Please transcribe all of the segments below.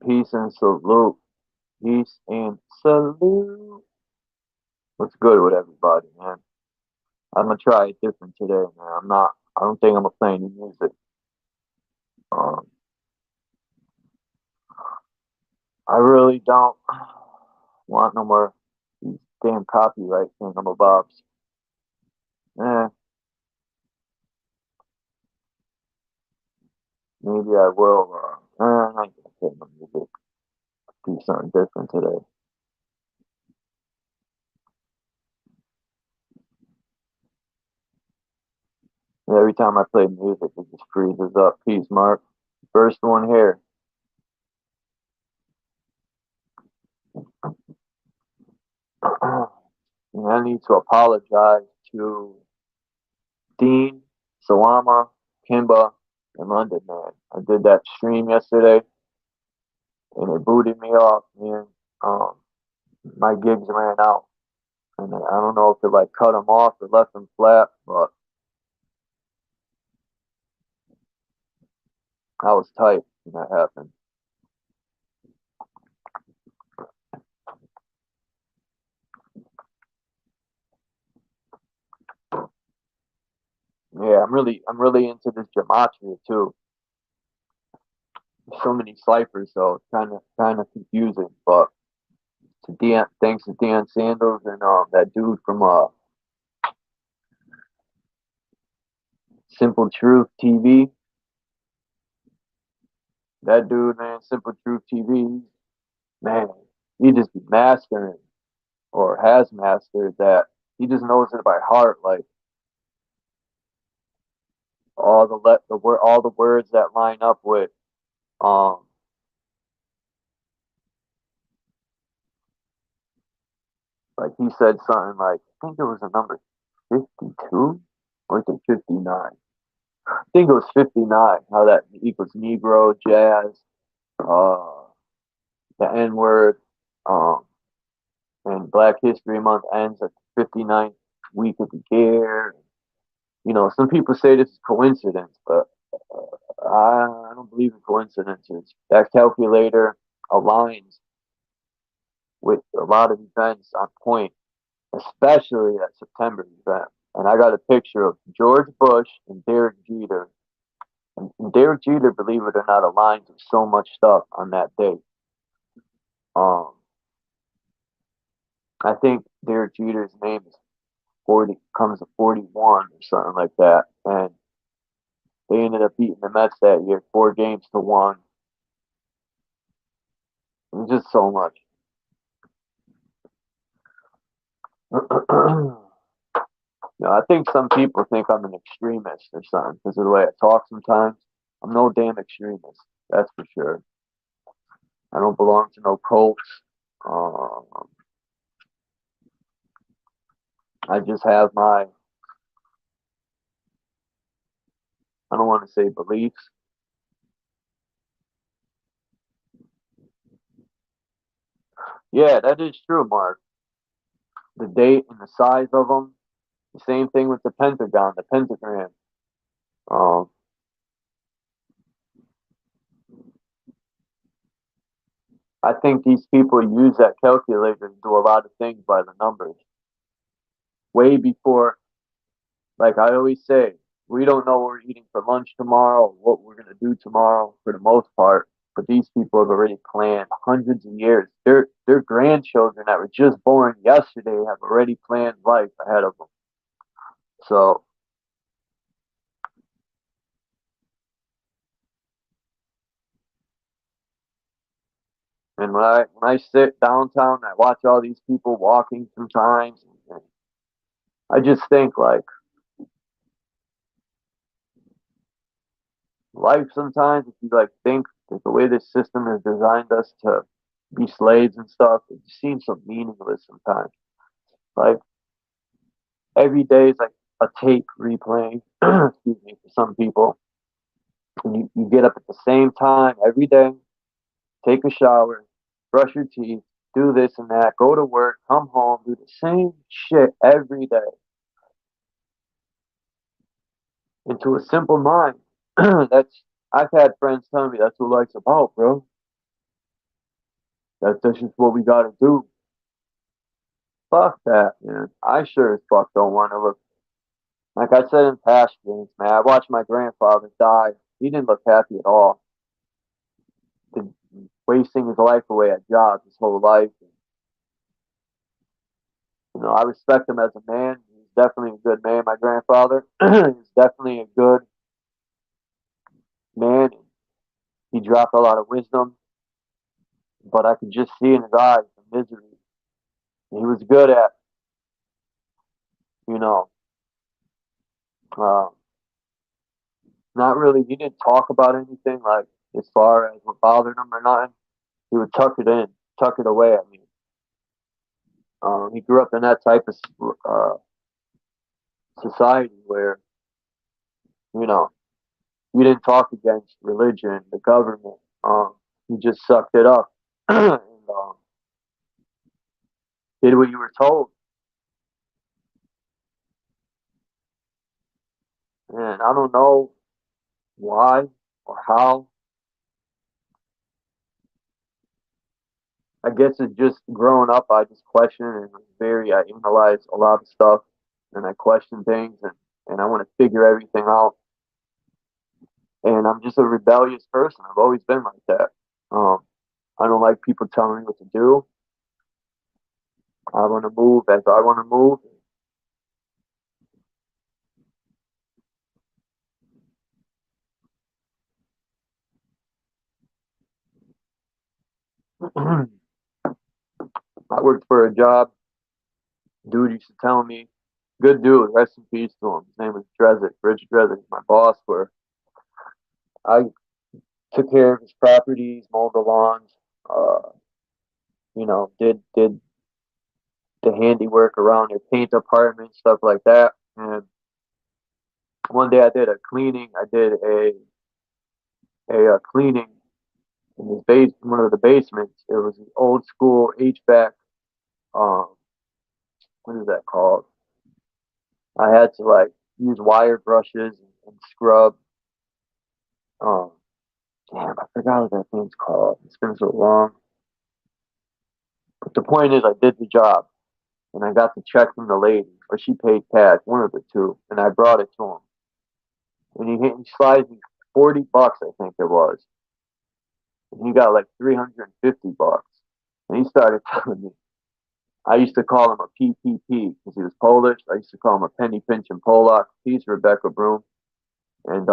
Peace and salute. Peace and salute. What's good with everybody, man? I'm gonna try it different today, man. I don't think I'm gonna play any music. Um, I really don't want no more these damn copyright thingamabobs. Eh, maybe I will. I'm not gonna play no music. Do something different today. And every time I play music, it just freezes up. Peace, Mark. First one here. And I need to apologize to Dean, Sawama, Kimba, and London, man. I did that stream yesterday and it booted me off, man. Um, my gigs ran out. And I don't know if it like cut them off or left them flat, but I was tight when that happened. Yeah, I'm really into this gematria too. There's so many ciphers, so it's kind of confusing. But thanks to Dan Sandals and that dude from Simple Truth TV. That dude, man, Simple Truth TV, man, he just be mastering or has mastered that. He just knows it by heart, like all the words that line up with um like he said something like I think it was a number 52 or is it 59? I think it was 59. How that equals Negro, jazz, uh, the N word, um, and Black History Month ends at the 59th week of the year. You know, some people say this is coincidence, but I don't believe in coincidences. That calculator aligns with a lot of events on point, especially that September event. And I got a picture of George Bush and Derek Jeter. And Derek Jeter, believe it or not, aligns with so much stuff on that day. Um, I think Derek Jeter's name is 40, comes to 41 or something like that. And they ended up beating the Mets that year, 4 games to one. It was just so much. I think some people think I'm an extremist or something because of the way I talk sometimes. I'm no damn extremist, that's for sure. I don't belong to no cults. Um, I just have my, I don't want to say beliefs. Yeah, that is true, Mark. The date and the size of them. The same thing with the pentagon, the pentagram. Um, I think these people use that calculator to do a lot of things by the numbers. Way before, like I always say, we don't know what we're eating for lunch tomorrow, what we're gonna do tomorrow for the most part. But these people have already planned hundreds of years. Their grandchildren that were just born yesterday have already planned life ahead of them. So, and when I sit downtown, I watch all these people walking sometimes. And I just think like life sometimes, if you like think that the way this system has designed us to be slaves and stuff, it seems so meaningless sometimes. Like every day is like a tape replaying. Excuse me, for some people. And you get up at the same time every day, take a shower, brush your teeth, do this and that, go to work, come home, do the same shit every day. Into a simple mind, that's I've had friends tell me that's what life's about, bro. That's just what we gotta do. Fuck that, man. I sure as fuck don't want to look. Like I said in past games, man, I watched my grandfather die. He didn't look happy at all. Been wasting his life away at jobs his whole life. You know, I respect him as a man. He's definitely a good man, my grandfather. He's definitely a good man. He dropped a lot of wisdom, but I could just see in his eyes the misery. He was good at, you know, uh, not really, he didn't talk about anything like as far as what bothered him or nothing. He would tuck it in, tuck it away. I mean, he grew up in that type of society where, you know, you didn't talk against religion, the government. You just sucked it up and did what you were told. And I don't know why or how. I guess it's just growing up. I just question and I analyze a lot of stuff and I question things and I want to figure everything out. And I'm just a rebellious person. I've always been like that. Um, I don't like people telling me what to do. I want to move as I want to move. I worked for a job. Dude used to tell me, good dude, rest in peace to him. His name was Drezick, Rich Drezick, my boss, where I took care of his properties, mowed the lawns, uh, did the handiwork around their paint apartment, stuff like that. And one day I did a cleaning. I did a cleaning in his one of the basements. It was an old school HVAC. Um, what is that called? I had to like use wire brushes and scrub. Um, damn, I forgot what that thing's called. It's been so long. But the point is, I did the job and I got the check from the lady, or she paid cash, one of the two, and I brought it to him. And he slides me $40, I think it was, and he got like 350 bucks. And he started telling me, I used to call him a PPP because he was Polish. I used to call him a penny pinching Polak. He's Rebecca Broom, and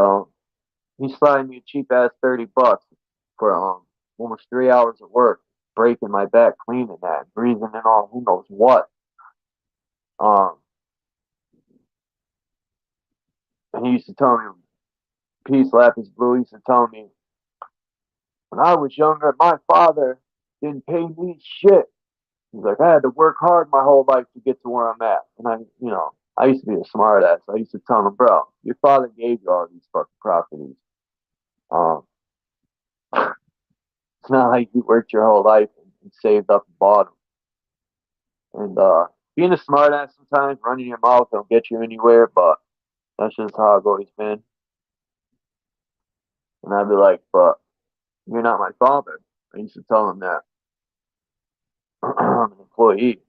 he slided me a cheap ass $30 for almost 3 hours of work, breaking my back, cleaning that, breathing in all who knows what. Um, and he used to tell me, Peace, Lapis Blue. He used to tell me, when I was younger, my father didn't pay me shit. He's like, I had to work hard my whole life to get to where I'm at. And I used to be a smart ass. I used to tell him, bro, your father gave you all these fucking properties. Um, it's not like you worked your whole life and saved up and bought them. And being a smart ass sometimes, running your mouth don't get you anywhere, but that's just how I've always been. And I'd be like, but you're not my father. I used to tell him that. I'm an employee,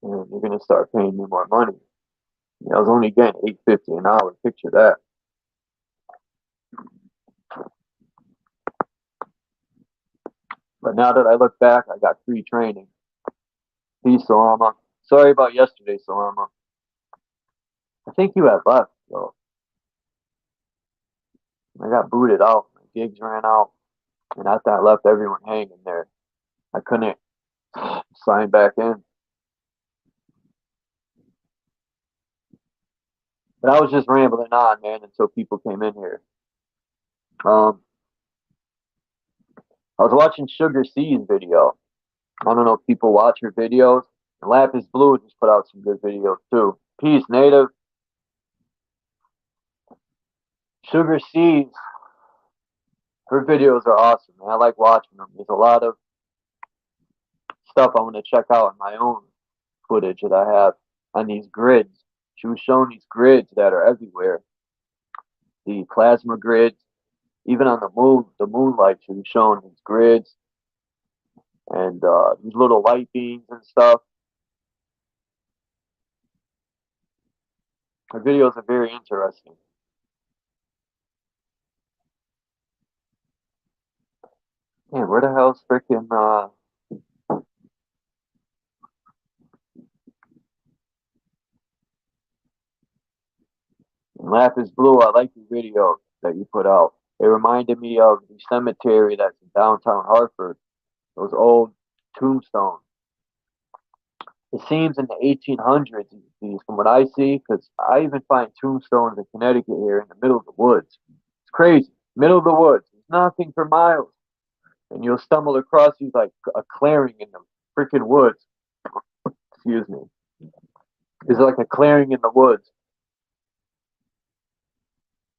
and you're gonna start paying me more money. I was only getting $8.50 an hour. Picture that. But now that I look back, I got free training. Peace, Salama. Sorry about yesterday, Salama. I think you had left, so I got booted out. My gigs ran out, and after I left everyone hanging there, I couldn't sign back in. But I was just rambling on, man, until people came in here. Um, I was watching Sugar C's video. I don't know if people watch her videos. And Lapis Blue just put out some good videos too. Peace, Native. Sugar C's, her videos are awesome, man. I like watching them. There's a lot of stuff I want to check out in my own footage that I have on these grids. She was showing these grids that are everywhere. The plasma grids, Even on the moonlight should be showing these grids and these little light beams and stuff. Her videos are very interesting. Man, where the hell's freaking Lapis Blue? I like the video that you put out. It reminded me of the cemetery that's in downtown Hartford. Those old tombstones. It seems in the 1800s, from what I see, because I even find tombstones in Connecticut here in the middle of the woods. It's crazy. Middle of the woods. There's nothing for miles. And you'll stumble across these like a clearing in the freaking woods. Excuse me. It's like a clearing in the woods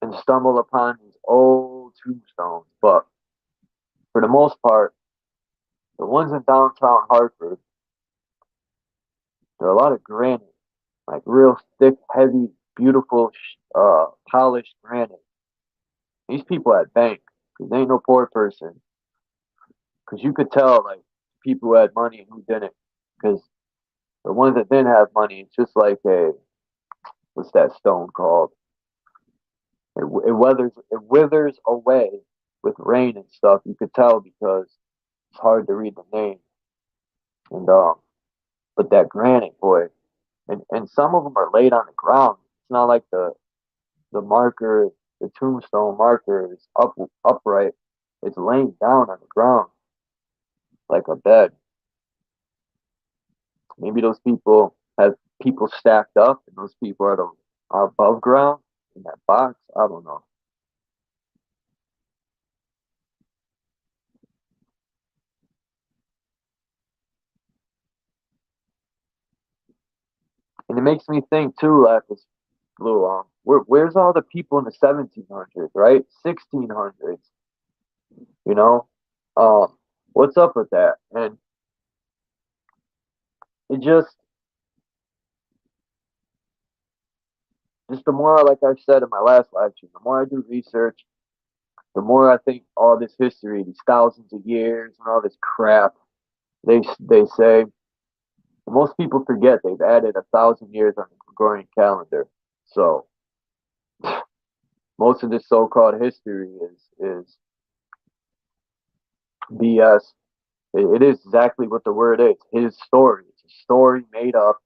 and stumble upon these old tombstones. But for the most part, the ones in downtown Hartford, there are a lot of granite, like real thick, heavy, beautiful, polished granite. These people had bank, because they ain't no poor person. Because you could tell, like, people who had money and who didn't. Because the ones that didn't have money, it's just like what's that stone called? It withers away with rain and stuff. You could tell because it's hard to read the name. And but that granite, boy, and some of them are laid on the ground. It's not like the marker, the tombstone marker is upright. It's laying down on the ground like a bed. Maybe those people have people stacked up, and those people are above ground in that box. I don't know. And it makes me think too, like this Blue, where's all the people in the 1700s, right? 1600s, you know? What's up with that? And it just the more, like I said in my last live stream, the more I do research, the more I think all this history, these thousands of years and all this crap they say, most people forget they've added 1,000 years on the Gregorian calendar. So most of this so-called history is BS. It is exactly what the word is. His story. It's a story made up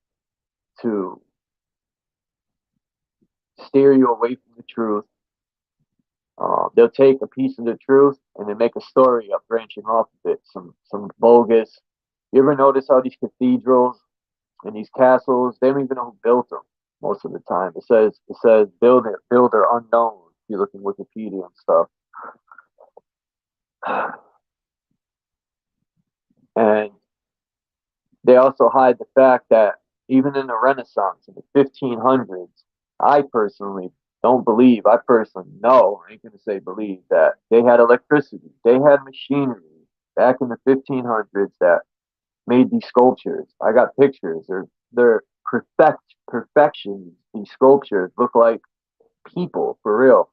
to steer you away from the truth. They'll take a piece of the truth and then make a story up branching off of it. Some bogus. You ever notice how these cathedrals and these castles, they don't even know who built them most of the time. It says builder unknown. If you look in Wikipedia and stuff. And they also hide the fact that even in the Renaissance in the 1500s, I personally don't believe, I personally know, I ain't going to say believe, that they had electricity. They had machinery back in the 1500s that made these sculptures. I got pictures. They're perfections. These sculptures look like people for real.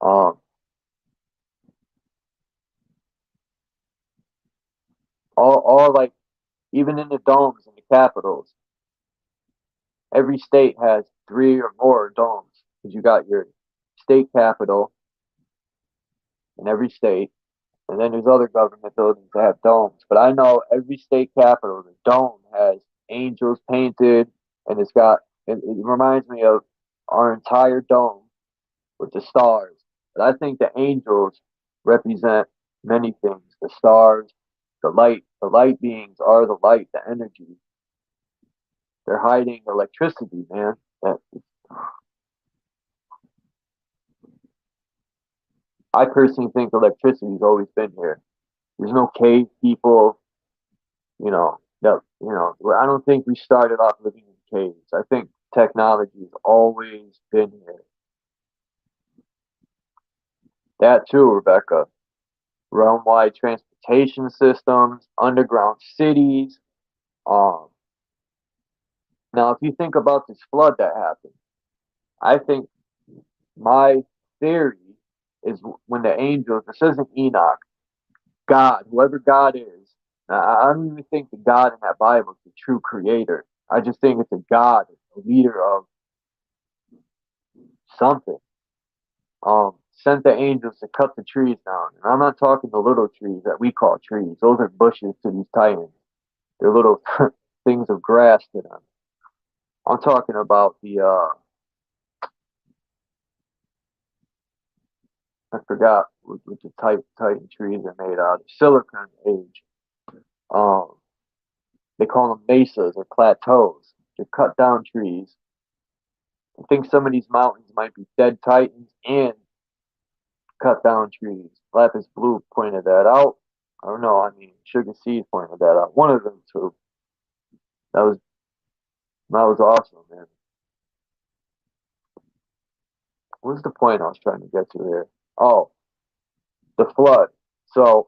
Um, all like even in the domes in the capitals, every state has three or more domes because you got your state capital in every state, and then there's other government buildings that have domes. But I know every state capital, the dome has angels painted, and it reminds me of our entire dome with the stars. But I think the angels represent many things. The stars, the light beings are the light, the energy. They're hiding electricity, man. That I personally think electricity's always been here. There's no cave people, I don't think we started off living in caves. I think technology's always been here. That too, Rebecca. Realm-wide transportation systems, underground cities. Um, Now, if you think about this flood that happened, I think my theory is when the angels, it says in Enoch, God, whoever God is, I don't even think the God in that Bible is the true creator. I just think it's a God, a leader of something. Sent the angels to cut the trees down. And I'm not talking the little trees that we call trees. Those are bushes to these titans. They're little things of grass to them. I'm talking about I forgot what the titan trees are made out of. Silicon age. Um, they call them mesas or plateaus. They're cut down trees. I think some of these mountains might be dead titans and cut down trees. Lapis Blue pointed that out. I don't know. I mean, Sugar Seed pointed that out. One of them two. That was that was awesome, man. What's the point I was trying to get to here? Oh, the flood. So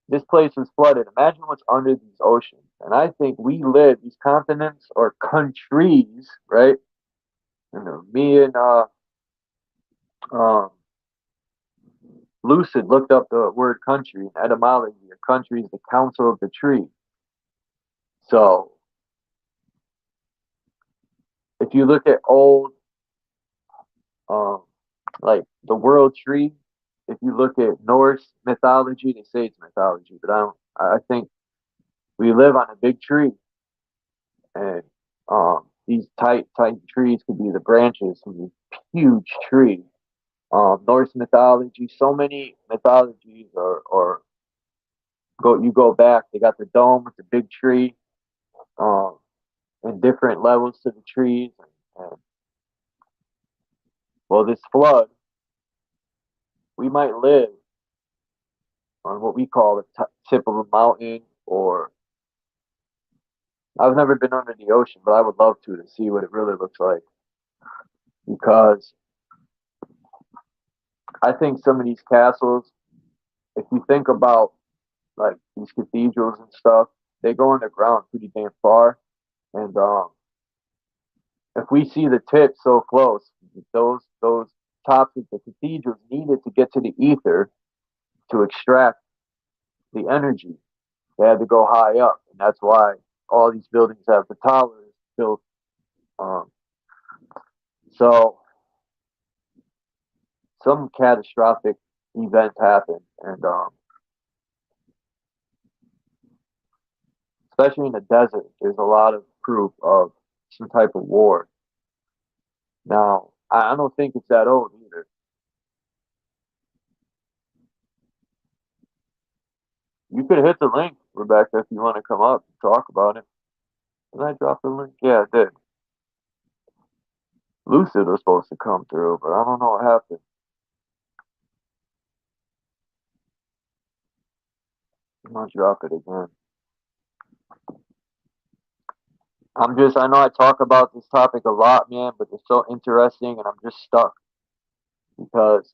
this place was flooded. Imagine what's under these oceans. And I think we live these continents or countries, right? You know, me and um, Lucid looked up the word country and etymology. A country is the council of the tree. So if you look at old, um, like the world tree, if you look at Norse mythology, they say it's mythology, but I don't. I think we live on a big tree, and these tight trees could be the branches from this huge tree. Norse mythology, so many mythologies, or go back. They got the dome with the big tree, um, and different levels to the trees, and well, this flood, we might live on what we call the tip of a mountain, or I've never been under the ocean, but I would love to see what it really looks like because I think some of these castles, if you think about like these cathedrals and stuff, they go underground pretty damn far. And if we see the tip so close, those tops of the cathedrals needed to get to the ether to extract the energy. They had to go high up, and that's why all these buildings have the towers built. Um, so some catastrophic event happened, and especially in the desert, there's a lot of proof of some type of war. Now, I don't think it's that old either. You could hit the link, Rebecca, if you want to come up and talk about it. Did I drop the link? Yeah, I did. Lucid was supposed to come through, but I don't know what happened. I'm gonna drop it again. I know I talk about this topic a lot, man, but it's so interesting and I'm just stuck because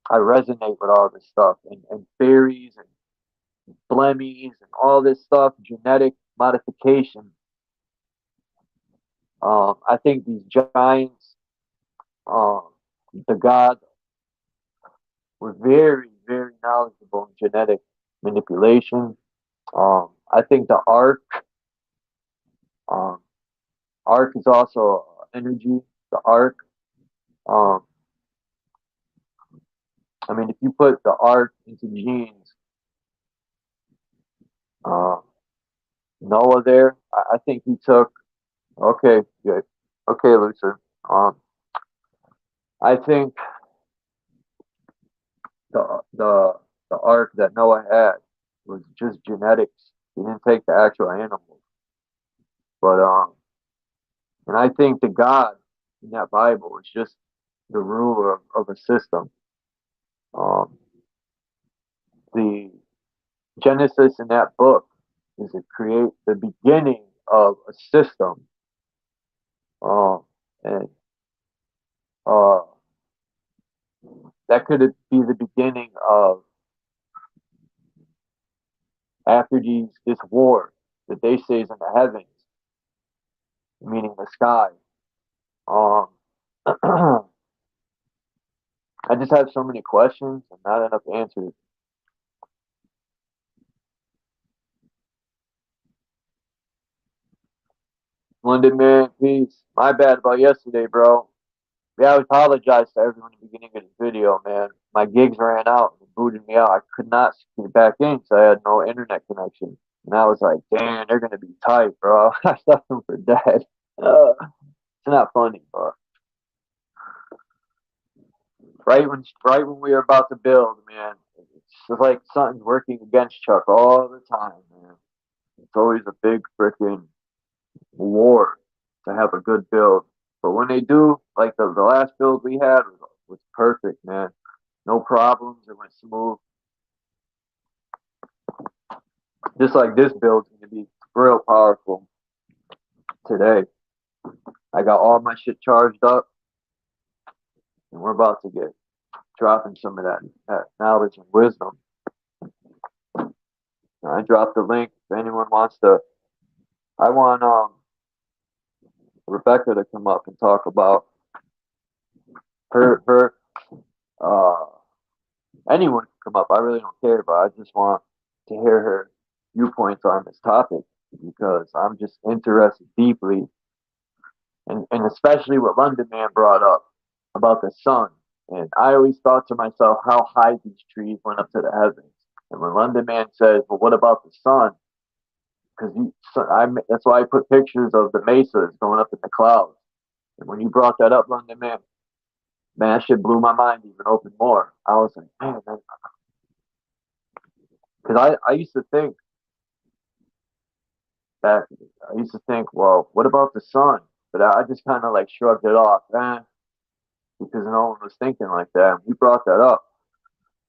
I resonate with all this stuff and fairies and blemmies and all this stuff, genetic modification. I think these giants, um, the gods, were very, very knowledgeable in genetic manipulation. I think the um, arc is also energy. The arc. Um, I mean, if you put the arc into genes, uh, Noah there, I think he took. Okay, good. Okay, Lucer. I think the the arc that Noah had was just genetics. He didn't take the actual animals, but and I think the God in that Bible is just the ruler of a system. Um, the Genesis in that book is to create the beginning of a system, and uh, that could be the beginning of after this war that they say is in the heavens, meaning the sky. Um, I just have so many questions and not enough answers. London man, peace. My bad about yesterday, bro. Yeah, I apologize to everyone at the beginning of this video, man. My gigs ran out and booted me out. I could not get back in because I had no internet connection. And I was like, damn, they're gonna be tight, bro. I left them for dead. It's not funny, but right when we were about to build, man, it's like something's working against Chuck all the time, man. It's always a big freaking war to have a good build. But when they do, like the last build we had was perfect, man. No problems. It went smooth. Just like this build's gonna be real powerful today. I got all my shit charged up, and we're about to get dropping some of that knowledge and wisdom. I dropped the link if anyone wants to. I want Rebecca to come up and talk about her uh anyone can come up. I really don't care, but I just want to hear her viewpoints on this topic because I'm just interested deeply, and especially what London Man brought up about the sun. And I always thought to myself how high these trees went up to the heavens. And when London Man says, "Well, what about the sun?" Because that's why I put pictures of the mesas going up in the clouds. And when you brought that up, London Man, that shit blew my mind even open more. I was like, man, because I used to think that I used to think, well, what about the sun? But I just kind of like shrugged it off, because no one was thinking like that. And we brought that up.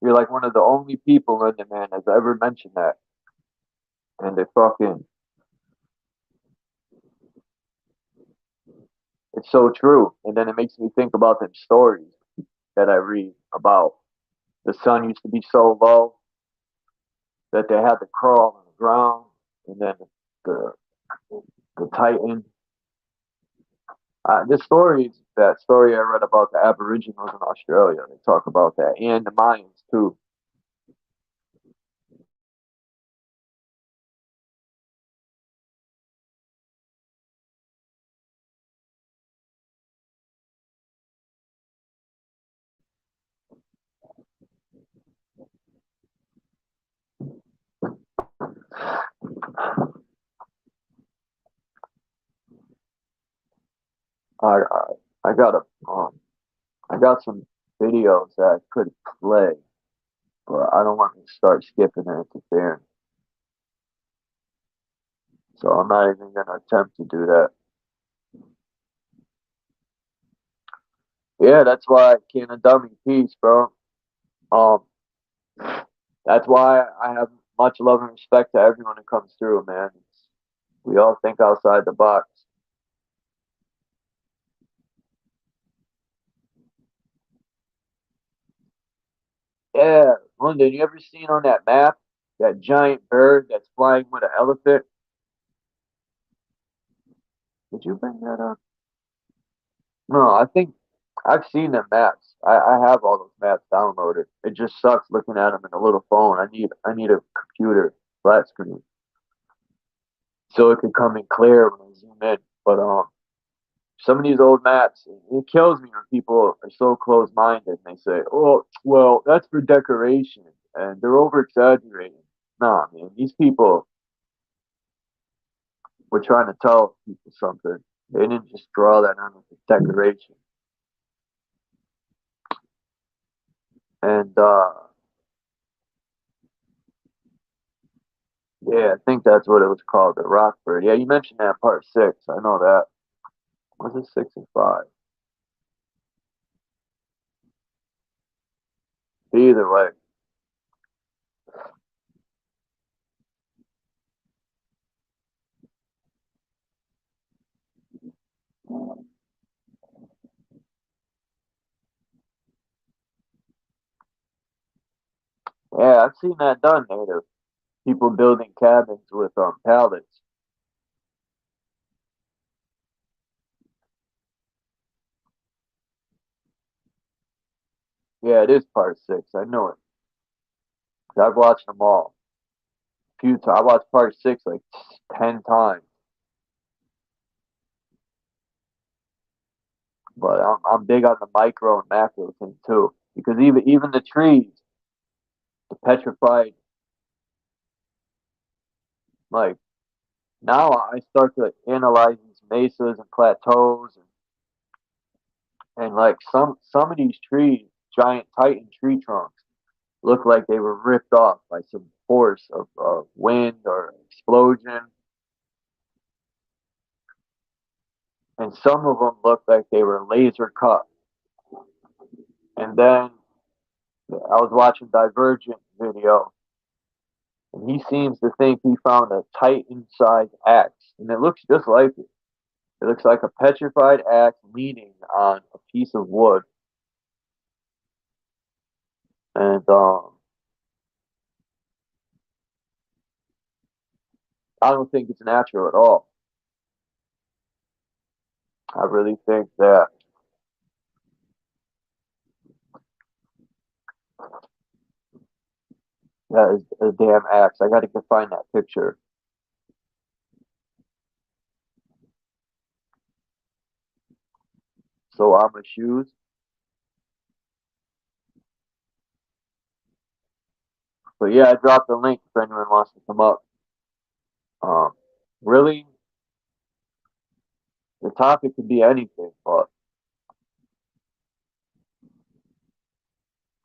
You're like one of the only people in the man has ever mentioned that, and they fucking, it's so true. And then it makes me think about them stories that I read about the sun used to be so low that they had to crawl on the ground, and then the the Titan. This story, that story I read about the Aboriginals in Australia. They talk about that, and the Mayans too. I I, I got a I got some videos that I could play, but I don't want to start skipping and interfering. So I'm not even gonna attempt to do that. Yeah, that's why I can't dummy peace, bro. Um, that's why I have much love and respect to everyone who comes through, man. We all think outside the box. Yeah, London, you ever seen on that map that giant bird that's flying with an elephant? Did you bring that up? No, I think I've seen the maps. I have all those maps downloaded. It just sucks looking at them in a little phone. I need a computer flat screen so it can come in clear when I zoom in. But some of these old maps, it kills me when people are so close minded and they say, "Oh, well, that's for decoration," and they're over exaggerating. Nah, man, these people were trying to tell people something. They didn't just draw that on as a decoration. And yeah, I think that's what it was called, the Rockford. Yeah, you mentioned that part six. I know that. Was it six and five? Either way. Yeah, I've seen that done, native. People building cabins with pallets. Yeah, it is part six. I know it. 'Cause I've watched them all. Few times. I watched part six like 10 times. But I'm big on the micro and macro thing too, because even the trees, the petrified, like now I start to analyze these mesas and plateaus and like some of these trees, giant titan tree trunks, look like they were ripped off by some force of wind or explosion, and some of them look like they were laser cut. And then I was watching Divergent video, and he seems to think he found a titan-sized axe, and it looks just like it. It looks like a petrified axe leaning on a piece of wood, and I don't think it's natural at all. I really think that is a damn axe. I got to find that picture. So on my shoes. But yeah, I dropped the link if anyone wants to come up. Um, really, the topic could be anything, but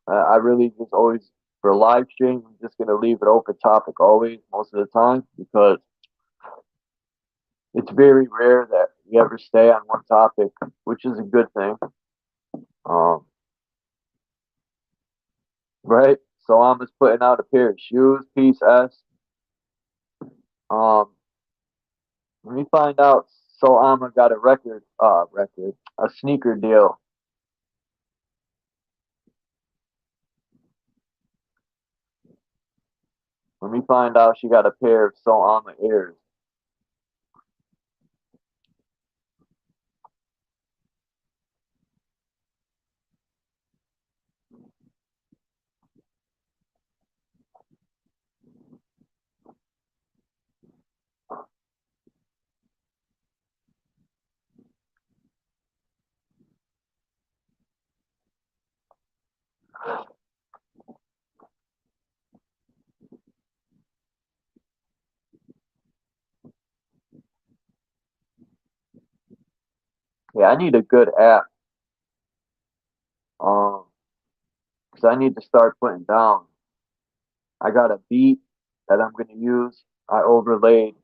I really just always for live stream, I'm just gonna leave it open topic always, most of the time, because it's very rare that you ever stay on one topic, which is a good thing. Um, right? So I'm just putting out a pair of shoes, piece S. Um, let me find out. So Alma got a a sneaker deal. Let me find out she got a pair of So Alma Airs. Yeah, I need a good app. Because I need to start putting down. I got a beat that I'm gonna use. I overlaid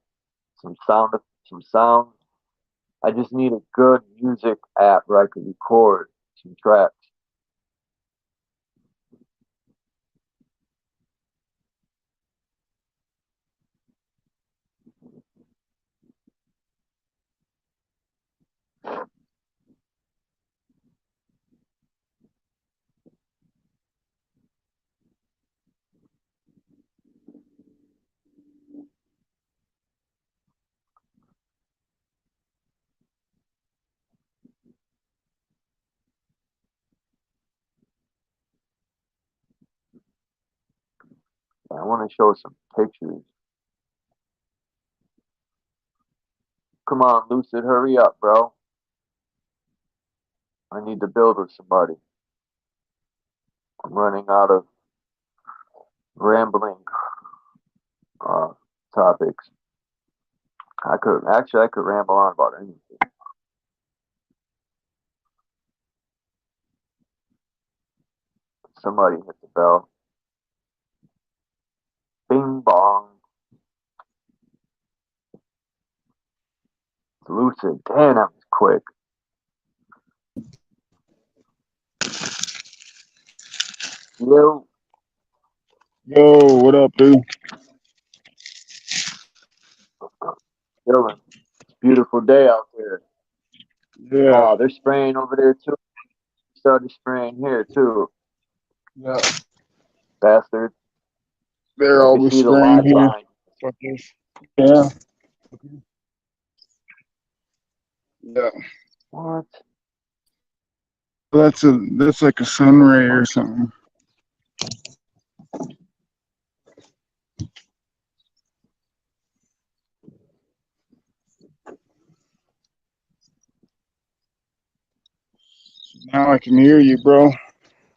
some sound, some sound. I just need a good music app where I can record some tracks. I want to show some pictures. Come on, Lucid, hurry up, bro. I need to build with somebody. I'm running out of rambling uh, topics. I could ramble on about anything. Somebody hit the bell. Bing bong. Lucid. Damn, that was quick. Yo, Yo, what up, dude? Dylan. It's a beautiful day out there. Yeah, Oh, they're spraying over there too. Started spraying here too. yeah. Bastards. They're Yeah, I can always see the spraying line here. behind. Fuckers. Yeah, yeah. What? That's like a sun ray or something. Now I can hear you, bro.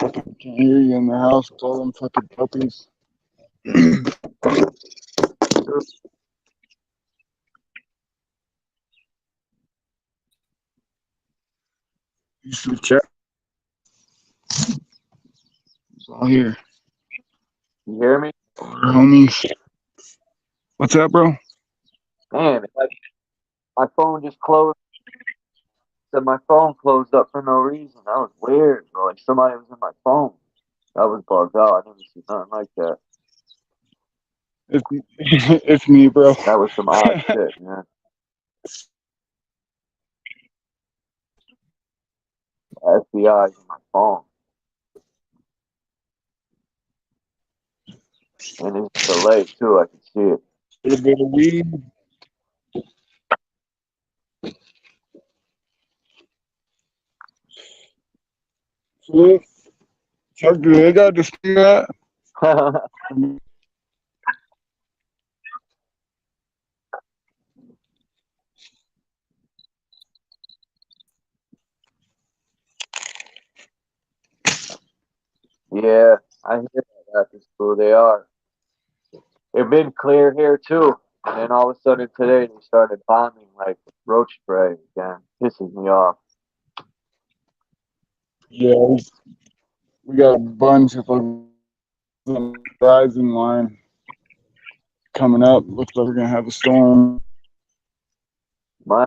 I can't hear you in the house with all them fucking puppies. You should check. It's all here. You hear me? Our homies. What's up, bro? Man, it's like my phone just closed. Said my phone closed up for no reason. That was weird, bro. Like somebody was in my phone. That was bugged out. I never seen nothing like that. It's, it's me, bro. That was some odd shit, man. FBI is in my phone. And it's delayed too, I can see it. A little bit of weed. Flip. Chuck, do they got to see that? Yeah, I hear that after school. They are. They've been clear here too. And then all of a sudden today they started bombing like roach spray again. Pisses me off. Yeah, we got a bunch of fucking rising line coming up. Looks like we're gonna have a storm. My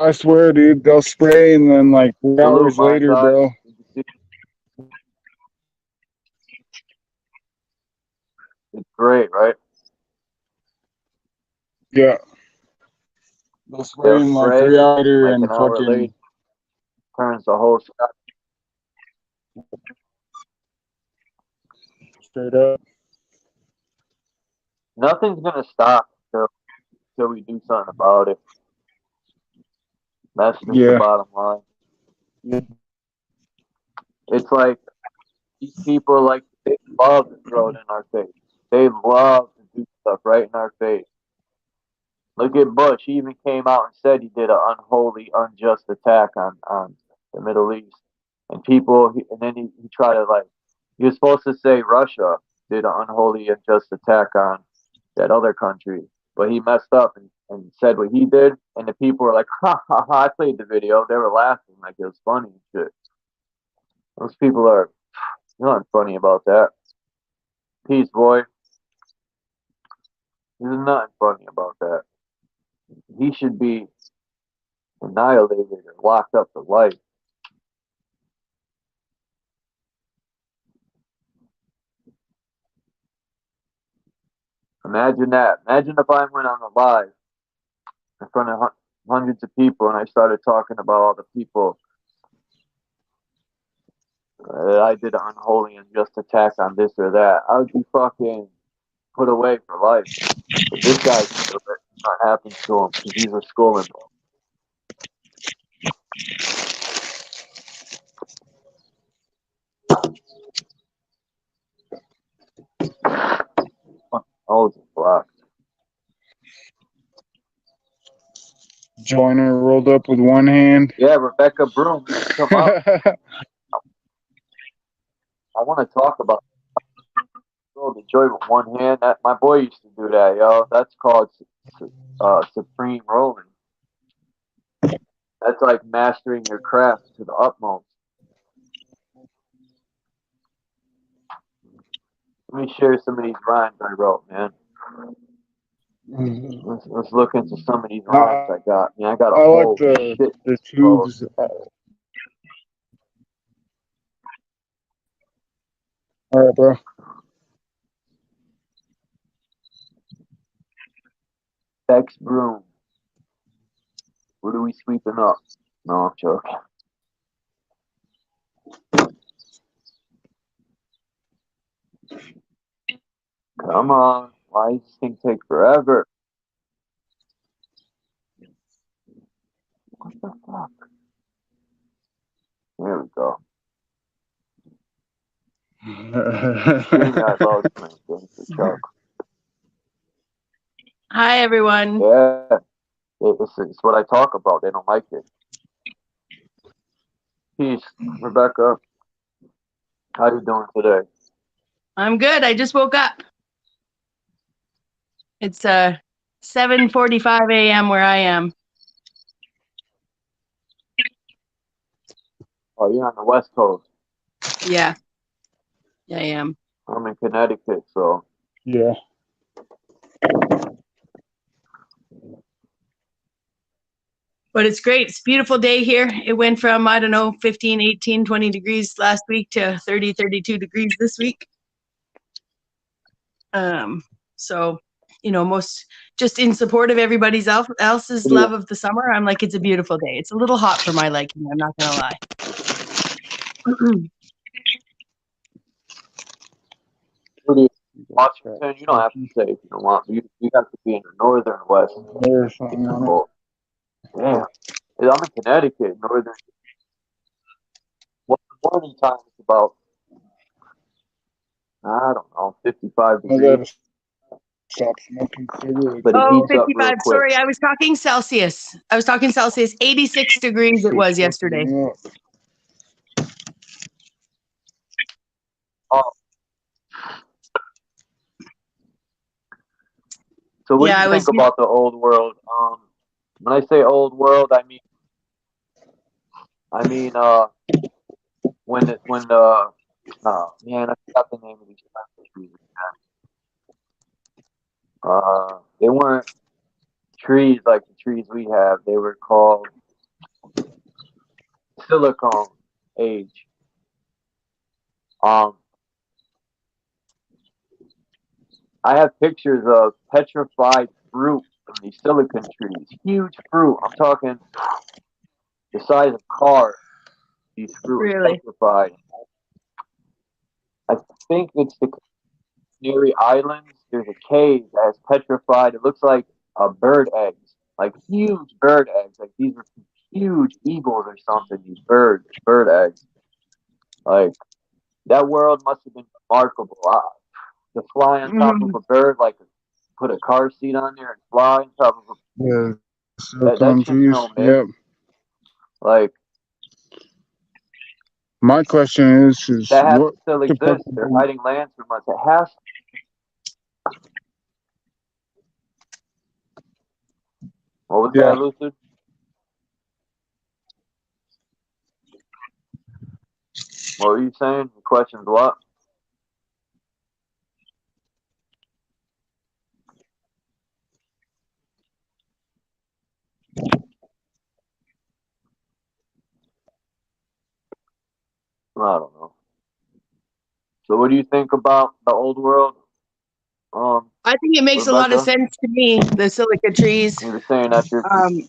I swear, dude, they'll spray and then like 4 salute hours my later, side. bro. It's great, right? Yeah, they'll spray They'll in like spray 3 hours later like an and hour later, fucking turns the whole sky. straight up. Nothing's gonna stop till we do something about it. That's just the Yeah, bottom line. It's like these people like they love to throw it in our face. They love to do stuff right in our face. Look at Bush. He even came out and said he did an unholy, unjust attack on the Middle East. And people, and then he tried to like, he was supposed to say Russia did an unholy, unjust attack on that other country, but he messed up and said what he did. And the people were like, ha ha ha, I played the video. They were laughing like it was funny and shit. Those people are nothing funny about that. Peace, boy. There's nothing funny about that. He should be annihilated or locked up for life. Imagine that. Imagine if I went on a live in front of hundreds of people and I started talking about all the people that I did an unholy and unjust attack on this or that. I would be fucking put away for life. But this guy's not happens to him because he's a school and oh, it's blocked. Joiner rolled up with one hand. Yeah, Rebecca Broom, you should come up. I want to talk about the joy with one hand. That my boy used to do that, yo. That's called supreme rolling. That's like mastering your craft to the utmost. Let me share some of these rhymes I wrote, man. Let's look into some of these rhymes I, I got. I got a I like whole shit the post. tubes. All right, bro. X Broom. What are we sweeping up? No, I'm joking. Come on. Why does this thing take forever? What the fuck? There we go. Jamie, I love playing games with Chuck. Hi, everyone. Yeah, it's what I talk about. They don't like it. Peace, Rebecca. How you doing today? I'm good. I just woke up. It's 7:45 a.m. where I am. Oh, you're on the West Coast. Yeah, I am. I'm in Connecticut, so Yeah. But it's great. It's a beautiful day here. It went from, I don't know, 15, 18, 20 degrees last week to 30, 32 degrees this week. So, most just in support of everybody else's love of the summer, I'm like, it's a beautiful day. It's a little hot for my liking, I'm not going to lie. Washington, you don't have to say if you don't want. You have to be in the northern west. There's something on it. Yeah, I'm in Connecticut, northern. Well, the morning time is about, I don't know, 55 I degrees. gotta stop smoking cigarettes. But it Oh, heats up real 55. quick. Sorry, I was talking Celsius. 86 degrees it was yesterday. Oh. So what do you think about the old world? When I say old world, I mean when man, I forgot the name of these trees. They weren't trees like the trees we have. They were called silicone age. I have pictures of petrified fruit from these silicon trees. Huge fruit. I'm talking the size of cars. These fruit are petrified. I think it's the Canary Islands. There's a cave that's petrified. It looks like bird eggs, like huge bird eggs. Like these are huge eagles or something. These bird eggs. Like that world must have been remarkable. To fly on top of a bird, like put a car seat on there and fly on top of a that shit's no myth. Yep. Like my question is that has what to still exist. They're hiding lands from us. It has to. What was that, Lucid? What were you saying? The question's what? I don't know. So what do you think about the old world? I think it makes a lot of sense to me. The silica trees. You were saying that you're the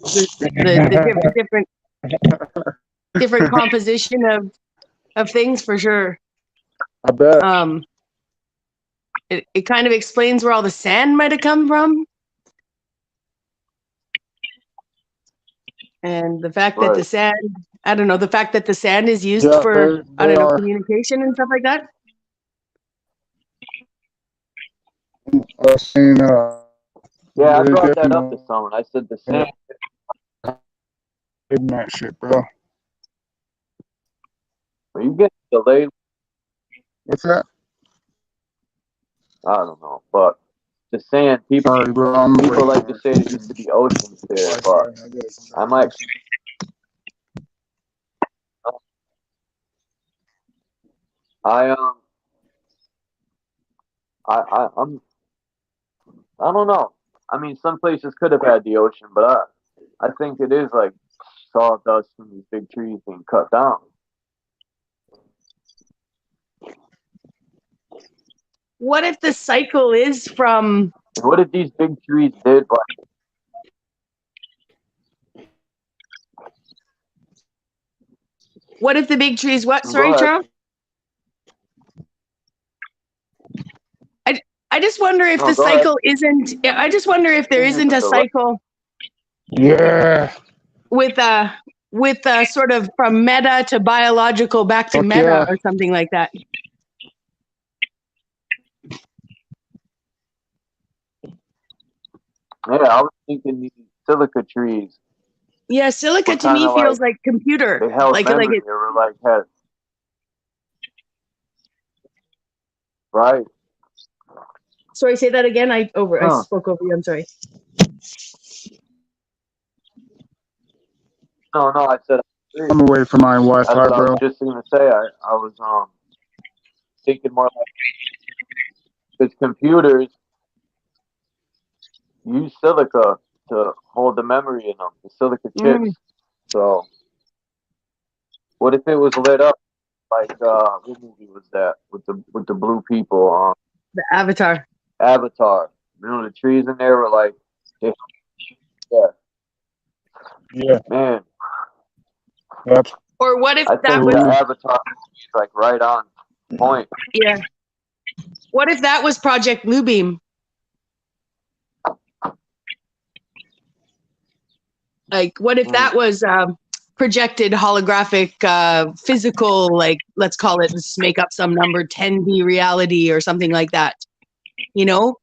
different composition of things for sure. I bet. It kind of explains where all the sand might have come from. And the fact that the sand, I don't know, the fact that the sand is used for, I don't know, communication and stuff like that. Yeah, I brought that up to someone. I said the sand. That shit, bro. Are you getting delayed? What's that? I don't know, but the sand, people like to say there used to be oceans there, but I might. I don't know. I mean, some places could have had the ocean, but I think it is like sawdust from these big trees being cut down. What if the cycle is from? What if these big trees did like? What if the big trees? What? Sorry, Charles. I just wonder if the cycle isn't. I just wonder if there isn't a cycle. Yeah. With with sort of from meta to biological back to meta or something like that. Yeah, I was thinking these silica trees. Yeah, silica to me feels like computer. They held like memory. it, they were like had right. Sorry, say that again. I spoke over you. I'm sorry. No, I said I'm away from my Wi-Fi, that's what I bro. was just gonna say. I was thinking more like because computers use silica to hold the memory in them, the silica chips. So what if it was lit up like what movie was that with the blue people? The Avatar. Avatar. You know the trees in there were like Yeah. Man. That's Or what if I that think was the Avatar is like right on point. Yeah. What if that was Project Bluebeam? Like, what if that was projected holographic, physical, like, let's call it, let's make up some number, 10D reality or something like that. You know,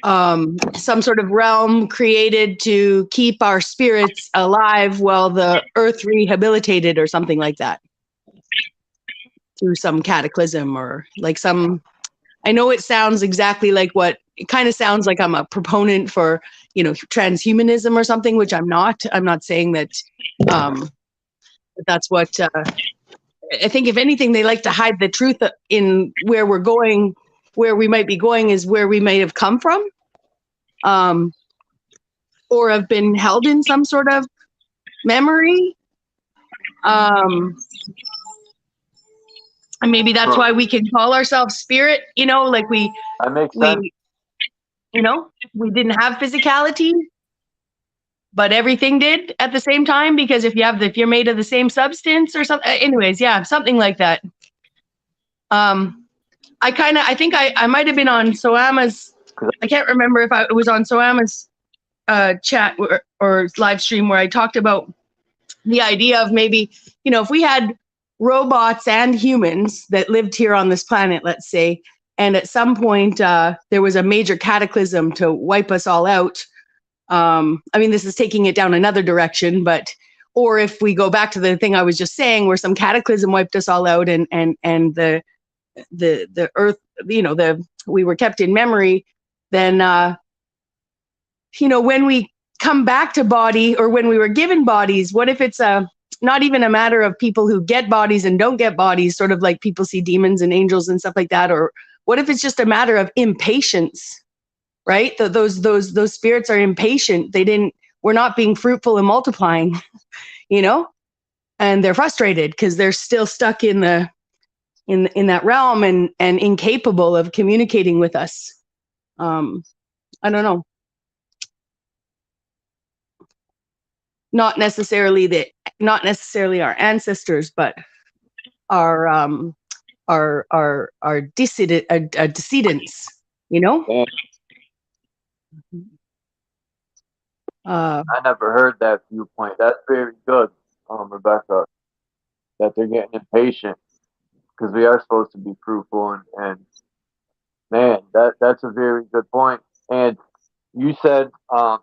some sort of realm created to keep our spirits alive while the earth rehabilitated or something like that through some cataclysm or like some. I know it sounds exactly like it kind of sounds like I'm a proponent for, transhumanism or something, which I'm not. I'm not saying that that's what I think. If anything, they like to hide the truth in where we're going, where we might be going is where we may have come from, or have been held in some sort of memory. And maybe that's why we can call ourselves spirit, like that makes sense. We didn't have physicality, but everything did at the same time, because if you're made of the same substance or something, anyways, yeah, something like that. I think I might have been on Soama's, I can't remember if it was on Soama's chat or live stream where I talked about the idea of maybe, if we had robots and humans that lived here on this planet, let's say, and at some point there was a major cataclysm to wipe us all out. This is taking it down another direction, or if we go back to the thing I was just saying, where some cataclysm wiped us all out and the earth, we were kept in memory, then, when we come back to body, or when we were given bodies, what if it's not even a matter of people who get bodies and don't get bodies, sort of like people see demons and angels and stuff like that? Or what if it's just a matter of impatience, right? Those spirits are impatient. We're not being fruitful and multiplying, and they're frustrated because they're still stuck in that realm and incapable of communicating with us. I don't know. Not necessarily our ancestors, but our decedents, I never heard that viewpoint. That's very good, Rebecca. That they're getting impatient because we are supposed to be fruitful, and man, that's a very good point. And you said, as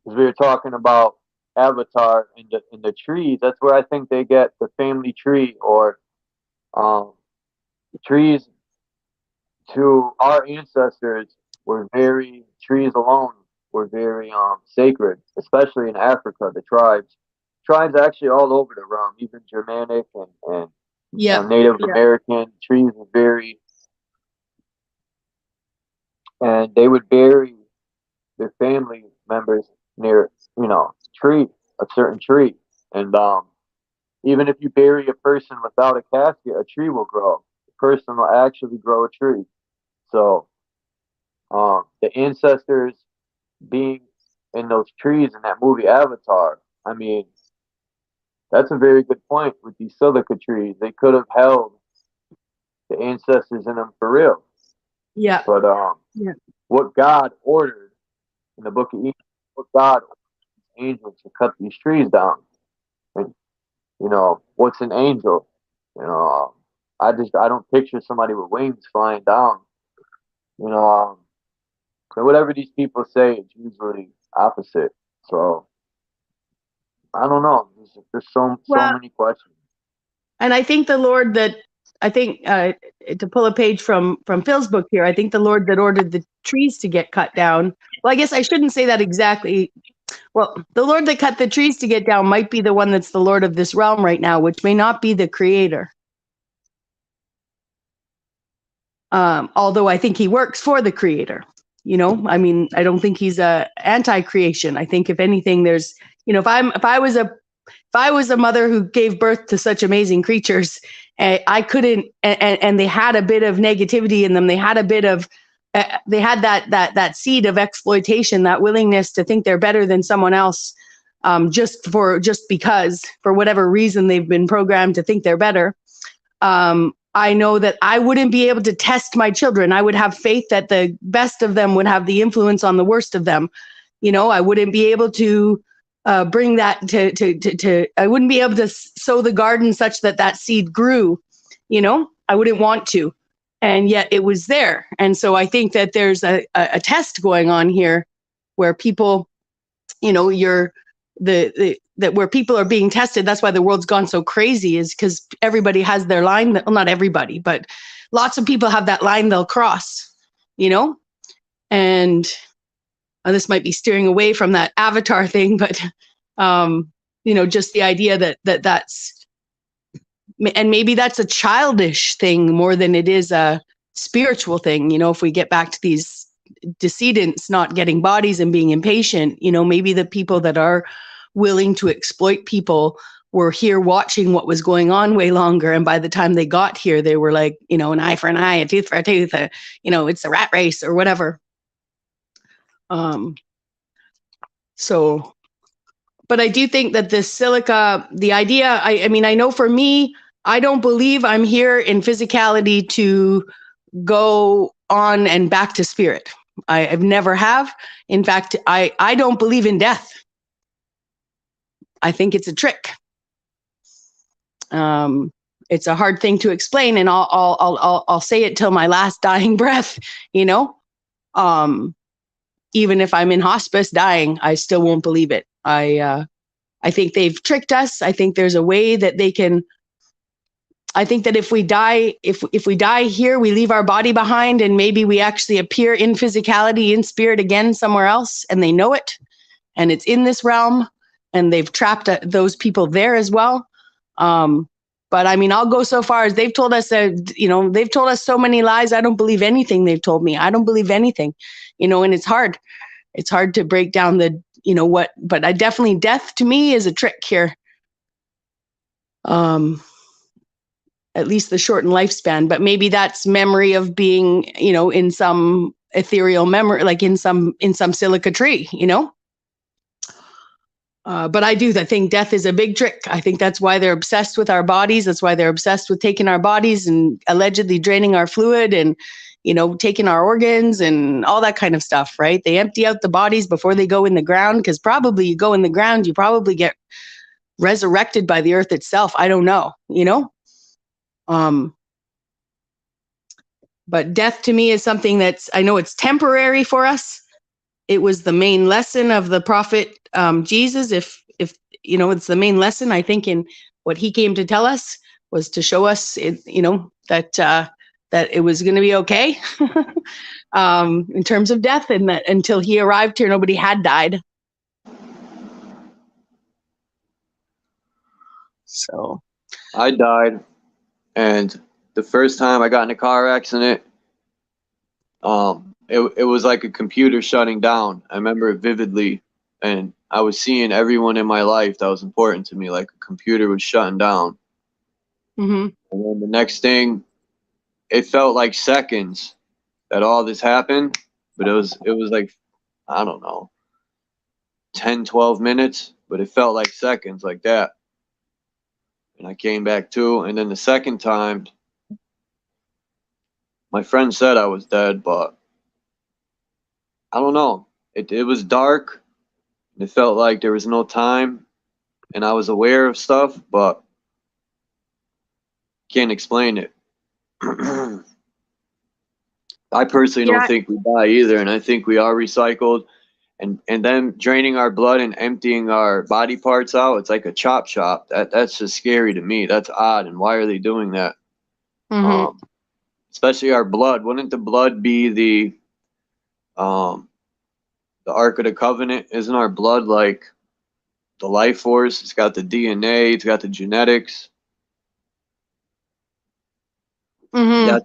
we were talking about Avatar in the trees, that's where I think they get the family tree, or trees to our ancestors trees alone were very sacred, especially in Africa. The tribes actually all over the realm, even Germanic and Native American trees were very, and they would bury their family members near a certain tree, and even if you bury a person without a casket, a tree will grow. The person will actually grow a tree. So the ancestors being in those trees in that movie Avatar, that's a very good point with these silica trees. They could have held the ancestors in them for real. Yeah. But what God ordered in the book of Enoch, what God ordered angels to cut these trees down. And what's an angel? I don't picture somebody with wings flying down. You know, so whatever these people say, it's usually opposite. So I don't know. There's so Well, many questions. and I think the Lord that I think to pull a page from Phil's book here, I think the Lord that ordered the trees to get cut down. Well, I guess I shouldn't say that exactly. Well, the Lord that cut the trees to get down might be the one that's the Lord of this realm right now, which may not be the creator. Although I think he works for the creator. I mean, I don't think he's a anti-creation. I think if anything, there's, if I was a mother who gave birth to such amazing creatures, I couldn't, and they had a bit of negativity in them. They had a bit of, they had that seed of exploitation, that willingness to think they're better than someone else, just because, for whatever reason, they've been programmed to think they're better. I know that I wouldn't be able to test my children. I would have faith that the best of them would have the influence on the worst of them. I wouldn't be able to bring that I wouldn't be able to sow the garden such that seed grew. I wouldn't want to. And yet it was there. And so I think that there's a test going on here where people, that where people are being tested. That's why the world's gone so crazy, is because everybody has their line. Well, not everybody, but lots of people have that line they'll cross, and this might be steering away from that avatar thing, but just the idea that's, and maybe that's a childish thing more than it is a spiritual thing. If we get back to these decedents not getting bodies and being impatient, maybe the people that are willing to exploit people were here watching what was going on way longer, and by the time they got here, they were like, an eye for an eye, a tooth for a tooth, it's a rat race or whatever. So, but I do think that the silica, the idea, I mean, I know for me, I don't believe I'm here in physicality to go on and back to spirit. I've never have. In fact, I don't believe in death. I think it's a trick. It's a hard thing to explain, and I'll say it till my last dying breath. Even if I'm in hospice dying, I still won't believe it. I think they've tricked us. I think there's a way that they can. I think that if we die here, we leave our body behind, and maybe we actually appear in physicality, in spirit again somewhere else, and they know it, and it's in this realm, and they've trapped those people there as well. But I mean, I'll go so far as they've told us that, they've told us so many lies. I don't believe anything they've told me. I don't believe anything, and it's hard. It's hard to break down but I definitely, death to me is a trick here. At least the shortened lifespan, but maybe that's memory of being, in some ethereal memory, like in some silica tree, But I think death is a big trick. I think that's why they're obsessed with our bodies. That's why they're obsessed with taking our bodies and allegedly draining our fluid and, taking our organs and all that kind of stuff, right? They empty out the bodies before they go in the ground, because probably you go in the ground, you probably get resurrected by the earth itself. I don't know, But death to me is something I know it's temporary for us. It was the main lesson of the prophet Jesus. If it's the main lesson, I think, in what he came to tell us, was to show us, that it was going to be okay in terms of death, and that until he arrived here, nobody had died. So I died, and the first time I got in a car accident, it was like a computer shutting down. I remember it vividly, and I was seeing everyone in my life that was important to me, like a computer was shutting down. Mm-hmm. And then the next thing, it felt like seconds that all this happened, but it was like, I don't know, 10, 12 minutes, but it felt like seconds, like that. And I came back to, and then the second time, my friend said I was dead, but I don't know. It was dark. It felt like there was no time, and I was aware of stuff, but Can't explain it. I personally don't Yeah. think we die either, and I think we are recycled. And then draining our blood and emptying our body parts out, it's like a chop shop. That's just scary to me. That's odd. And why are they doing that? Mm-hmm. Especially our blood. Wouldn't the blood be the Ark of the Covenant? Isn't our blood like the life force? It's got the DNA. It's got the genetics. Mm-hmm. That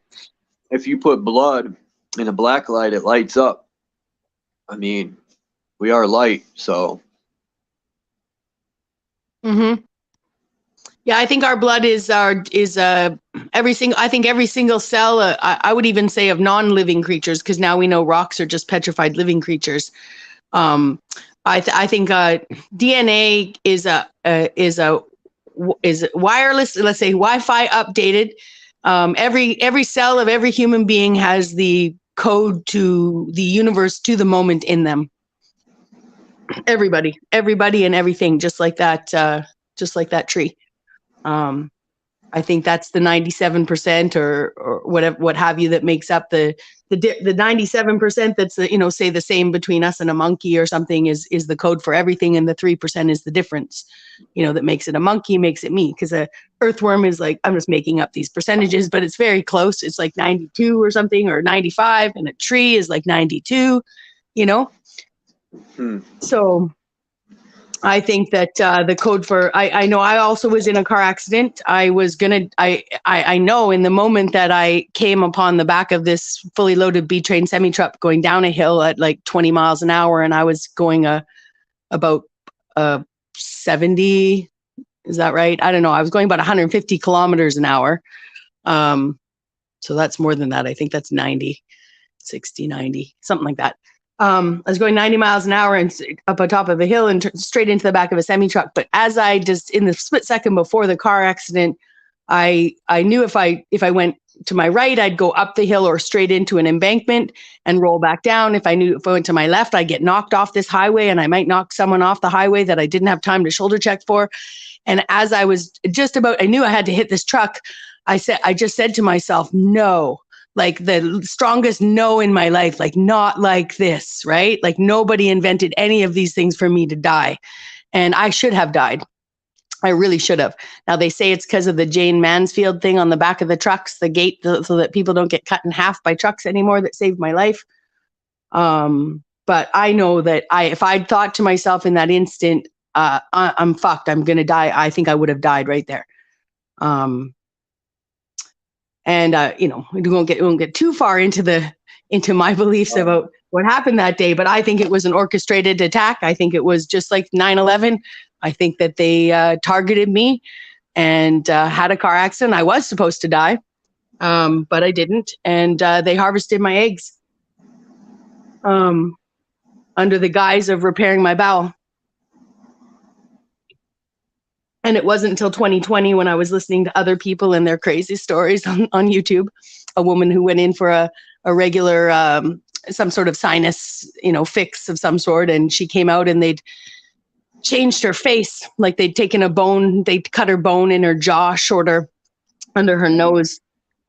if you put blood in a black light, it lights up. I mean, we are light, so. Mm-hmm. Yeah, I think our blood is every single cell. I would even say of non-living creatures, because now we know rocks are just petrified living creatures. Um, I think DNA is wireless. Let's say Wi-Fi updated. Every cell of every human being has the code to the universe, to the moment in them. Everybody, and everything, just like that tree. I think that's the 97% or whatever, what have you, that makes up the 97% that's say the same between us and a monkey or something is the code for everything, and the 3% is the difference, that makes it a monkey, makes it me. Because a earthworm is like, I'm just making up these percentages, but it's very close. It's like 92 or something, or 95, and a tree is like 92. So I think that the code for I know I also was in a car accident. I know in the moment that I came upon the back of this fully loaded B train semi truck going down a hill at like 20 miles an hour, and I was going about 70. Is that right? I don't know. I was going about 150 kilometers an hour. So that's more than that. I think that's 90, 60, 90, something like that. I was going 90 miles an hour and up on top of a hill and straight into the back of a semi truck. But as I just, in the split second before the car accident, I knew if I went to my right, I'd go up the hill or straight into an embankment and roll back down. If I went to my left, I'd get knocked off this highway, and I might knock someone off the highway that I didn't have time to shoulder check for. And as I was I knew I had to hit this truck. I just said to myself, no. Like the strongest no in my life, like not like this, right? Like nobody invented any of these things for me to die. And I should have died. I really should have. Now they say it's because of the Jane Mansfield thing on the back of the trucks, the gate, so that people don't get cut in half by trucks anymore, that saved my life. But I know that if I'd thought to myself in that instant, I'm fucked, I'm going to die, I think I would have died right there. And we won't get too far into my beliefs about what happened that day, but I think it was an orchestrated attack. I think it was just like 9/11. I think that they targeted me and had a car accident. I was supposed to die, but I didn't. And they harvested my eggs under the guise of repairing my bowel. And it wasn't until 2020 when I was listening to other people and their crazy stories on YouTube, a woman who went in for a regular, some sort of sinus, fix of some sort. And she came out and they'd changed her face. Like they'd taken a bone, they'd cut her bone in her jaw shorter under her nose.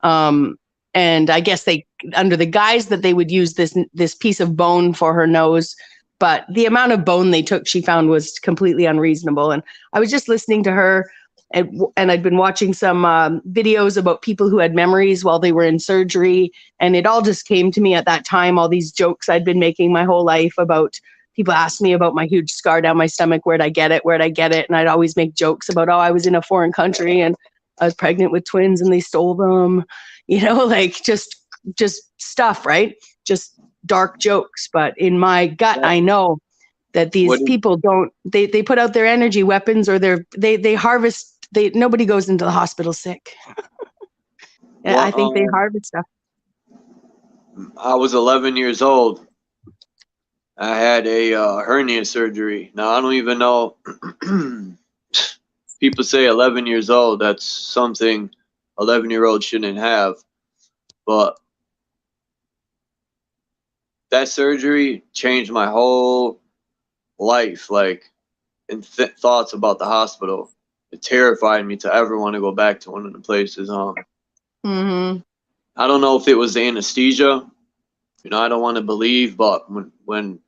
And I guess they, under the guise that they would use this piece of bone for her nose, but the amount of bone they took, she found, was completely unreasonable. And I was just listening to her, and I'd been watching some videos about people who had memories while they were in surgery. And it all just came to me at that time, all these jokes I'd been making my whole life about people asked me about my huge scar down my stomach. Where'd I get it? And I'd always make jokes about, I was in a foreign country and I was pregnant with twins and they stole them, like just stuff, right? Just dark jokes. But in my gut, I know that these people don't, they put out their energy weapons, or they harvest, nobody goes into the hospital sick. I think they harvest stuff. I was 11 years old. I had a hernia surgery. Now, I don't even know. People say 11 years old, that's something 11-year-olds shouldn't have. But that surgery changed my whole life, like, and thoughts about the hospital. it terrified me to ever want to go back to one of the places. Mm-hmm. I don't know if it was the anesthesia. I don't want to believe, but when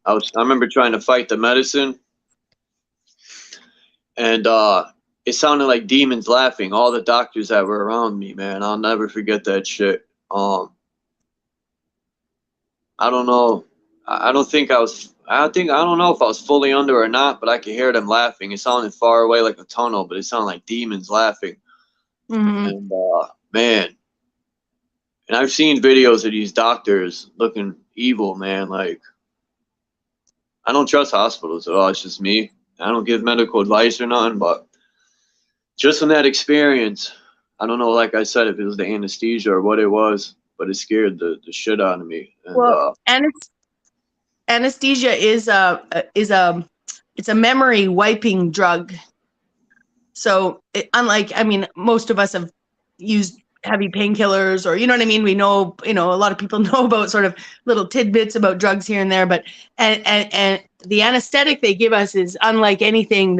I remember trying to fight the medicine, and it sounded like demons laughing. All the doctors that were around me, man, I'll never forget that shit. I don't know. I don't think I was. I don't know if I was fully under or not, but I could hear them laughing. It sounded far away like a tunnel, but it sounded like demons laughing. Mm-hmm. And man, and I've seen videos of these doctors looking evil, man. Like, I don't trust hospitals at all. It's just me. I don't give medical advice or nothing, but just from that experience, I don't know, like I said, if it was the anesthesia or what it was, but it scared the shit out of me. And Well, anesthesia is it's a memory wiping drug. So unlike, I mean, most of us have used heavy painkillers, or, you know what I mean? We know, a lot of people know about sort of little tidbits about drugs here and there, but, and the anesthetic they give us is unlike anything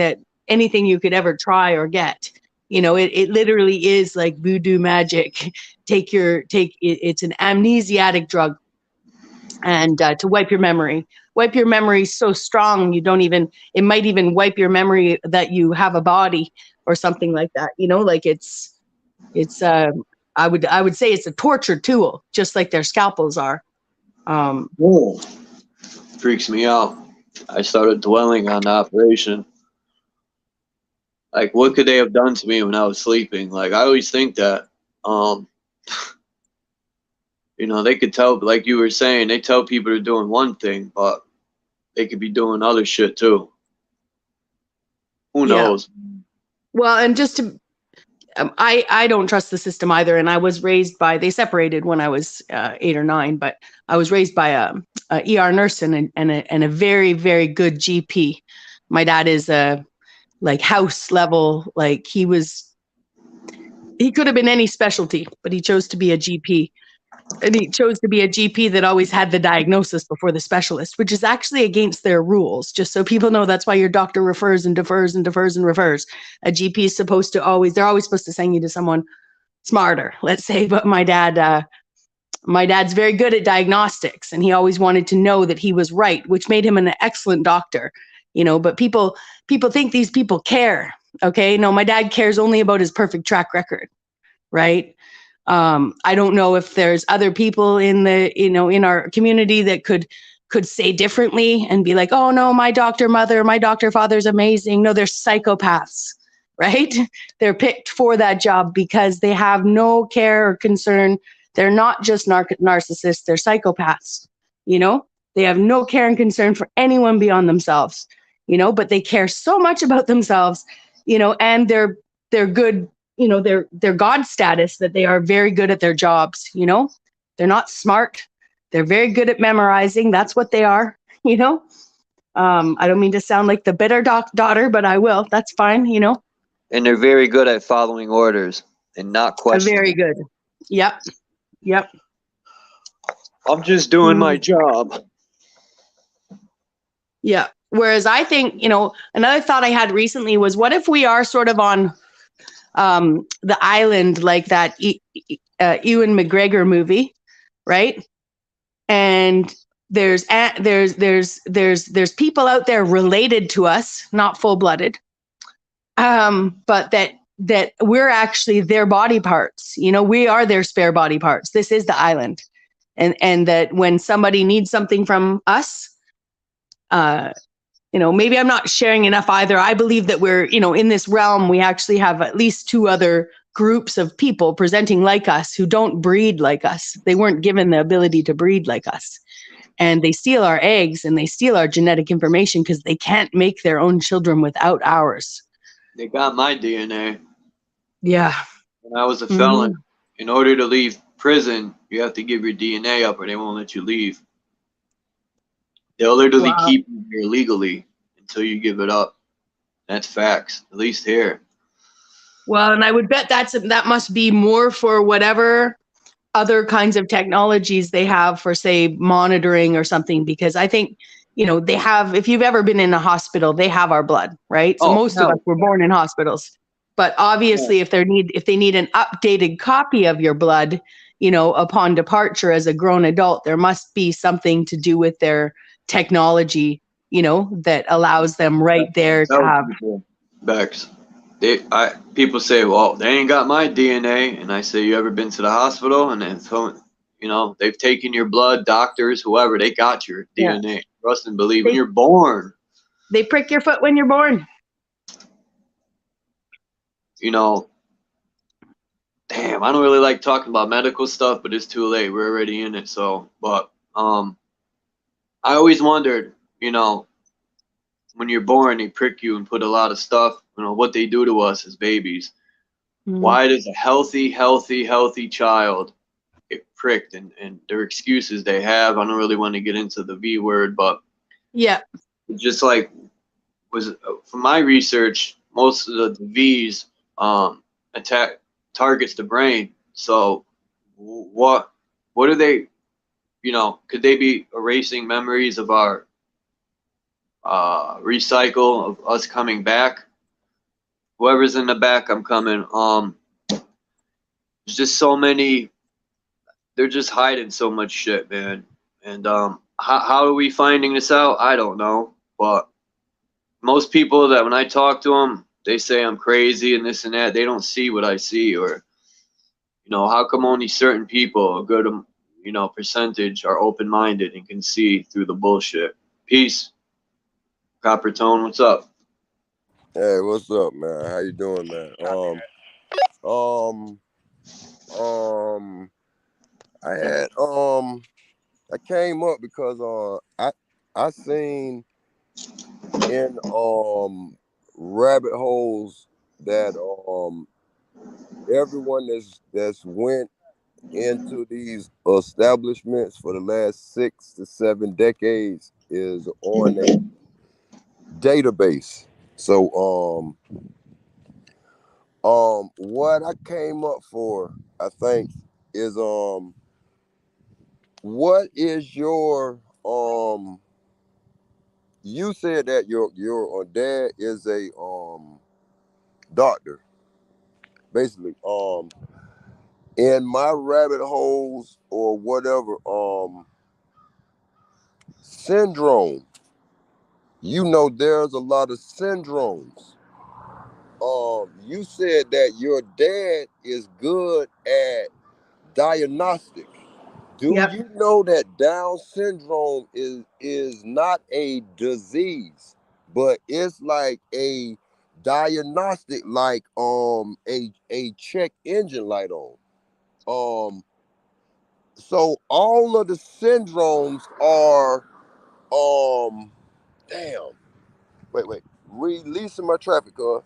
you could ever try or get. It literally is like voodoo magic. It's an amnesiac drug, and to wipe your memory so strong it might even wipe your memory that you have a body or something like that. Like it's I would say it's a torture tool, just like their scalpels are. Whoa. Freaks me out. I started dwelling on the operation. Like, what could they have done to me when I was sleeping? Like, I always think that, they could tell, like you were saying, they tell people they're doing one thing, but they could be doing other shit too. Who knows? Well, and just to, I don't trust the system either. And I was raised they separated when I was 8 or 9, but I was raised by a ER nurse and a very, very good GP. My dad is like house level, like he could have been any specialty, but he chose to be a GP. And he chose to be a GP that always had the diagnosis before the specialist, which is actually against their rules. Just so people know, that's why your doctor refers and defers and defers and refers. A GP is they're always supposed to send you to someone smarter, let's say. But my dad's very good at diagnostics, and he always wanted to know that he was right, which made him an excellent doctor. But people think these people care. Okay. No, my dad cares only about his perfect track record. Right. I don't know if there's other people in in our community that could say differently and be like, oh no, my doctor father's amazing. No, they're psychopaths, right? They're picked for that job because they have no care or concern. They're not just narcissists, they're psychopaths. They have no care and concern for anyone beyond themselves, but they care so much about themselves, and they're good, their God status, that they are very good at their jobs. They're not smart. They're very good at memorizing. That's what they are. I don't mean to sound like the bitter daughter, but I will. That's fine. And they're very good at following orders and not questioning. Very good. Yep. I'm just doing my job. Yeah. Whereas I think, another thought I had recently was, what if we are sort of on the island, like that Ewan McGregor movie, right? And there's people out there related to us, not full-blooded, but that we're actually their body parts. We are their spare body parts. This is the island, and that when somebody needs something from us, maybe I'm not sharing enough either. I believe that we're, in this realm, we actually have at least 2 other groups of people presenting like us who don't breed like us. They weren't given the ability to breed like us. And they steal our eggs and they steal our genetic information because they can't make their own children without ours. They got my DNA. Yeah. When I was a felon, in order to leave prison, you have to give your DNA up or they won't let you leave. They'll literally keep you here legally until you give it up. That's facts, at least here. Well, and I would bet that must be more for whatever other kinds of technologies they have for, say, monitoring or something, because I think, you know, they have, if you've ever been in a hospital, they have our blood, right? So most of us were born in hospitals. But obviously, if they need an updated copy of your blood, you know, upon departure as a grown adult, there must be something to do with their technology, you know, that allows them right there to have. Bex, people say, well, they ain't got my DNA, and I say, you ever been to the hospital? And then, so, you know, they've taken your blood, doctors, whoever, they got your DNA. Trust and believe. When you're born, they prick your foot when you're born. You know, damn, I don't really like talking about medical stuff, but it's too late. We're already in it. So, but I always wondered, you know, when you're born, they prick you and put a lot of stuff, you know, what they do to us as babies. Why does a healthy child get pricked, and their excuses they have? I don't really want to get into the V word, but yeah, just like was from my research, most of the V's attack targets the brain. So what are they? You know, could they be erasing memories of our recycle of us coming back? Whoever's in the back, I'm coming. There's just so many. They're just hiding so much shit, man. And how are we finding this out? I don't know. But most people that when I talk to them, they say I'm crazy and this and that. They don't see what I see, or you know, how come only certain people, a good, you know, percentage, are open-minded and can see through the bullshit? Peace, Copper Tone. What's up? Hey, what's up, man? How you doing, man? Um, I had I came up because I seen in rabbit holes that everyone that's went into these establishments for the last 6 to 7 decades is on a database. So what I came up for, I think, is what is your you said that your dad is a doctor, basically. In my rabbit holes or whatever, syndrome. You know, there's a lot of syndromes. You said that your dad is good at diagnostic. Do Yep. you know that Down syndrome is not a disease, but it's like a diagnostic, like a check engine light on. Um, so all of the syndromes are damn. Wait. Releasing my traffic car.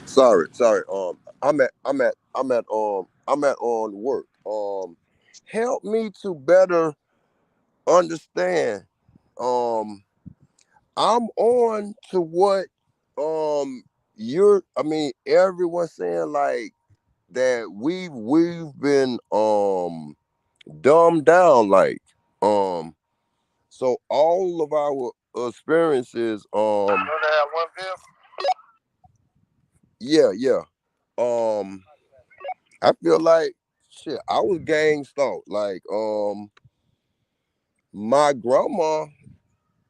Sorry. I'm at on work. Help me to better understand. Um, I'm on to what everyone's saying, like that we've been dumbed down, like so all of our experiences yeah. Um I feel like shit, I was gang stalked. Like my grandma,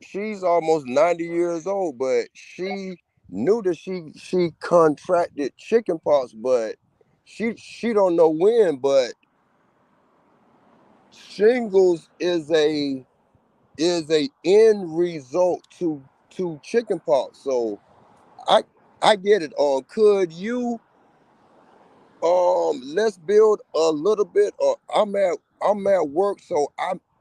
she's almost 90 years old, but she knew that she contracted chickenpox, but she don't know when. But shingles is a end result to chickenpox. So I I get it. Could you let's build a little bit? Or I'm at work, so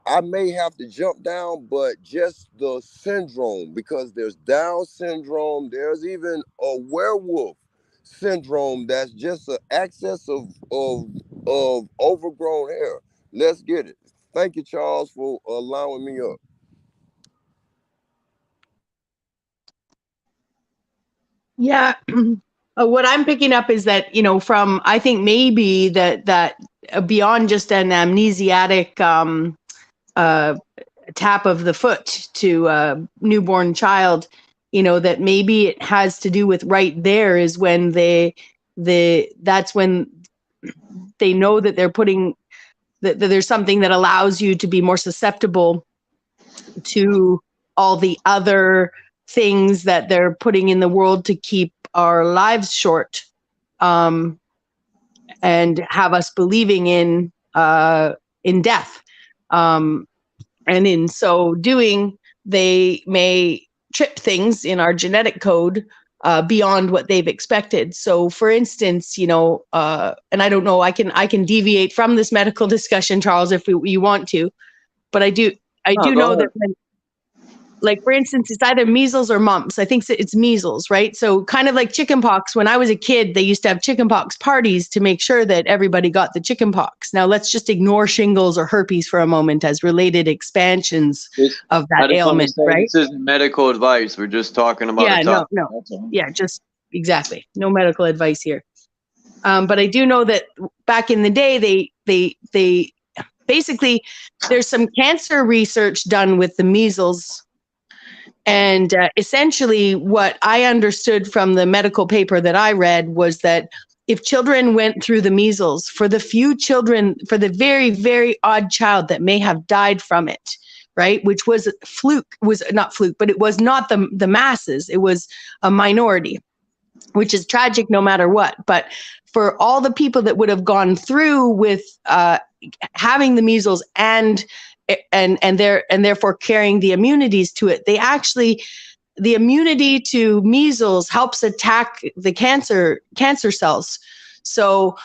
I may have to jump down, but just the syndrome, because there's Down syndrome. There's even a werewolf syndrome. That's just an excess of overgrown hair. Let's get it. Thank you, Charles, for allowing me up. Yeah. What I'm picking up is that, from, I think maybe that beyond just an amnesiatic tap of the foot to a newborn child, that maybe it has to do with right there is when that's when they know that they're putting, that there's something that allows you to be more susceptible to all the other things that they're putting in the world to keep our lives short, and have us believing in death. And in so doing, they may trip things in our genetic code beyond what they've expected. So, for instance, and I don't know, I can deviate from this medical discussion, Charles, if you want to, but I do No, know go that ahead. when, like, for instance, it's either measles or mumps. I think it's measles, right? So kind of like chickenpox. When I was a kid, they used to have chickenpox parties to make sure that everybody got the chickenpox. Now let's just ignore shingles or herpes for a moment as related expansions of I that just want to ailment, say right? this isn't medical advice. We're just talking about a Yeah, topic. no. That's all. Yeah, just exactly. No medical advice here. But I do know that back in the day, they basically, there's some cancer research done with the measles. And essentially, what I understood from the medical paper that I read was that if children went through the measles, for the few children, for the very, very odd child that may have died from it, right, which was not fluke, but it was not the masses, it was a minority, which is tragic no matter what. But for all the people that would have gone through with having the measles and therefore carrying the immunities to it, the immunity to measles helps attack the cancer cells. So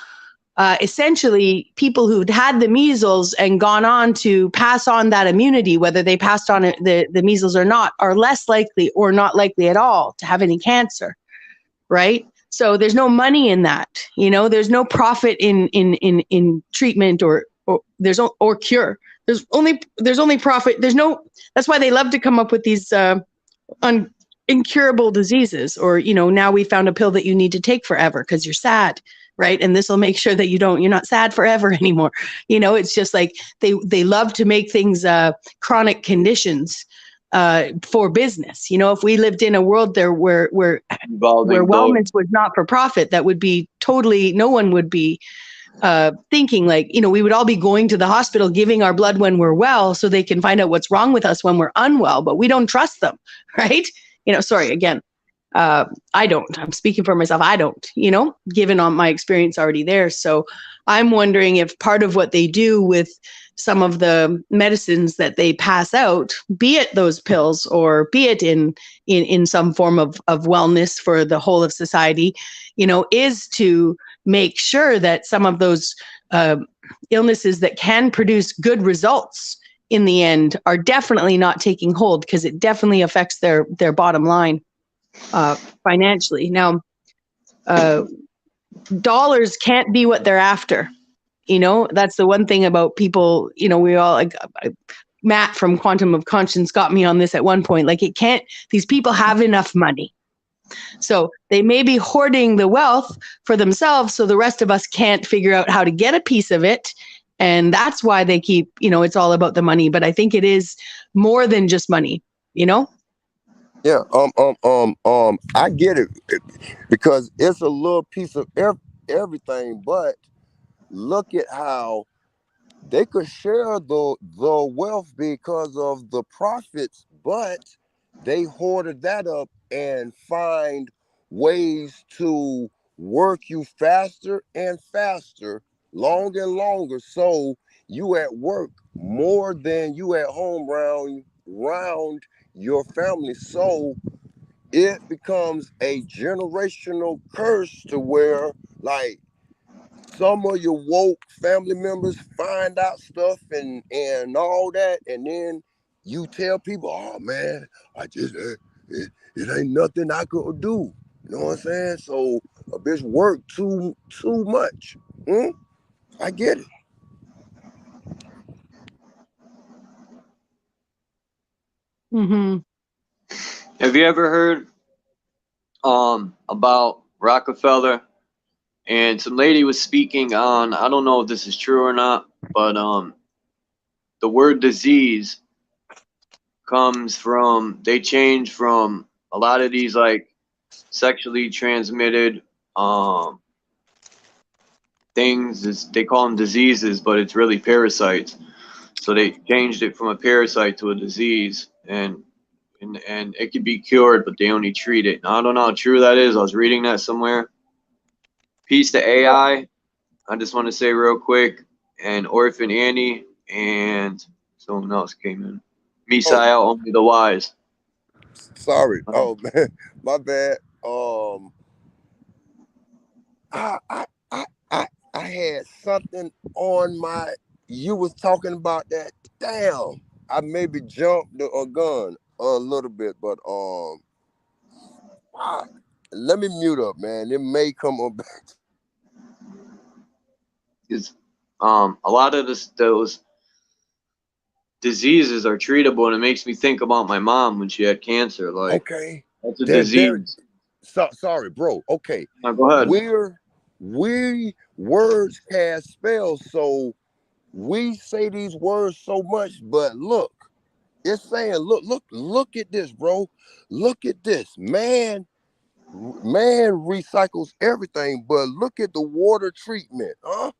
essentially, people who'd had the measles and gone on to pass on that immunity, whether they passed on the measles or not, are less likely or not likely at all to have any cancer, right? So there's no money in that, there's no profit in treatment or cure. There's only profit. That's why they love to come up with these incurable diseases, or, now we found a pill that you need to take forever because you're sad, right? And this will make sure that you're not sad forever anymore. It's just like they love to make things chronic conditions for business. If we lived in a world there where wellness was not for profit, that would be totally, no one would be thinking like, we would all be going to the hospital, giving our blood when we're well so they can find out what's wrong with us when we're unwell, but we don't trust them, right? Sorry, again, I'm speaking for myself. I don't, given on my experience already there. So I'm wondering if part of what they do with some of the medicines that they pass out, be it those pills or be it in some form of wellness for the whole of society, is to make sure that some of those illnesses that can produce good results in the end are definitely not taking hold, because it definitely affects their bottom line financially. Now, dollars can't be what they're after. That's the one thing about people, we all, like, Matt from Quantum of Conscience got me on this at one point. Like, these people have enough money. So they may be hoarding the wealth for themselves, so the rest of us can't figure out how to get a piece of it. And that's why they keep, it's all about the money. But I think it is more than just money, Yeah, I get it, because it's a little piece of everything. But look at how they could share the wealth because of the profits, but they hoarded that up and find ways to work you faster and faster, longer and longer, so you at work more than you at home round your family. So it becomes a generational curse to where, like, some of your woke family members find out stuff and all that, and then you tell people, "Oh man, I just it ain't nothing I could do." You know what I'm saying? So a bitch work too much. I get it. Mm-hmm. Have you ever heard about Rockefeller, and some lady was speaking on, I don't know if this is true or not, but the word disease comes from, they changed from a lot of these like sexually transmitted things, is they call them diseases, but it's really parasites. So they changed it from a parasite to a disease, and it can be cured, but they only treat it. Now, I don't know how true that is. I was reading that somewhere. Peace to AI. I just want to say real quick, and Orphan Annie, and someone else came in. Oh, Misael, only the wise. sorry. Oh man, my bad. I I I I had something on my. You was talking about that. Damn, I maybe jumped a gun a little bit, but ah, let me mute up, man. It may come up back. Is a lot of those diseases are treatable, and it makes me think about my mom when she had cancer. Like, Okay, that's a there. disease. Sorry, bro. Okay, Now, go ahead. we words cast spells, so we say these words so much, but look, it's saying, look at this, bro. Look at this, man. Man recycles everything, but look at the water treatment, huh?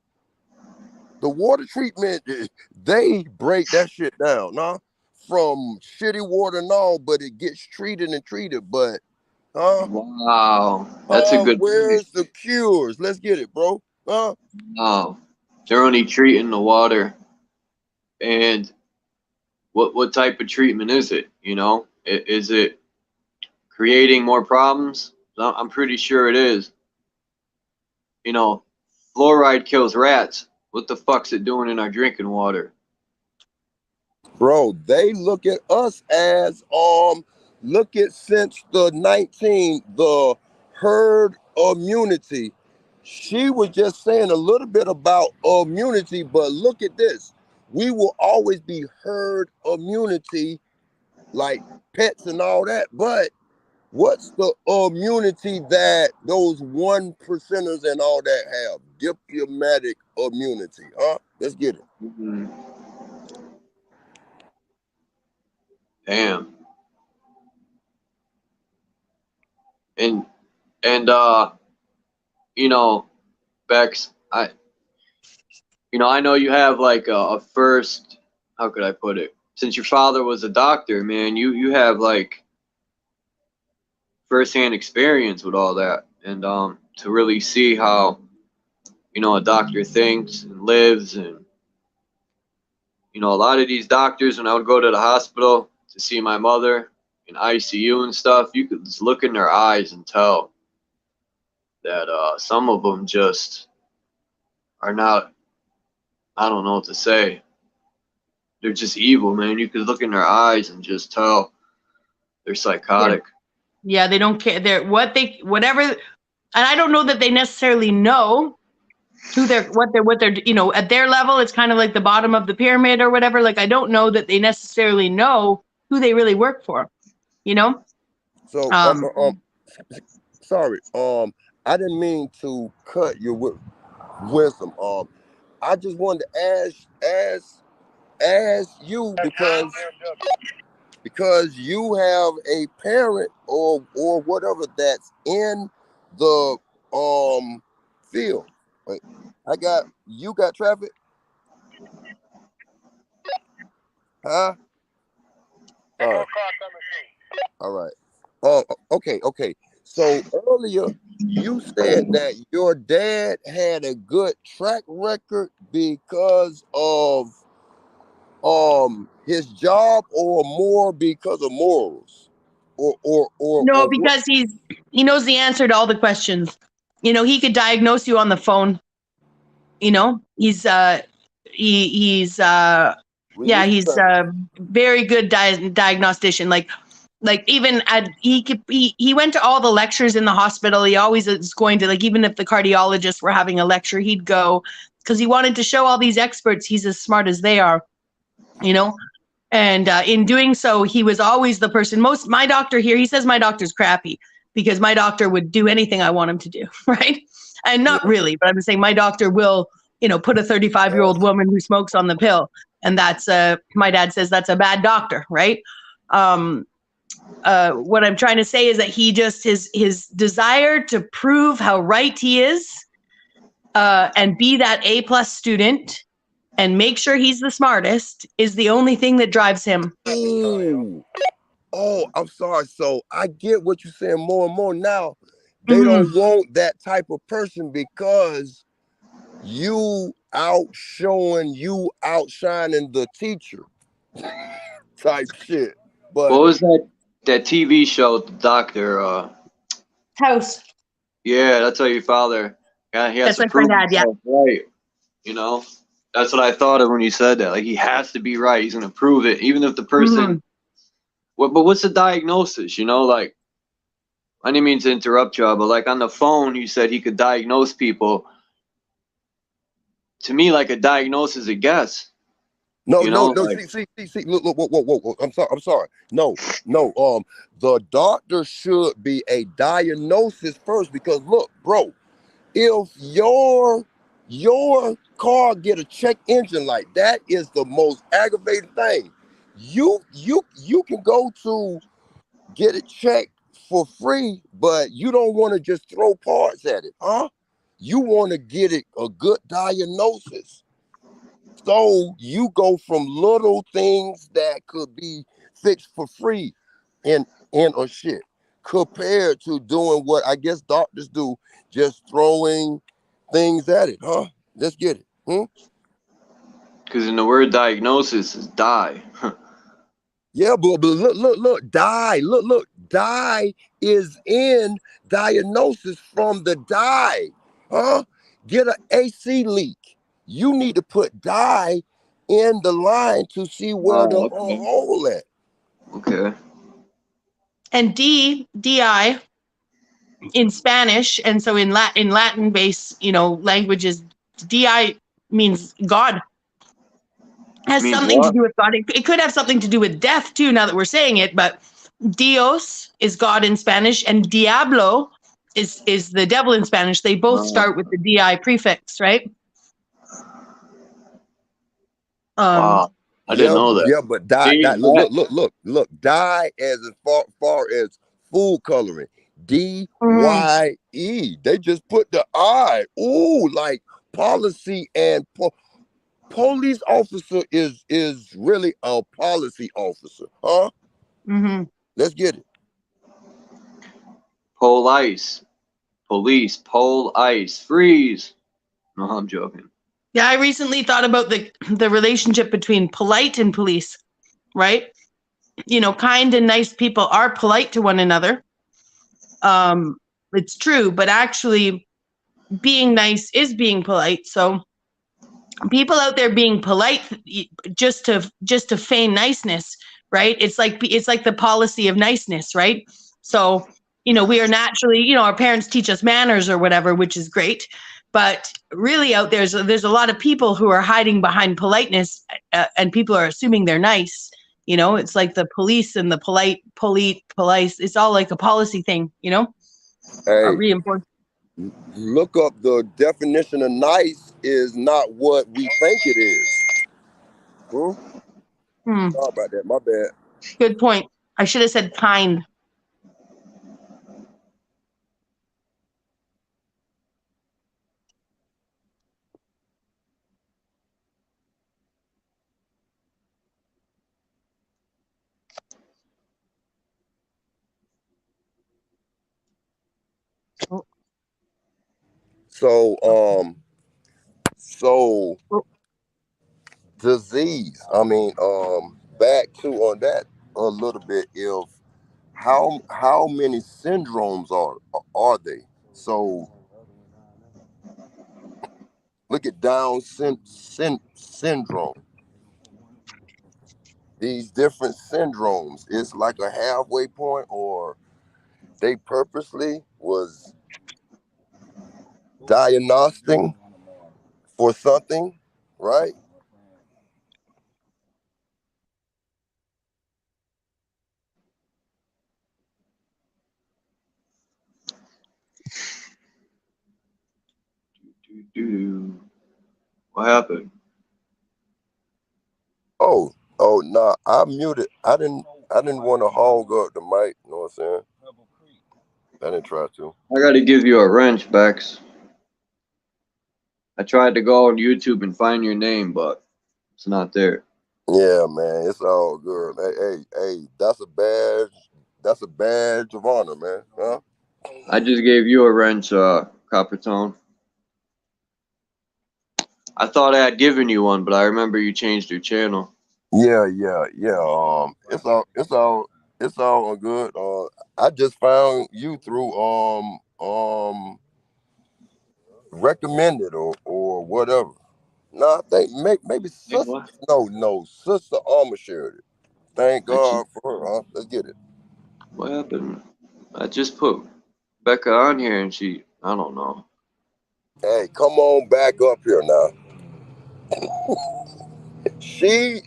The water treatment, they break that shit down, huh? From shitty water and all, but it gets treated and treated, but huh? Wow, that's a good point. Where's the cures? Let's get it, bro. Huh? Wow, they're only treating the water, and what type of treatment is it? You know, is it creating more problems? I'm pretty sure it is. You know, fluoride kills rats. What the fuck's it doing in our drinking water? Bro, they look at us as look at since the herd immunity. She was just saying a little bit about immunity, but look at this. We will always be herd immunity, like pets and all that. But what's the immunity that those 1%ers and all that have? Diplomatic immunity, huh? Let's get it. Mm-hmm. Damn. And and you know, Bex, I know you have like a first, how could I put it? Since your father was a doctor, man, you have like firsthand experience with all that, and to really see how a doctor thinks and lives, and a lot of these doctors, when I would go to the hospital to see my mother in ICU and stuff, you could just look in their eyes and tell that some of them just are not, I don't know what to say. They're just evil, man. You could look in their eyes and just tell they're psychotic. Yeah, they don't care. They're whatever. And I don't know that they necessarily know what they're at their level. It's kind of like the bottom of the pyramid or whatever. Like, I don't know that they necessarily know who they really work for, So sorry, I didn't mean to cut your wisdom. I just wanted to ask you because you have a parent or whatever that's in the field. Wait, you got traffic, huh? All right. Okay. So earlier you said that your dad had a good track record because of his job, or more because of morals, or No, what? because he knows the answer to all the questions. He could diagnose you on the phone. He's he's yeah, Release he's traffic. a very good diagnostician. Like even he went to all the lectures in the hospital. He always is going to, like, even if the cardiologists were having a lecture, he'd go, because he wanted to show all these experts he's as smart as they are, and in doing so, he was always the person. My doctor here, he says my doctor's crappy because my doctor would do anything I want him to do, right? And not really, but I'm saying my doctor will, put a 35-year-old woman who smokes on the pill. And that's, my dad says that's a bad doctor, right? What I'm trying to say is that he just, his desire to prove how right he is, and be that A+ student and make sure he's the smartest is the only thing that drives him. Ooh. Oh, I'm sorry. So I get what you're saying more and more now. They don't want that type of person because you outshining the teacher type shit. But What was that TV show, the doctor? House. Yeah, that's how your father. Yeah, he has That's to like my prove dad, yeah. himself right. You know, that's what I thought of when you said that. Like he has to be right. He's gonna prove it, even if the person. But what's the diagnosis? Like I didn't mean to interrupt you, but like on the phone, you said he could diagnose people. To me, like a diagnosis is a guess. no. Like, See. Look. Whoa. I'm sorry. No. The doctor should be a diagnosis first because look, bro, if your car get a check engine light, that is the most aggravating thing. You can go to get it checked for free, but you don't want to just throw parts at it, huh? You want to get it a good diagnosis. So you go from little things that could be fixed for free and or shit compared to doing what I guess doctors do, just throwing things at it, huh? Let's get it. because in the word diagnosis is die. Yeah, but look, die is in diagnosis from the die, huh? Get an AC leak. You need to put die in the line to see where the Okay. hole at. Okay. And DI in Spanish, and so in Latin based, languages, DI means God. Has Means something to what? do with God. It could have something to do with death too, now that we're saying it, but Dios is God in Spanish, and Diablo is the devil in Spanish. They both start with the DI prefix, right? Wow. I didn't know that. But die, See look, die as far as food coloring. DYE. They just put the I. Ooh, like policy and police officer is really a policy officer, huh? Let's get it. pole ice, police, pole ice, freeze. No, I'm joking. Yeah, I recently thought about the relationship between polite and police, right? Kind and nice people are polite to one another. It's true, but actually being nice is being polite. So people out there being polite just to feign niceness, right? It's like the policy of niceness, right? So we are naturally, our parents teach us manners or whatever, which is great, but really out there's a lot of people who are hiding behind politeness, and people are assuming they're nice. It's like the police and the polite. It's all like a policy thing, Hey, reinforced. look up the definition of nice is not what we think it is. Sorry about that. My bad. Good point. I should have said kind. So disease. I mean, back to on that a little bit. If how many syndromes are they? So look at Down syndrome. These different syndromes. It's like a halfway point, or they purposely was diagnosing for something, right? Doo-doo. What happened? Oh, nah, I muted. I didn't want to hog up the mic. You know what I'm saying? I didn't try to. I gotta give you a wrench, Bex. I tried to go on YouTube and find your name, but it's not there. Yeah, man, it's all good. Hey, that's a badge. That's a badge of honor, man. Huh? I just gave you a wrench, Coppertone. I thought I had given you one, but I remember you changed your channel. Yeah. It's all good. I just found you through recommended or whatever. No, I think maybe Hey, sister. what? No, sister Alma shared it. Thank I just, God for her. Huh? Let's get it. what happened? I just put Becca on here and I don't know. Hey, come on back up here now. She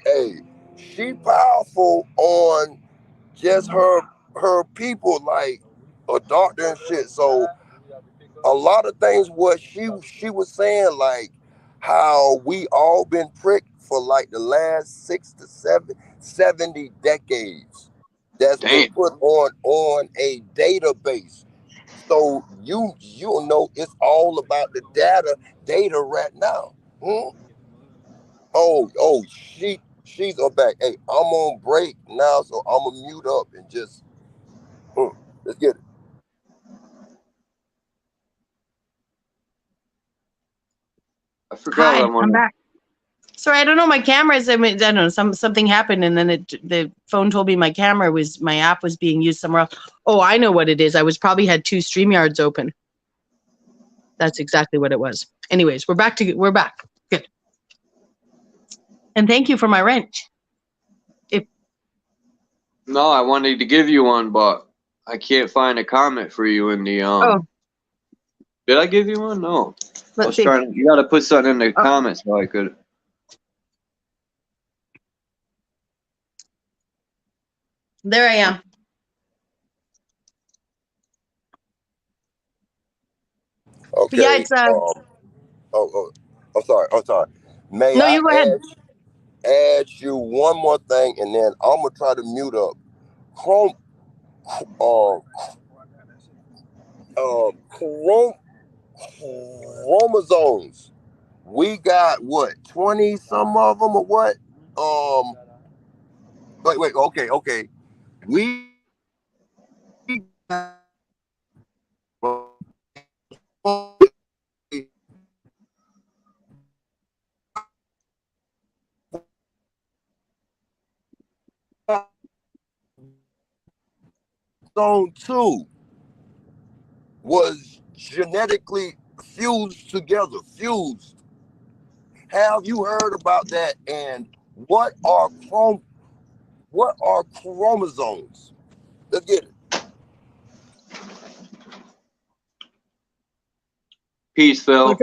powerful on just her people like a doctor and shit. So a lot of things what she was saying, like how we all been pricked for like the last 70 decades. That's been Damn. put on a database. So you know it's all about the data right now. Hmm? She's on back. Hey, I'm on break now, so I'm gonna mute up and just let's get it. I forgot Hi, I'm I'm on. back. Sorry, I don't know. My cameras. I mean, I don't know. Something happened, and then the phone told me my app was being used somewhere else. Oh, I know what it is. I was probably had 2 StreamYards open. That's exactly what it was. Anyways, we're back. Good. And thank you for my wrench. No, I wanted to give you one, but I can't find a comment for you in the Oh, Did I give you one? No. I let's was see. trying. You got to put something in the Oh, comments so I could. there I am. But yeah, Okay. it's I'm sorry. May no. I You go ahead. ask you one more thing, and then I'm gonna try to mute up. Chrome, um, chrome, chromosomes. We got what 20 some of them or what? Wait. Okay. We zone 2 was genetically fused. Have you heard about that? And what are chromosomes? Let's get it. Peace, Well, Phil.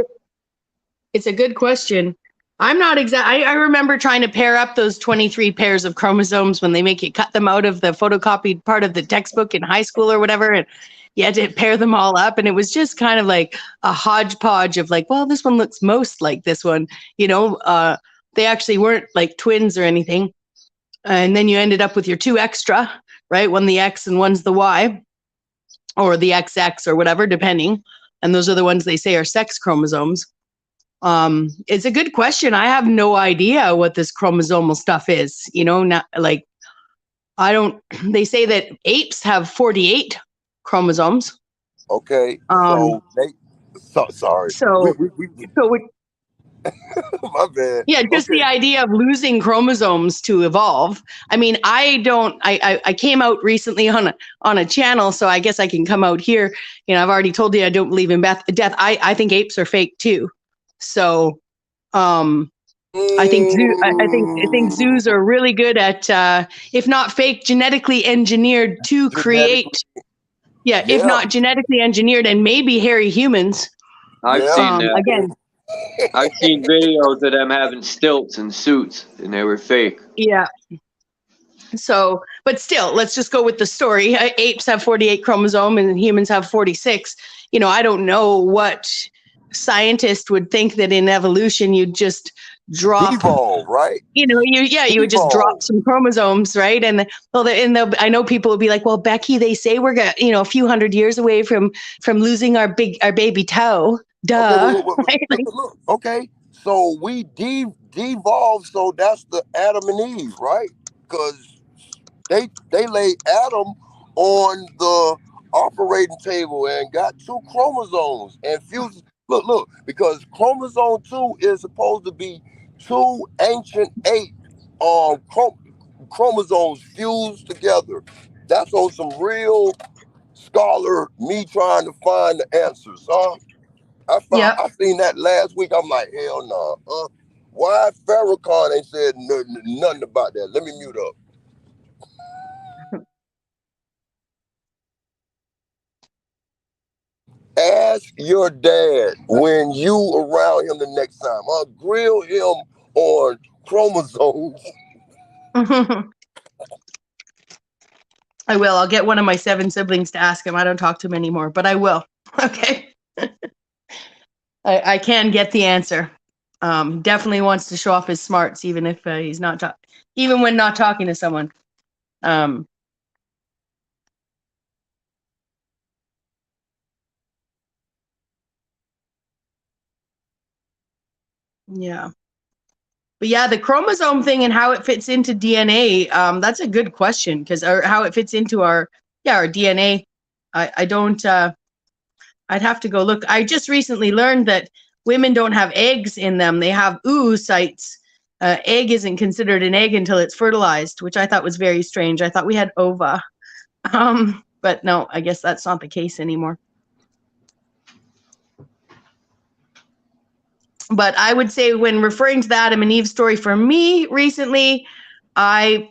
it's a good question. I'm not exact. I remember trying to pair up those 23 pairs of chromosomes when they make you cut them out of the photocopied part of the textbook in high school or whatever, and you had to pair them all up, and it was just kind of like a hodgepodge of like, well, this one looks most like this one. They actually weren't like twins or anything, and then you ended up with your 2 extra, right? One the X and one's the Y, or the XX or whatever, depending. And those are the ones they say are sex chromosomes. It's a good question. I have no idea what this chromosomal stuff is. Not like I don't. They say that apes have 48 chromosomes. Okay, Um, sorry. so so My bad. yeah, just the Okay, idea of losing chromosomes to evolve. I mean, I don't. I came out recently on a channel, so I guess I can come out here. I've already told you I don't believe in death. I think apes are fake too. So I think zoos are really good at, if not fake, genetically engineered to genetically, create. Yeah, if yeah, not genetically engineered, and maybe hairy humans. I've yeah. seen that. Again, I've seen videos of them having stilts and suits, and they were fake. yeah. So, but still, let's just go with the story. Apes have 48 chromosomes and humans have 46. I don't know what scientist would think that in evolution you'd just drop, Devolve, right? you would just drop some chromosomes, right? And I know people would be like, well, Becky, they say we're a few hundred years away from losing our baby toe. Duh. Okay, look, okay. So we devolved, so that's the Adam and Eve, right? Because they laid Adam on the operating table and got 2 chromosomes and fused. Look, because chromosome 2 is supposed to be 2 ancient 8 chromosomes fused together. That's on some real scholar me trying to find the answers, huh? I seen that last week. I'm like, hell no. Why Farrakhan ain't said nothing about that? Let me mute up. Ask your dad when you around him the next time. Grill him on chromosomes. I will. I'll get one of my 7 siblings to ask him. I don't talk to him anymore, but I will. Okay. I can get the answer. Definitely wants to show off his smarts, even if he's not even when not talking to someone. Yeah. But yeah, the chromosome thing and how it fits into DNA, that's a good question, because how it fits into our DNA. I don't, I'd have to go look. I just recently learned that women don't have eggs in them. They have oocytes. Egg isn't considered an egg until it's fertilized, which I thought was very strange. I thought we had ova. But no, I guess that's not the case anymore. But I would say, when referring to the Adam and Eve story, for me recently, I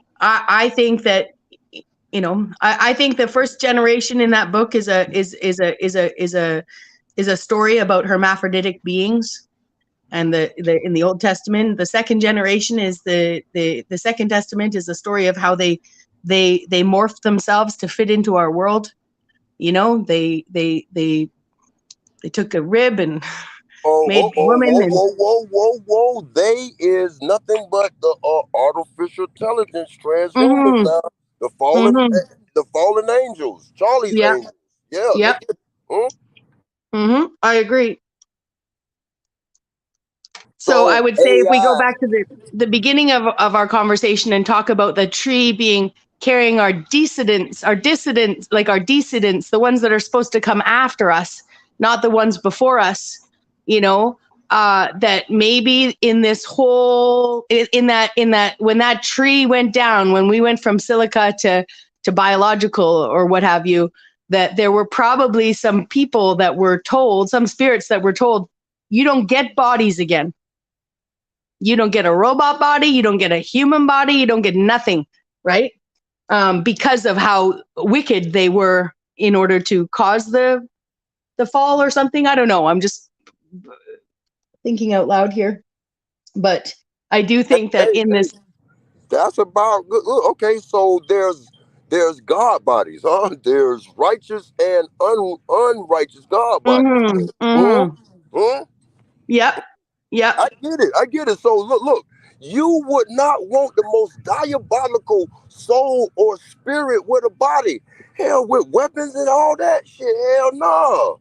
think that, I think the first generation in that book is a story about hermaphroditic beings, and in the Old Testament, the second generation is the Second Testament is the story of how they morphed themselves to fit into our world. They took a rib and made women. Whoa. They is nothing but the artificial intelligence transhumans now. The fallen angels, Charlie's angels. Yeah. Yep. I agree. So I would say, if we go back to the beginning of our conversation and talk about the tree carrying our dissidents, the ones that are supposed to come after us, not the ones before us, that maybe in this whole, in that when that tree went down, when we went from silica to biological or what have you, that there were probably some people that were told, some spirits that were told, you don't get bodies again. You don't get a robot body. You don't get a human body. You don't get nothing, right? Because of how wicked they were in order to cause the fall or something. I don't know. I'm just thinking out loud here. But I do think that this... That's about good. Okay, so there's God bodies, huh? There's righteous and unrighteous God bodies. Yep. I get it. So look. You would not want the most diabolical soul or spirit with a body. Hell, with weapons and all that shit. Hell no.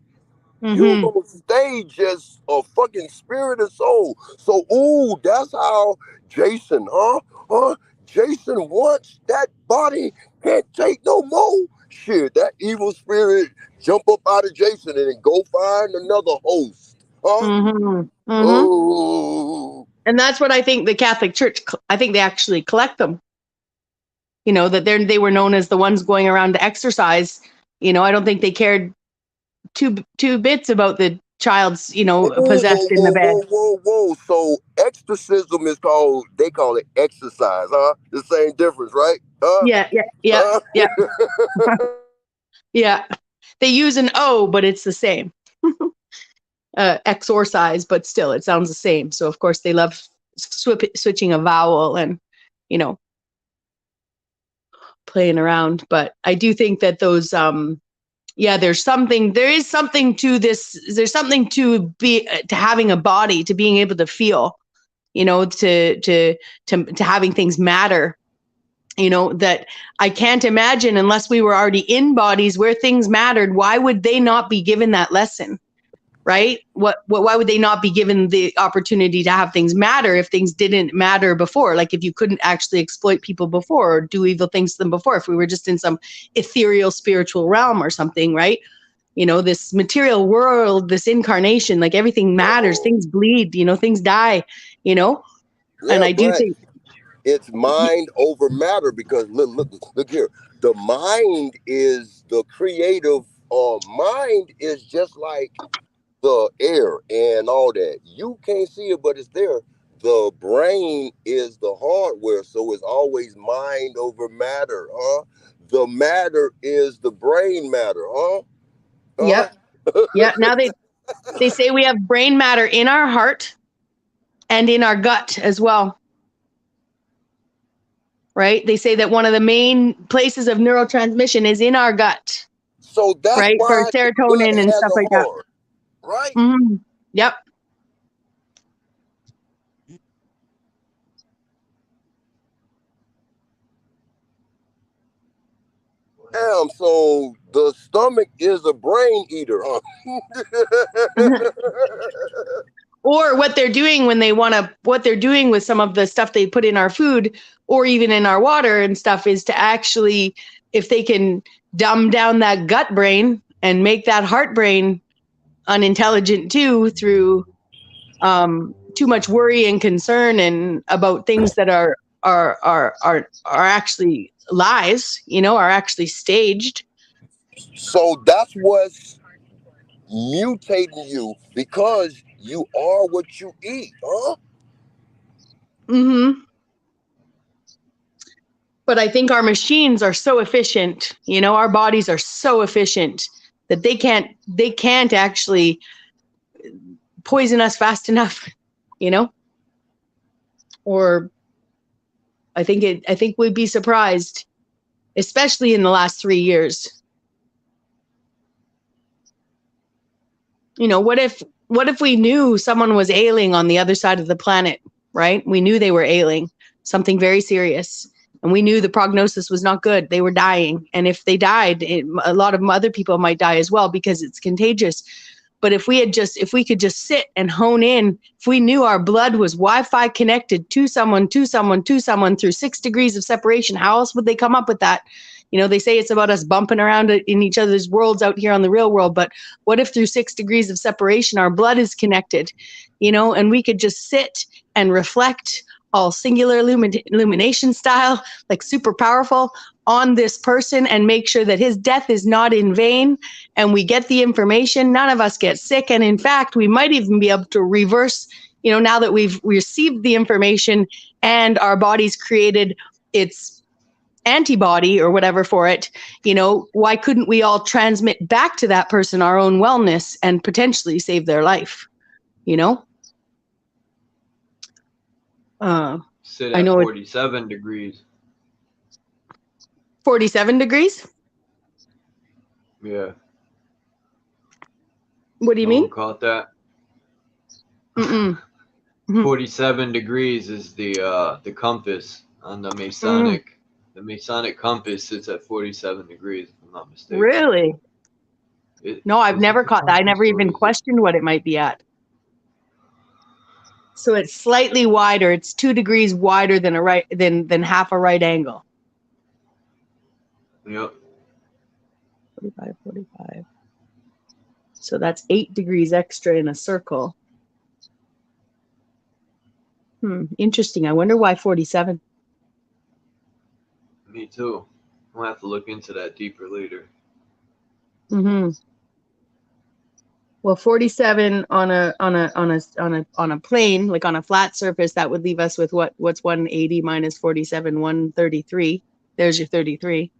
You gonna stay just a fucking spirit and soul. So, that's how Jason, Jason wants that body, can't take no more. Shit, that evil spirit jump up out of Jason and then go find another host. Oh. And that's what I think the Catholic Church, I think they actually collect them. That they were known as the ones going around to exorcise. I don't think they cared two bits about the child's, possessed in the bed. Whoa. So exorcism is they call it exercise, huh? The same difference, right? Yeah. Yeah. They use an O, but it's the same. Exorcise, but still, it sounds the same. So of course they love switching a vowel and, playing around. But I do think that those yeah, there is something to this. There's something to having a body, to being able to feel, to having things matter, that I can't imagine, unless we were already in bodies where things mattered, why would they not be given that lesson? Right? Why would they not be given the opportunity to have things matter if things didn't matter before? Like if you couldn't actually exploit people before or do evil things to them before, if we were just in some ethereal spiritual realm or something, right? This material world, this incarnation, like everything matters, things bleed, things die, and Yeah, I do but think it's mind over matter, because look here. The mind is the creative. Mind is just like the air and all that. You can't see it, but it's there. The brain is the hardware, so it's always mind over matter, huh? The matter is the brain matter, huh? Huh? yep. Yeah. Now they say we have brain matter in our heart and in our gut as well. Right? They say that one of the main places of neurotransmission is in our gut, So that's right? For why the gut serotonin and has stuff a like that. heart, right? Mm-hmm. Yep. Damn, so the stomach is a brain eater, huh? Or what they're doing what they're doing with some of the stuff they put in our food or even in our water and stuff is to actually, if they can dumb down that gut brain and make that heart brain unintelligent too, through too much worry and concern and about things that are actually lies, are actually staged. So that's what's mutating you, because you are what you eat, huh? Mm-hmm. But I think our machines are so efficient, our bodies are so efficient that they can't actually poison us fast enough, or I think we'd be surprised, especially in the last 3 years. What if we knew someone was ailing on the other side of the planet, right? We knew they were ailing, something very serious. And we knew the prognosis was not good. They were dying. And if they died, a lot of other people might die as well because it's contagious. But if we could just sit and hone in, if we knew our blood was Wi-Fi connected to someone through 6 degrees of separation, how else would they come up with that? They say it's about us bumping around in each other's worlds out here on the real world. But what if through 6 degrees of separation, our blood is connected, and we could just sit and reflect all singular illumination style, like super powerful, on this person and make sure that his death is not in vain. And we get the information. None of us get sick. And in fact, we might even be able to reverse, now that we've received the information and our body's created its antibody or whatever for it, why couldn't we all transmit back to that person our own wellness and potentially save their life? Sit I at know it's 47 degrees. 47 degrees. Yeah. What do you No mean? one caught that. Mm-mm. 47 degrees is the compass on the Mm. Masonic. The Masonic compass sits at 47 degrees, if I'm not mistaken. Really? No, I've Is it never the caught that. I compass never or even is it? questioned what it might be at. So it's slightly wider. It's 2 degrees wider than half a right angle. Yep. 45. So that's 8 degrees extra in a circle. Interesting. I wonder why 47. Me too. I'll have to look into that deeper later. Mm-hmm. Well, 47 on a plane, like on a flat surface, that would leave us with what's 180 minus 47, 133. There's your 33.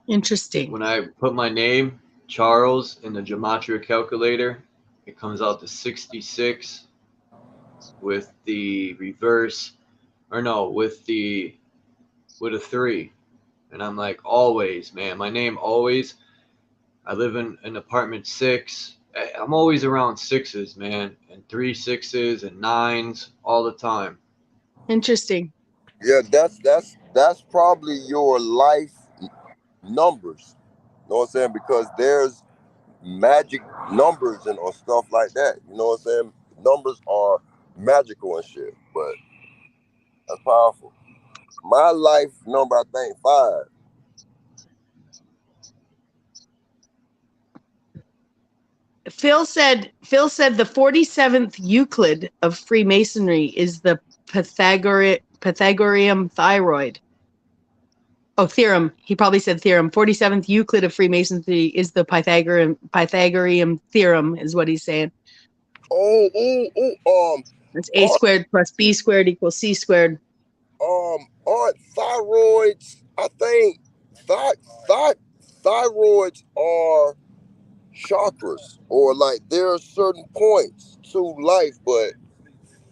Interesting. When I put my name, Charles, in the gematria calculator, it comes out to 66 with the reverse, or no, with the with a 3. And I'm like, always, man. My name always. I live in apartment 6. I'm always around 6s, man, and 3 6s and 9s all the time. Interesting. Yeah, that's probably your life numbers. You know what I'm saying? Because there's magic numbers and or stuff like that. You know what I'm saying? Numbers are magical and shit, but that's powerful. My life number, I think 5. Phil said the 47th Euclid of Freemasonry is the Pythagorean thyroid. Oh, theorem. He probably said theorem. 47th Euclid of Freemasonry is the Pythagorean theorem, is what he's saying. It's A squared plus B squared equals C squared. Aren't thyroids? I think thyroids are chakras, or like there are certain points to life, but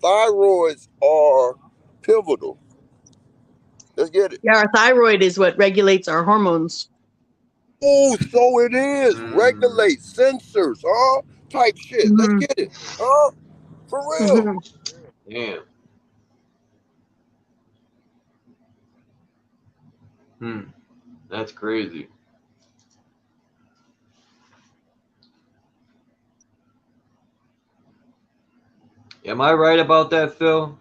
thyroids are pivotal. Let's get it. Yeah, our thyroid is what regulates our hormones. Oh, so it is. Regulate sensors, huh? Type shit. Let's get it. Huh? For real. Damn. That's crazy. Am I right about that, Phil?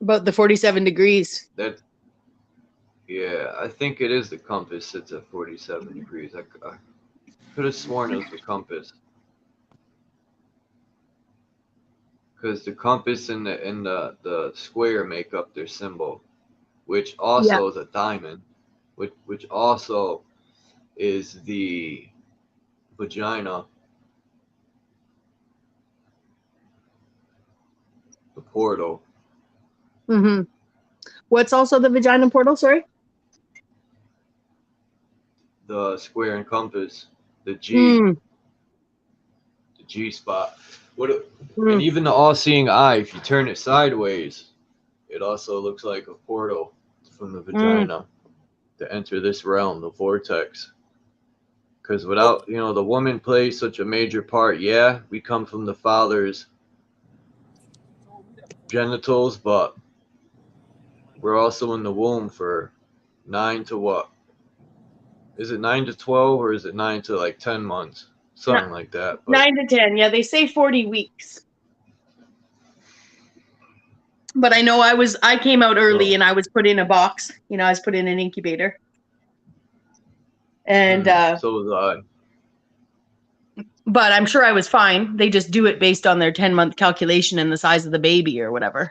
About the 47 degrees. Yeah, I think it is the compass sits at 47 degrees. I could have sworn it was the compass. Because the compass and the square make up their symbol, which also is a diamond, which also is the vagina, the portal. What's also the vagina portal? Sorry. The square and compass, the G spot. And even the all-seeing eye, if you turn it sideways, it also looks like a portal from the vagina to enter this realm, the vortex. Because without, the woman plays such a major part. Yeah, we come from the father's genitals, but we're also in the womb for 9 to what? Is it 9 to 12 or is it 9 to like 10 months? Something like that. But 9 to 10. Yeah, they say 40 weeks. But I know I came out early and I was put in a box. I was put in an incubator. And so was I. But I'm sure I was fine. They just do it based on their 10-month calculation and the size of the baby or whatever,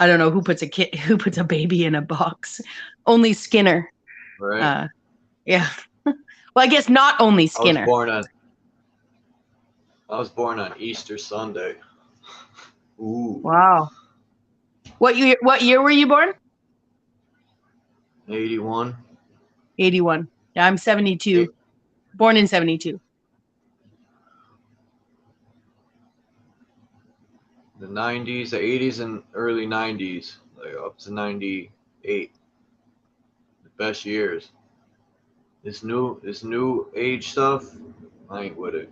I don't know who puts a baby in a box. Only Skinner. Right. Yeah. Well, I guess not only Skinner. I was born on Easter Sunday. Ooh. Wow. What year were you born? 81. 81. Yeah, I'm 72. Born in 72. The 90s, the 80s, and early 90s, like up to 98. The best years. This new age stuff, I ain't with it.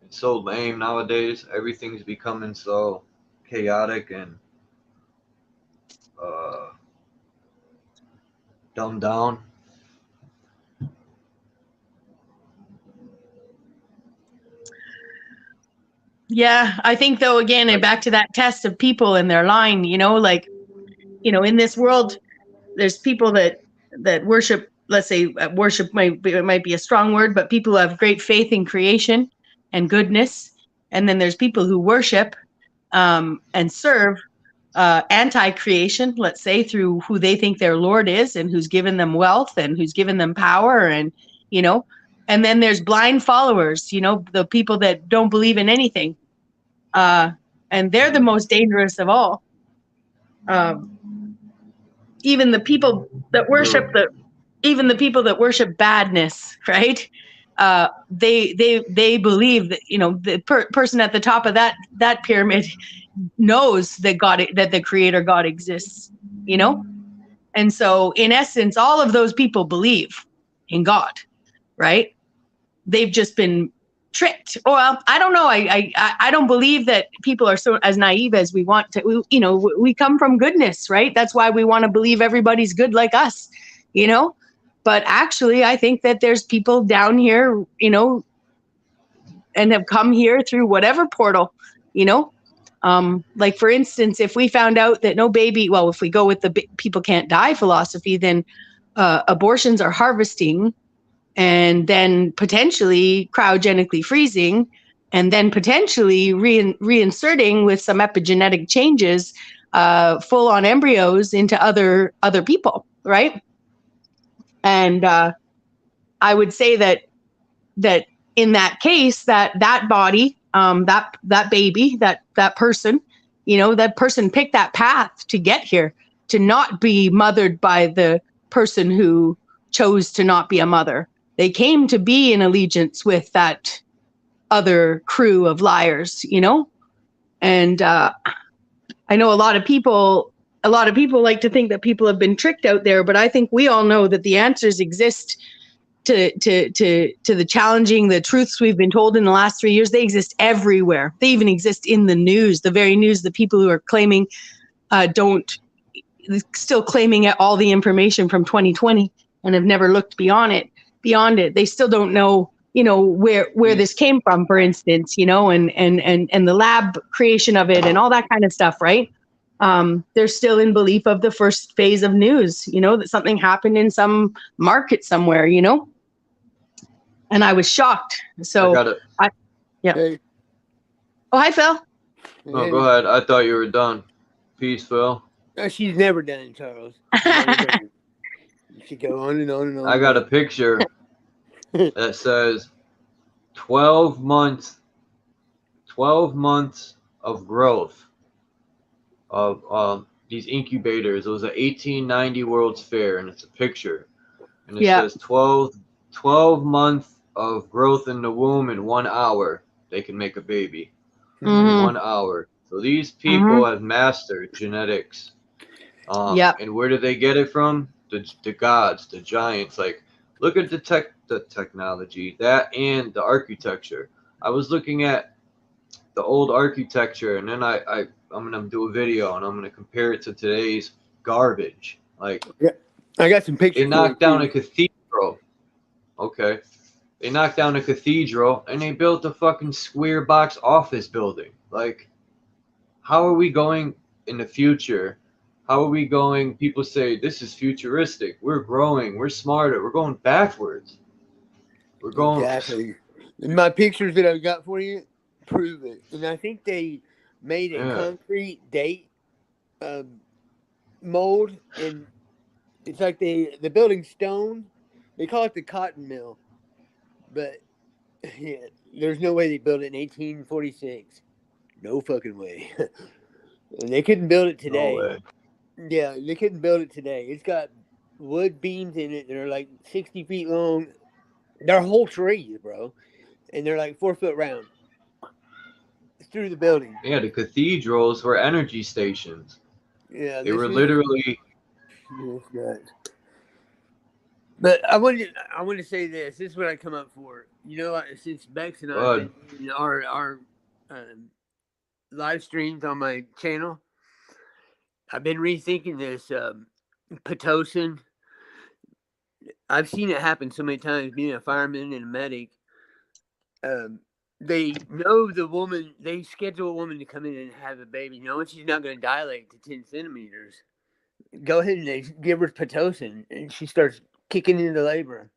It's so lame nowadays. Everything's becoming so chaotic and dumbed down. Yeah, I think though, again, back to that test of people and their line, in this world, there's people that worship, let's say worship might be a strong word, but people who have great faith in creation and goodness. And then there's people who worship and serve anti-creation, let's say, through who they think their Lord is and who's given them wealth and who's given them power. And, and then there's blind followers, the people that don't believe in anything. And they're the most dangerous of all. Even the people that worship badness, right? they believe that, the person at the top of that pyramid knows that that the creator God exists, and so in essence all of those people believe in God, right? They've just been tricked. Well, I don't know. I don't believe that people are so as naive as we want to. We come from goodness, right? That's why we want to believe everybody's good like us, But actually, I think that there's people down here, and have come here through whatever portal, like for instance, if we found out that if we go with the people can't die philosophy, then abortions are harvesting, and then potentially cryogenically freezing, and then potentially reinserting with some epigenetic changes, full on embryos into other people, right? And I would say that in that case, that body, that baby, that person, that person picked that path to get here, to not be mothered by the person who chose to not be a mother. They came to be in allegiance with that other crew of liars, And I know a lot of people like to think that people have been tricked out there, but I think we all know that the answers exist to the challenging, the truths we've been told in the last 3 years. They exist everywhere. They even exist in the news, the very news the people who are claiming still claiming all the information from 2020 and have never looked beyond it. They still don't know, where this came from, for instance, and the lab creation of it and all that kind of stuff, right? They're still in belief of the first phase of news, that something happened in some market somewhere, and I was shocked. So I got it. Yeah. Hey. Oh, hi, Phil. No, go ahead. I thought you were done. Peace, Phil. No, she's never done, Charles. She's never done. She go on and on and on. I got a picture that says 12 months of growth of these incubators. It was an 1890 World's Fair, and it's a picture. And it says 12 months of growth in the womb in 1 hour. They can make a baby. Mhm. 1 hour. So these people have mastered genetics. And where did they get it from? The gods, the giants. Like, look at the technology, that and the architecture. I was looking at the old architecture, and then I'm gonna do a video and I'm gonna compare it to today's garbage. Like, I got some pictures. they knocked down a cathedral. Okay. They knocked down a cathedral and they built a fucking square box office building. Like, how are we going in the future? How are we going? People say this is futuristic. We're growing. We're smarter. We're going backwards. We're going. Exactly. And my pictures that I've got for you prove it. And I think they made a concrete date mold, and it's like the building's stone. They call it the cotton mill, but there's no way they built it in 1846. No fucking way. And they couldn't build it today. No way. Yeah, they couldn't build it today. It's got wood beams in it that are like 60 feet long. They're whole trees, bro. And they're like 4 foot round. Through the building. Yeah, the cathedrals were energy stations. Yeah, they were literally. But I wanted to say this. This is what I come up for. Since Bex and I have been doing our live streams on my channel, I've been rethinking this Pitocin. I've seen it happen so many times, being a fireman and a medic. They know the woman, they schedule a woman to come in and have a baby, knowing she's not going to dilate to 10 centimeters. Go ahead and they give her Pitocin, and she starts kicking into labor.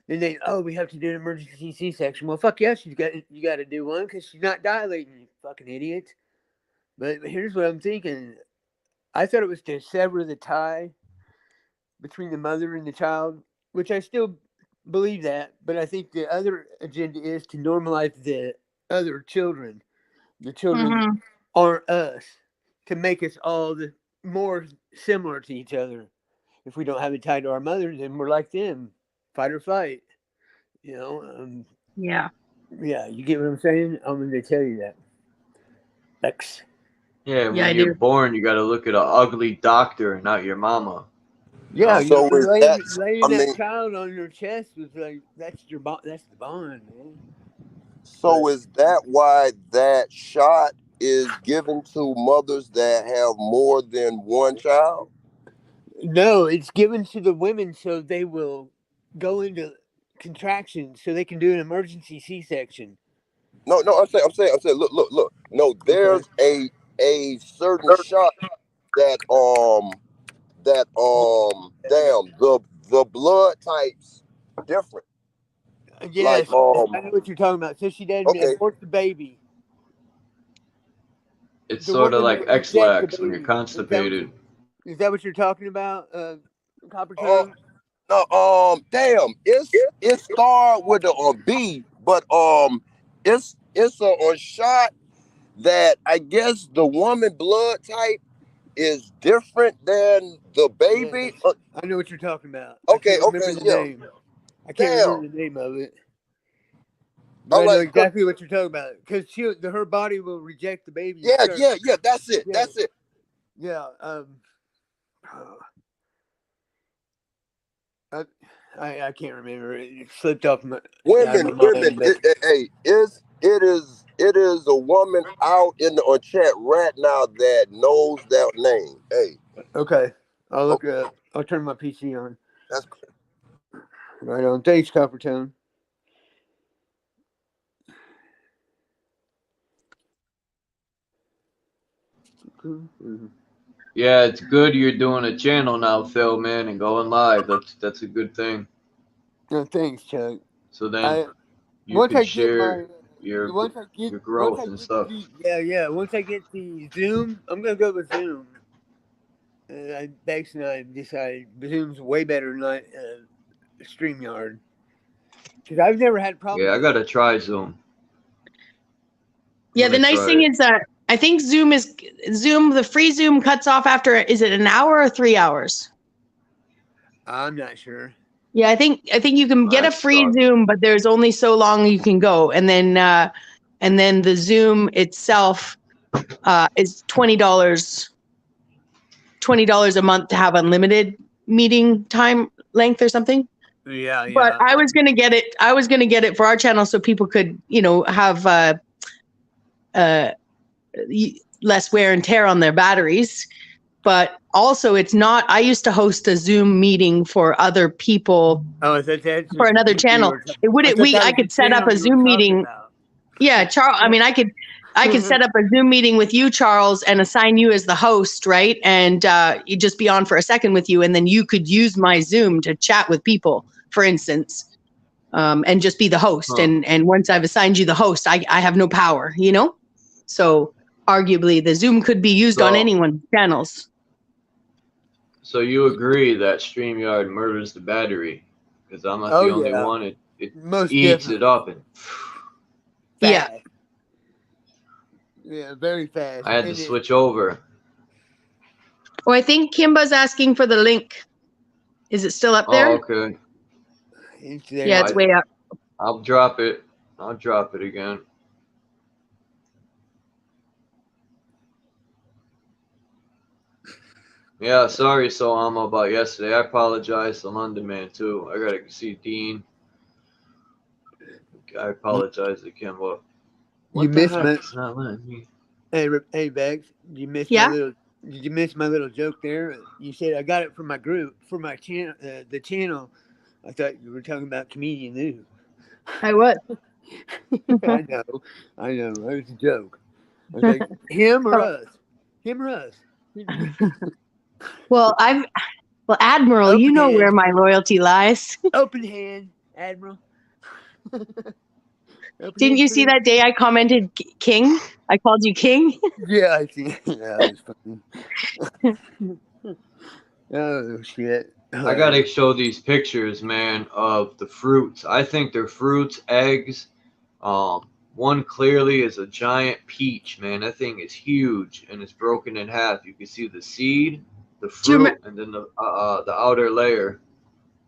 Then we have to do an emergency C-section. Well, fuck yeah, you got to do one because she's not dilating, you fucking idiots. But here's what I'm thinking. I thought it was to sever the tie between the mother and the child, which I still believe that, but I think the other agenda is to normalize the other children. The children aren't us, to make us all more similar to each other. If we don't have it tied to our mother, then we're like them, fight or flight. You know, Yeah. yeah, you get what I'm saying? I'm going to tell you that. Lex. Yeah, Yeah, I when you're do. born, you got to look at an ugly doctor and not your mama. You Yeah, know? you So is that? laying I that mean, child on your chest was like that's that's the bond, man. so But is that why that shot is given to mothers that have more than one child? no, it's given to the women so they will go into contractions so they can do an emergency C-section. No, no. I'm saying. Look. No, Okay. there's a certain shot that damn the blood types different. Like Yes, I know what you're talking about. So she doesn't okay, abort the baby. It's The sort of woman like will reject the X-Lax when you're baby. constipated. Is that what you're talking about, Copper uh Tone? no, damn, it's starred with the B, but it's a shot that I guess the woman blood type is different than the Yes, baby. I know what you're talking about. I Okay, can't remember the yeah, name. I can't damn. remember the name of it, but I'm I know like, exactly what you're talking about because her body will reject the baby and yeah, start. yeah. That's it. Yeah, That's it. yeah. I, I can't remember. It slipped off my out of my Women. mind, but Hey, it is a woman out in the on chat right now that knows that name. Hey, okay. I'll look okay, it up. I'll turn my PC on. that's Right on. Thanks, Copper Tone. Yeah, it's good you're doing a channel now, Phil, man, and going live. That's a good thing. No, thanks, Chuck. So then I you once can I get my share your your once growth I and get stuff. the once I get the Zoom, I'm gonna go with Zoom. Bex and I decided Zoom's way better than StreamYard because I've never had Yeah, problems I with gotta try Zoom. I'm Yeah, the gonna nice try thing it. is that I think Zoom, the free Zoom cuts off after, is it an hour or 3 hours? I'm not sure. Yeah, I think you can get a That free sucks. Zoom, but there's only so long you can go. And then the Zoom itself is $20 a month to have unlimited meeting time length or something. Yeah, But yeah. I was gonna get it. I was gonna get it for our channel so people could, have uh, less wear and tear on their batteries. But also, it's not. I used to host a Zoom meeting for other people Oh, I thought that's for another what you channel. were. It I wouldn't. thought that I was the could set up channel a you were Zoom talking meeting. about. Yeah, Charles. I mean, I could set up a Zoom meeting with you, Charles, and assign you as the host, right? And you just be on for a second with you, and then you could use my Zoom to chat with people, for instance, and just be the host. Huh. And once I've assigned you the host, I have no power, So arguably, the Zoom could be used on So anyone's channels. so you agree that StreamYard murders the battery? Because I'm not Oh the only yeah, one. It most eats it definitely. up, and Yeah. Fast. Yeah, very fast. I had to And it, switch over. Oh, I think Kimba's asking for the link. Is it still up Oh, there? okay. it's Yeah, there. it's way up. I'll drop it. I'll drop it again. Yeah, sorry, Sohama, about yesterday. I apologize to London Man too. I gotta see Dean. I apologize to Kimba. You What the missed heck? my It's not letting me. hey Bex. Yeah. Did you miss my little joke there? You said I got it from my group for my channel. The channel. I thought you were talking about comedian new. I would. I know. It was a joke. I was like, him or us? Him or us? Well, Admiral, you Open know where hand. my loyalty lies. Open hand, Admiral. Open Didn't hand you see salute. that day I commented King? I called you King. Yeah, I see. Yeah, it's funny. Oh shit! I gotta show these pictures, man, of the fruits. I think they're fruits, eggs. One clearly is a giant peach, man. That thing is huge and it's broken in half. You can see the seed, the Do you fruit, and then the outer layer.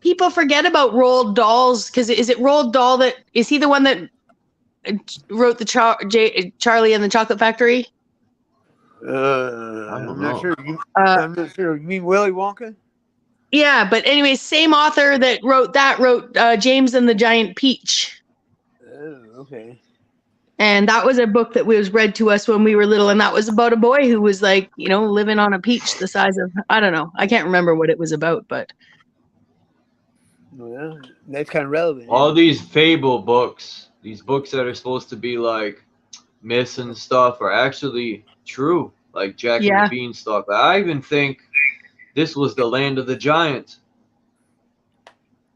people forget about Roald Dahl's, because is it Roald Dahl that is he the one that wrote the Charlie and the Chocolate Factory? I'm not sure. Uh, I'm not sure. You mean Willy Wonka? yeah, but anyway, same author that wrote James and the Giant Peach. Oh, okay. And that was a book that was read to us when we were little, and that was about a boy who was like, you know, living on a peach the size of, I don't know, I can't remember what it was about, but Well, that's kind of relevant. All these fable books, these books that are supposed to be like myths and stuff, are actually true. Like Jack and the yeah, Beanstalk. I even think this was the land of the giants.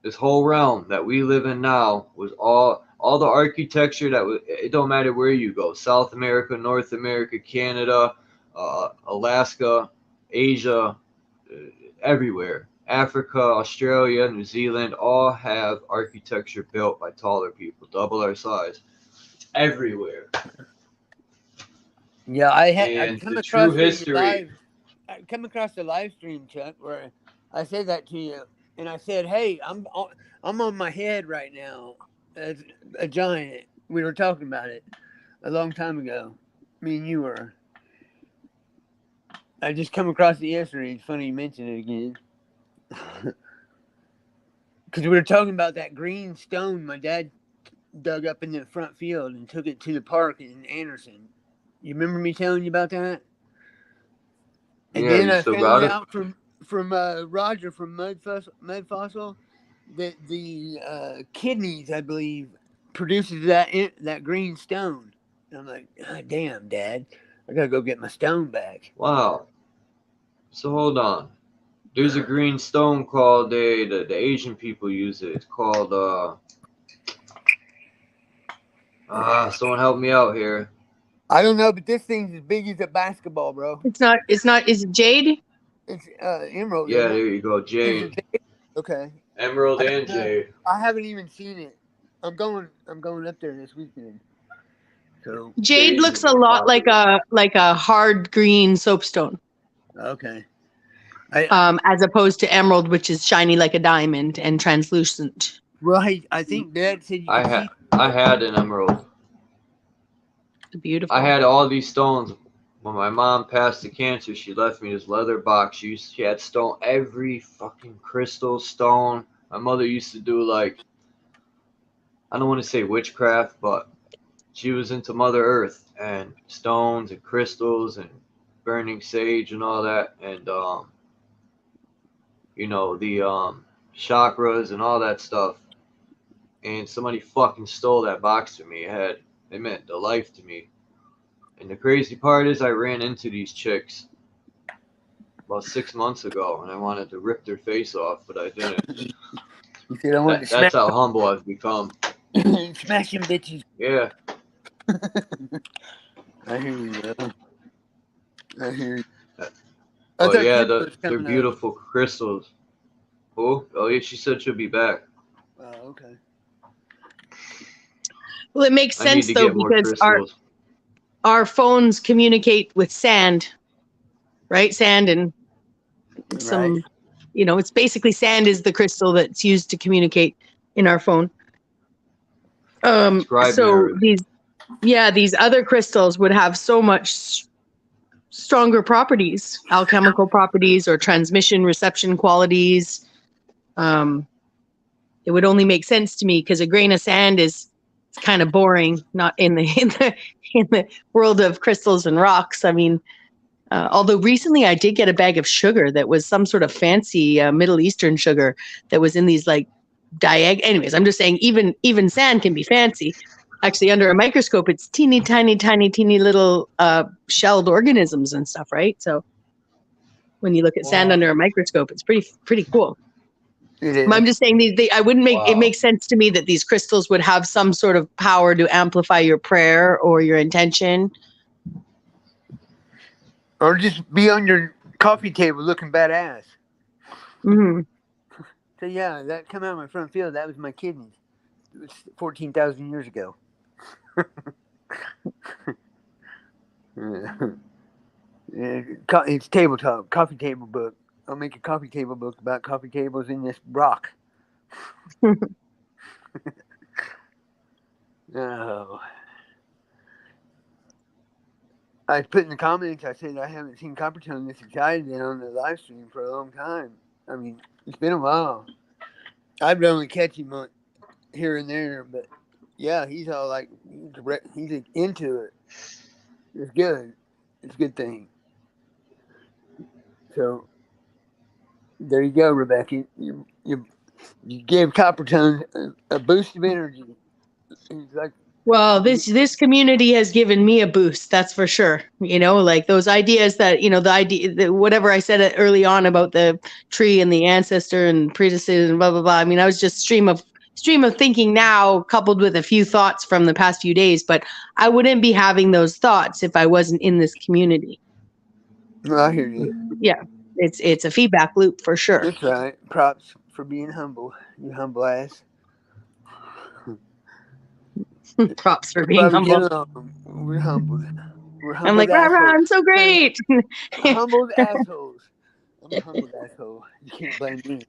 This whole realm that we live in now was all the architecture that was. It don't matter where you go. South America, North America, Canada, Alaska, Asia, everywhere. Africa, Australia, New Zealand all have architecture built by taller people, double our size. It's everywhere. Yeah, I And come the true across history. I come across the live stream, Chuck, where I said that to you, and I said, "Hey, I'm on my head right now as a giant." We were talking about it a long time ago. Me and you were. I just come across it yesterday. It's funny you mentioned it again. Because we were talking about that green stone my dad dug up in the front field and took it to the park in Anderson. You remember me telling you about that? And Yeah, then you I still found got it? out from Roger from Mud Fossil that the kidneys, I believe, produces that green stone. And I'm like, oh, damn, Dad, I gotta go get my stone back. Wow. So hold on. There's a green stone called the Asian people use it. It's called someone help me out here. I don't know, but this thing's as big as a basketball, bro. it's not, is it jade? It's emerald, Yeah, isn't it? there you go, Is jade. it jade? Okay. Emerald I and don't know. jade. I haven't even seen it. I'm going up there this weekend. So Jade Jade's the looks a more lot popular. like a hard green soapstone, okay. as opposed to emerald, which is shiny like a diamond and translucent. Well, I think Dad said you could see. I had an emerald. Beautiful. I had all these stones. When my mom passed to cancer, she left me this leather box. She had stone, every fucking crystal stone. My mother used to do like, I don't want to say witchcraft, but she was into Mother Earth and stones and crystals and burning sage and all that, and the chakras and all that stuff. And somebody fucking stole that box from me. It meant the life to me. And the crazy part is, I ran into these chicks about 6 months ago, and I wanted to rip their face off, but I didn't. You said I wanted to That's how humble I've become. smash them bitches. Yeah. I hear you, bro. I hear you. But yeah, Kimber's they're coming up. beautiful crystals. Who? Oh yeah, she said she'll be back. Oh, okay. Well, it makes I need sense to though, get more because crystals. our phones communicate with sand, right? Sand and some, Right. it's basically sand is the crystal that's used to communicate in our phone. Scribe So mirrors. these other crystals would have so much stronger properties, alchemical properties or transmission reception qualities. It would only make sense to me because a grain of sand it's kind of boring, not in the world of crystals and rocks. I mean, although recently I did get a bag of sugar that was some sort of fancy Middle Eastern sugar that was in these like anyways, I'm just saying even sand can be fancy. Actually, under a microscope, it's teeny tiny little shelled organisms and stuff, right? So when you look at sand under a microscope, it's pretty cool. It is. But I'm just saying I wouldn't make it makes sense to me that these crystals would have some sort of power to amplify your prayer or your intention. Or just be on your coffee table looking badass. Mm-hmm. So yeah, that come out of my front field. That was my kidneys. It was 14,000 years ago. It's table talk, coffee table book. I'll make a coffee table book about coffee tables in this rock. No. I put in the comments, I said I haven't seen Coppertone this excited on the live stream for a long time. I mean, it's been a while. I've only catch him on here and there, but yeah, he's all like, he's into it. It's good. It's a good thing. So there you go, Rebecca. You gave Coppertone a boost of energy. He's like, Well, this community has given me a boost, that's for sure. You know, like those ideas that, you know, whatever I said early on about the tree and the ancestor and predecessors and blah blah blah. I mean, I was just stream of thinking now, coupled with a few thoughts from the past few days. But I wouldn't be having those thoughts if I wasn't in this community. I hear you. Yeah, it's a feedback loop for sure. That's right. Props for being humble, you humble ass. Props for being humble. We're humbled. We're humbled. I'm like, rah, rah, I'm so great. Humbled assholes. I'm a humbled asshole. You can't blame me.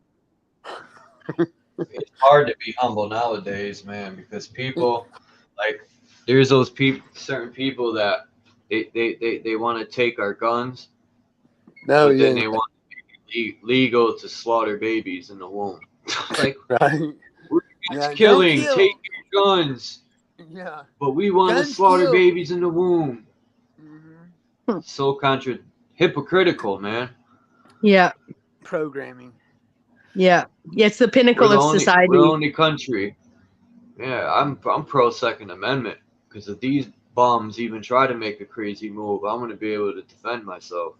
It's hard to be humble nowadays, man, because people, like, there's those certain people that they want to take our guns, No, but yeah. then they want to make it legal to slaughter babies in the womb. Like, right. It's killing, take your guns. Yeah. But we want to slaughter babies in the womb. Mm-hmm. So hypocritical, man. Yeah. Programming. Yeah. Yeah, it's the pinnacle of society. We're the only country. Yeah, I'm pro Second Amendment, because if these bums even try to make a crazy move, I'm going to be able to defend myself.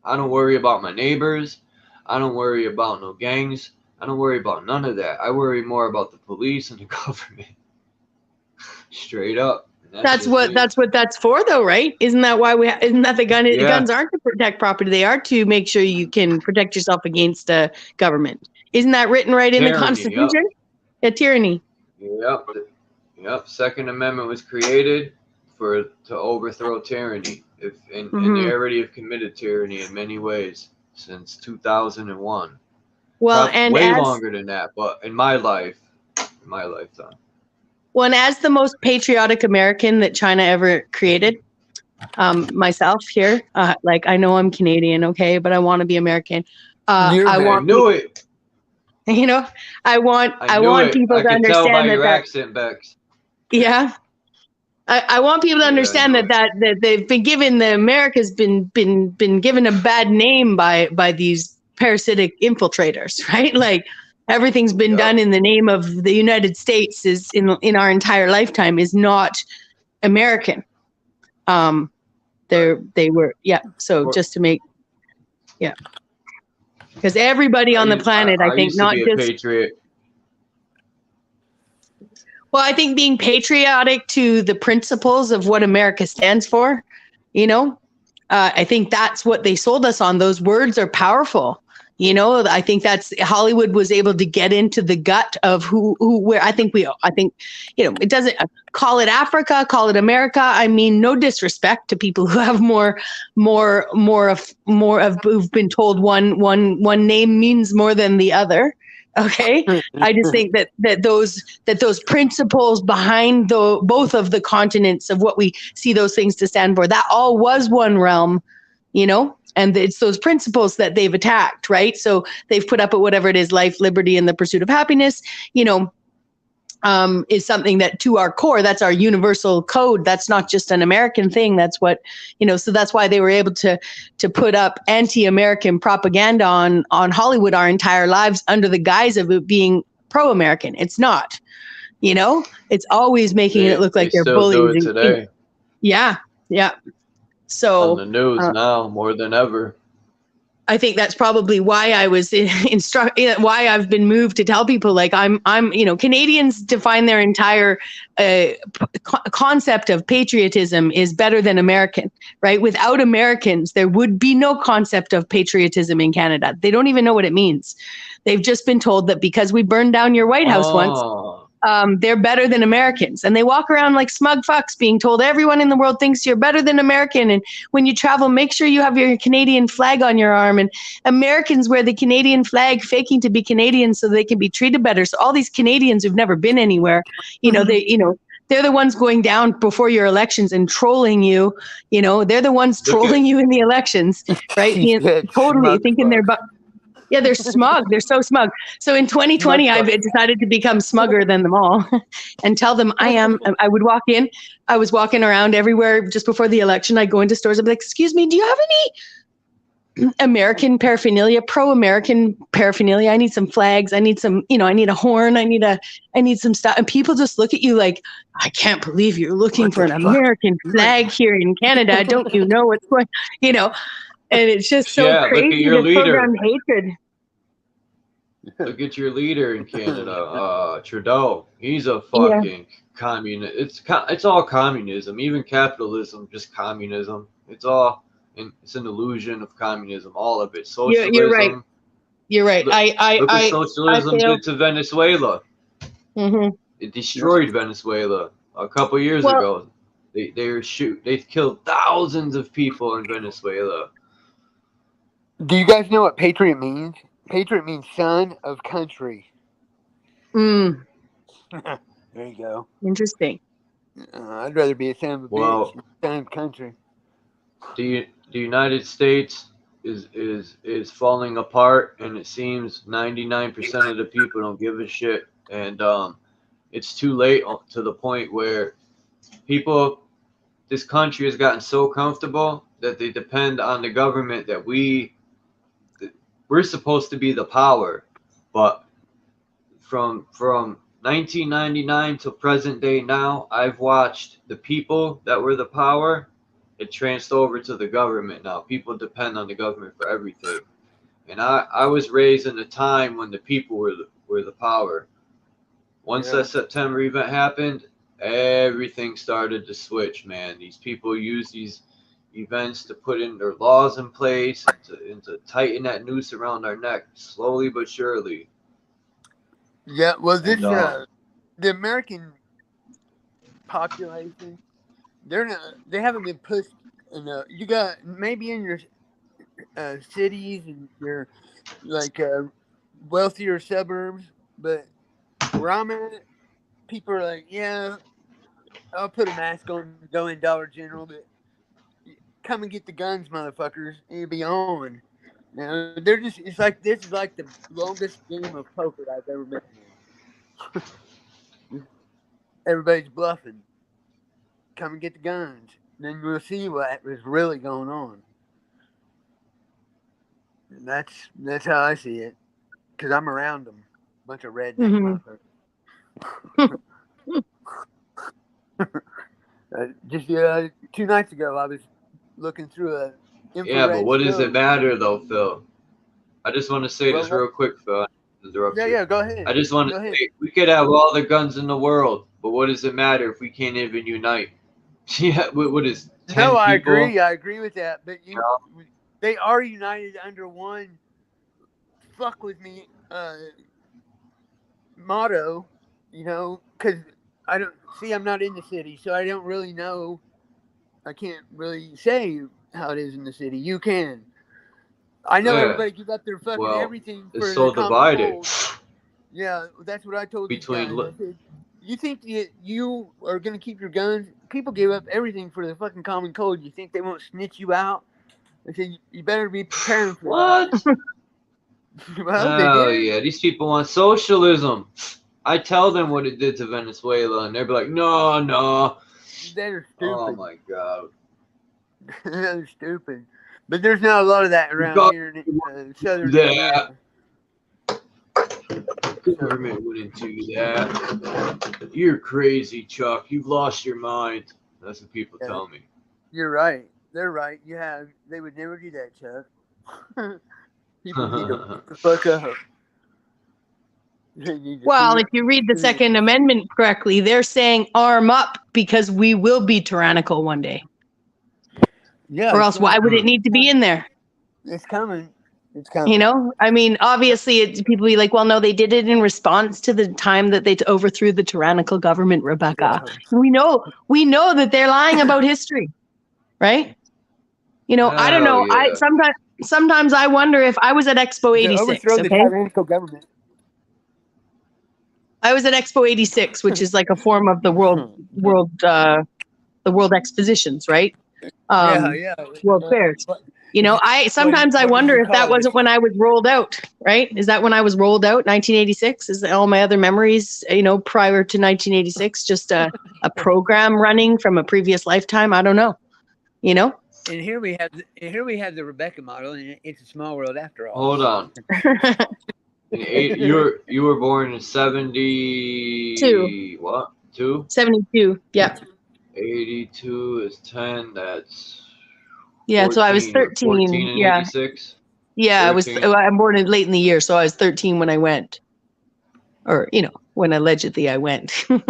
I don't worry about my neighbors. I don't worry about no gangs. I don't worry about none of that. I worry more about the police and the government. Straight up. That's what that's for, though, right? Isn't that why isn't that the gun? Yeah. Guns aren't to protect property; they are to make sure you can protect yourself against government. Isn't that written right in the Constitution? Yeah, tyranny. Yep. Second Amendment was created to overthrow tyranny. And they already have committed tyranny in many ways since 2001. Well, and way longer than that, but in my lifetime. Well, and as the most patriotic American that China ever created, myself here, like, I know I'm Canadian, okay, but I want to be American. I knew it. You know, I want people to understand tell by your that accent, Bex. Yeah. I want people to understand that they've been given, the America's been given a bad name by these parasitic infiltrators, right? Like, everything's been done in the name of the United States is in our entire lifetime is not American. They were. So just to make, because everybody on the planet, I think, used to not be a just patriot. Well, I think being patriotic to the principles of what America stands for, you know, I think that's what they sold us on. Those words are powerful. You know, I think that's Hollywood was able to get into the gut of where I think, you know, it doesn't call it Africa, call it America. I mean, no disrespect to people who have more of who've been told one name means more than the other. Okay. I just think that those principles behind both of the continents of what we see those things to stand for, that all was one realm, you know, and it's those principles that they've attacked, right? So they've put up at whatever it is, life, liberty, and the pursuit of happiness, you know, is something that to our core, that's our universal code. That's not just an American thing. That's what, you know, so that's why they were able to put up anti-American propaganda on Hollywood our entire lives under the guise of it being pro-American. It's not, you know, it's always making it look like they're bullies. Still do it today. Yeah. So on the news now more than ever. I think that's probably why I was why I've been moved to tell people, like, I'm, you know, Canadians define their entire concept of patriotism is better than American, right? Without Americans, there would be no concept of patriotism in Canada. They don't even know what it means. They've just been told that because we burned down your White House once, they're better than Americans. And they walk around like smug fucks being told everyone in the world thinks you're better than American. And when you travel, make sure you have your Canadian flag on your arm. And Americans wear the Canadian flag faking to be Canadian so they can be treated better. So all these Canadians who've never been anywhere, they're the ones going down before your elections and trolling you. They're the ones trolling you in the elections, right? Totally thinking yeah, they're smug. They're so smug. So in 2020, I've decided to become smugger than them all and tell them I would walk in. I was walking around everywhere just before the election. I'd go into stores. I'd be like, excuse me, do you have any American paraphernalia, pro-American paraphernalia? I need some flags. I need some, I need a horn. I need some stuff. And people just look at you like, I can't believe you're looking for an American flag here in Canada. Don't you know what's going, and it's just so crazy. Look at your leader. Programmed hatred. Look at your leader in Canada, Trudeau. He's a fucking communist. It's all communism, even capitalism, just communism. It's an illusion of communism, all of it. Socialism. You're right. You're right. Look what socialism did to Venezuela. Mm-hmm. It destroyed Venezuela a couple years ago. They've killed thousands of people in Venezuela. Do you guys know what patriot means? Patriot means son of country. There you go. Interesting. I'd rather be a son of a bitch than son of country. The United States is falling apart, and it seems 99% of the people don't give a shit. And it's too late to the point where this country has gotten so comfortable that they depend on the government that we're supposed to be the power, but from 1999 to present day now, I've watched the people that were the power, it transferred over to the government now. People depend on the government for everything. And I was raised in a time when the people were the power. Once that September event happened, everything started to switch, man. These people use these events to put in their laws in place and to tighten that noose around our neck slowly but surely. Yeah, well, the American population, they haven't been pushed enough. You got maybe in your cities and your wealthier suburbs, but where I'm at, people are like, yeah, I'll put a mask on, go in Dollar General, but come and get the guns, motherfuckers. It'll be on. Now, this is like the longest game of poker I've ever been in. Everybody's bluffing. Come and get the guns. Then we'll see what is really going on. And that's how I see it. Because I'm around them. Bunch of redneck motherfuckers. Just 2 nights ago, I was looking through a infrared but what does it matter though, Phil? I just want to say this real quick, Phil. Yeah, go ahead. I just want to say we could have all the guns in the world, but what does it matter if we can't even unite? Yeah, what is 10 No, I people? agree with that. But they are united under one fuck with me motto, because I'm not in the city, so I don't really know. I can't really say how it is in the city. You can. I know everybody gives up their fucking everything for it's so divided. Yeah, that's what I told between. These guys. I said, you think you are going to keep your guns? People give up everything for the fucking common code. You think they won't snitch you out? I said, you better be preparing for that. Well, yeah, these people want socialism. I tell them what it did to Venezuela, and they'll be like, no. They're stupid. Oh, my God. They're stupid. But there's not a lot of that around here in Southern America. The government wouldn't do that. You're crazy, Chuck. You've lost your mind. That's what people tell me. You're right. They're right. They would never do that, Chuck. People need to fuck the fuck up. Well, if you read the Second Amendment correctly, they're saying arm up because we will be tyrannical one day. Yeah. Or else why would it need to be in there? It's coming. It's kind You of know, I mean, obviously, people be like, well, no, they did it in response to the time that they overthrew the tyrannical government, Rebecca. We know that they're lying about history, right? You know, I don't Hell know. yeah. Sometimes I wonder if I was at Expo to 86, overthrow the okay? tyrannical government. I was at Expo 86, which is like a form of the World Expositions, right? Yeah. World fairs. You know, sometimes I What did wonder you if that call wasn't when I was rolled out, right? Is that when I was rolled out, 1986? Is all my other memories, you know, prior to 1986, just a program running from a previous lifetime? I don't know, you know? And here we have the Rebecca model, and it's a small world after all. Hold on. You were born in 70 what? 2? 72, yeah. 82 is 10. That's Yeah, 14. so I was You were 14 13. in Yeah. 86. Yeah, 13. I'm born late in the year, so I was 13 when I went. Or, you know, when allegedly I went. You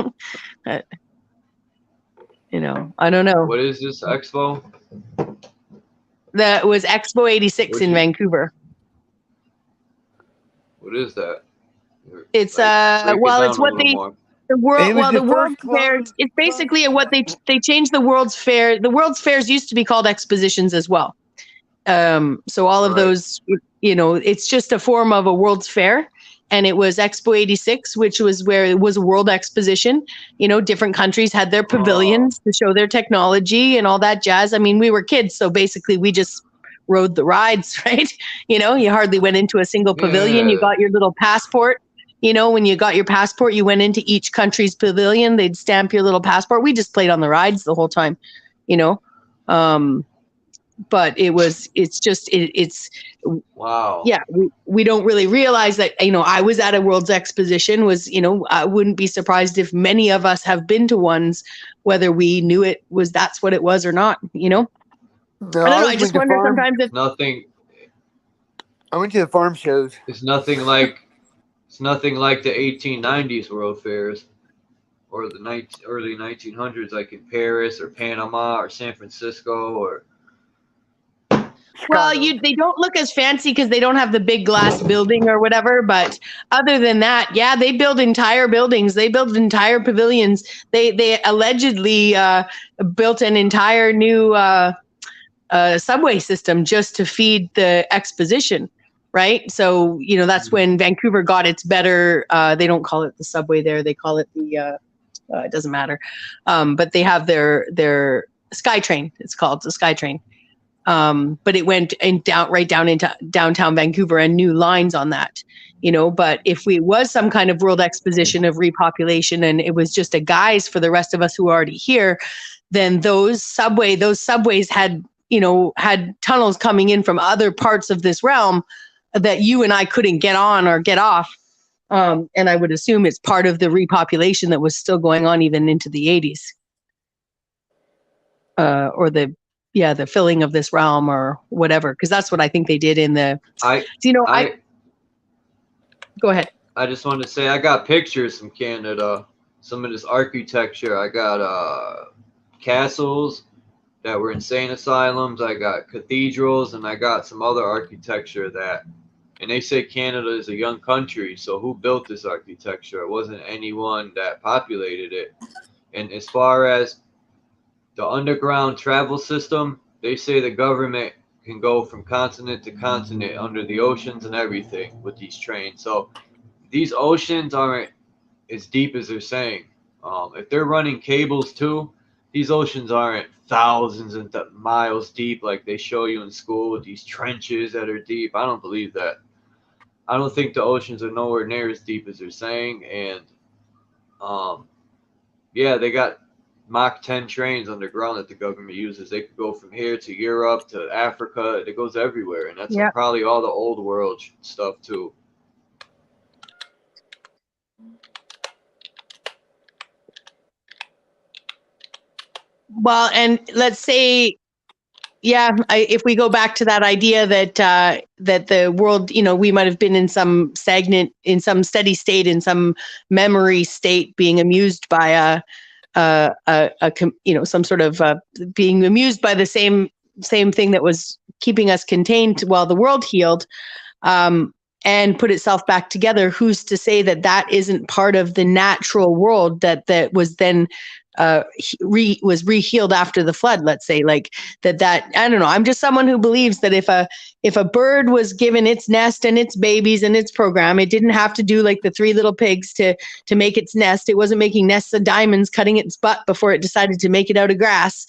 know, I don't know. What is this expo? That was Expo 86 in Vancouver. What is that? It's Break it down it's a what little more. the world It was the the world first fairs. clone. It's basically what they changed the World's Fair. The World's Fairs used to be called expositions as well. So all of Right. those, you know, it's just a form of a World's Fair. And it was Expo 86, which was where it was a world exposition. You know, different countries had their pavilions to show their technology and all that jazz. I mean, we were kids, so basically we just rode the rides, right? You know, you hardly went into a single pavilion. You Yeah. got your little passport. You know, when you got your passport, you went into each country's pavilion. They'd stamp your little passport. We just played on the rides the whole time, you know. But it's Wow. yeah, we don't really realize that, you know, I was at a World's Exposition, was, you know, I wouldn't be surprised if many of us have been to ones, whether we knew that's what it was or not, you know. No, I don't know, I just wonder sometimes if Nothing. I went to the farm shows. It's nothing like the 1890s World Fairs or the early 1900s, like in Paris or Panama or San Francisco or. well, they don't look as fancy because they don't have the big glass building or whatever. But other than that, yeah, they build entire buildings. They build entire pavilions. They allegedly built an entire new subway system just to feed the exposition. Right. So, you know, that's when Vancouver got its better. They don't call it the subway there. They call it the it doesn't matter. But they have their SkyTrain. It's called the SkyTrain. But it went right down into downtown Vancouver and new lines on that, you know. But if we was some kind of world exposition of repopulation and it was just a guise for the rest of us who are already here, then those subways had, you know, had tunnels coming in from other parts of this realm that you and I couldn't get on or get off. And I would assume it's part of the repopulation that was still going on even into the 80s. Or the filling of this realm or whatever, because that's what I think they did in the. Go ahead. I just wanted to say I got pictures from Canada. Some of this architecture. I got castles that were insane asylums. I got cathedrals, and I got some other architecture that. And they say Canada is a young country, so who built this architecture? It wasn't anyone that populated it. And as far as the underground travel system, they say the government can go from continent to continent under the oceans and everything with these trains. So these oceans aren't as deep as they're saying. If they're running cables too, these oceans aren't thousands and miles deep like they show you in school with these trenches that are deep. I don't believe that. I don't think the oceans are nowhere near as deep as they're saying. And yeah, they got Mach 10 trains underground that the government uses. They could go from here to Europe to Africa. It goes everywhere. And that's probably all the old world stuff too. Well, and let's say, if we go back to that idea that that the world, you know, we might have been in some stagnant, in some steady state, in some memory state, being amused by you know, some sort of being amused by the same same thing that was keeping us contained while the world healed, and put itself back together, who's to say that that isn't part of the natural world that was then was re-healed after the flood? Let's say, like that I don't know, I'm just someone who believes that if a bird was given its nest and its babies and its program, it didn't have to do like the Three Little Pigs to make its nest. It wasn't making nests of diamonds, cutting its butt before it decided to make it out of grass.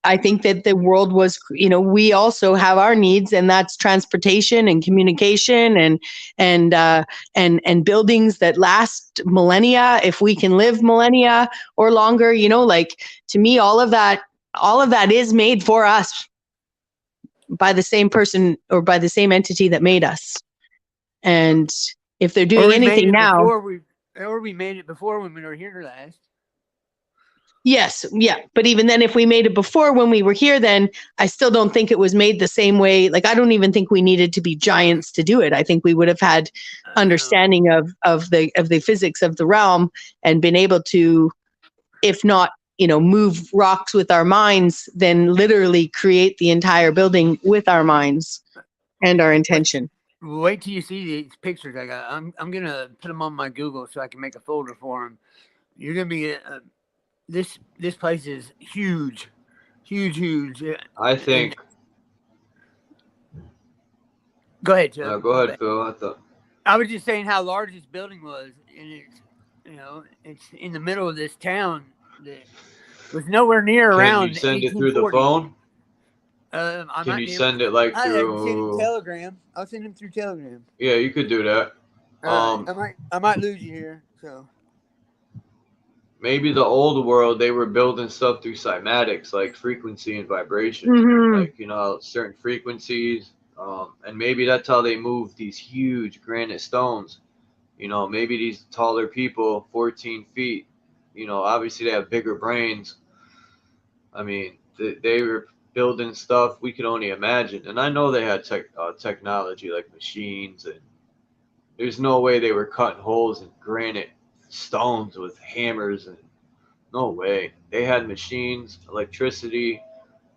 I think that the world was, we also have our needs, and that's transportation and communication and buildings that last millennia, if we can live millennia or longer. Like, to me, all of that is made for us by the same person or by the same entity that made us. And if they're doing anything now, we made it before when we were here last. Yes. Yeah. But even then, if we made it before when we were here, then I still don't think it was made the same way. Like, I don't even think we needed to be giants to do it. I think we would have had understanding of the physics of the realm and been able to, if not, move rocks with our minds, then literally create the entire building with our minds and our intention. Wait till you see these pictures I got. I'm going to put them on my Google so I can make a folder for them. You're going to be... This place is huge. I think. Go ahead, Joe. No, go ahead, Phil. I was just saying how large this building was, and it's in the middle of this town that was nowhere near around. Can you send it through the phone? Can you send it like through? I send him Telegram. I'll send him through Telegram. Yeah, you could do that. I might lose you here, so. Maybe the old world, they were building stuff through cymatics, like frequency and vibration, like, certain frequencies. And maybe that's how they move these huge granite stones. Maybe these taller people, 14 feet, obviously they have bigger brains. I mean, they were building stuff we could only imagine. And I know they had technology like machines, and there's no way they were cutting holes in granite stones with hammers, and no way. They had machines, electricity.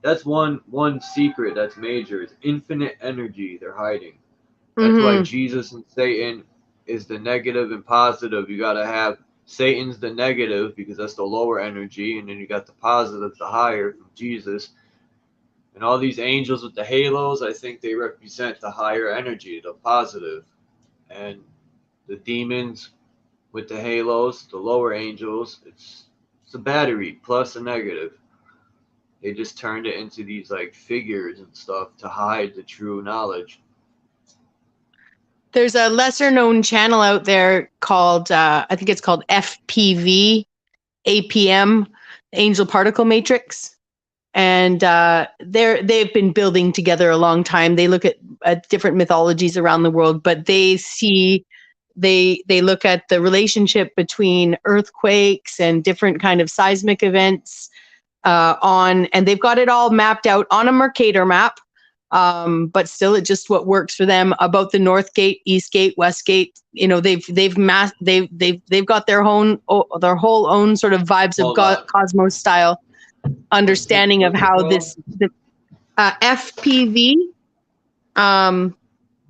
That's one secret that's major, is infinite energy they're hiding. That's why Jesus and Satan is the negative and positive. You got to have Satan's the negative because that's the lower energy, and then you got the positive, the higher, from Jesus. And all these angels with the halos, I think they represent the higher energy, the positive. And the demons with the halos, the lower angels, it's a battery plus a negative. They just turned it into these like figures and stuff to hide the true knowledge. There's a lesser known channel out there called, I think it's called FPV, APM, Angel Particle Matrix. And they've been building together a long time. They look at different mythologies around the world, but they look at the relationship between earthquakes and different kind of seismic events and they've got it all mapped out on a Mercator map. But still, it's just what works for them about the North Gate, East Gate, West Gate. They've got their whole own sort of vibes of cosmos style understanding of how the FPV.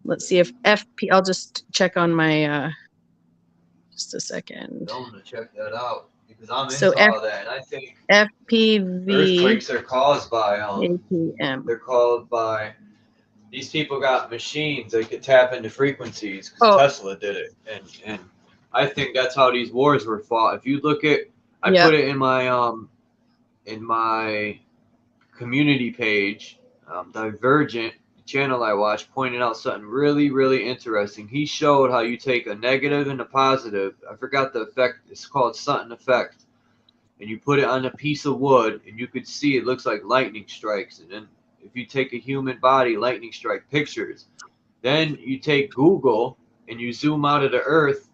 Let's see if FP. I'll just check on my. Just a second. I'm gonna check that out because I'm into all that, and I think FPV earthquakes are caused by APM. They're caused by these people got machines they could tap into frequencies because Tesla did it, and I think that's how these wars were fought. If you look at, I put it in my community page, Divergent channel I watched, pointed out something really, really interesting. He showed how you take a negative and a positive. I forgot the effect. It's called Sutton effect. And you put it on a piece of wood, and you could see it looks like lightning strikes. And then if you take a human body, lightning strike pictures. Then you take Google and you zoom out of the Earth,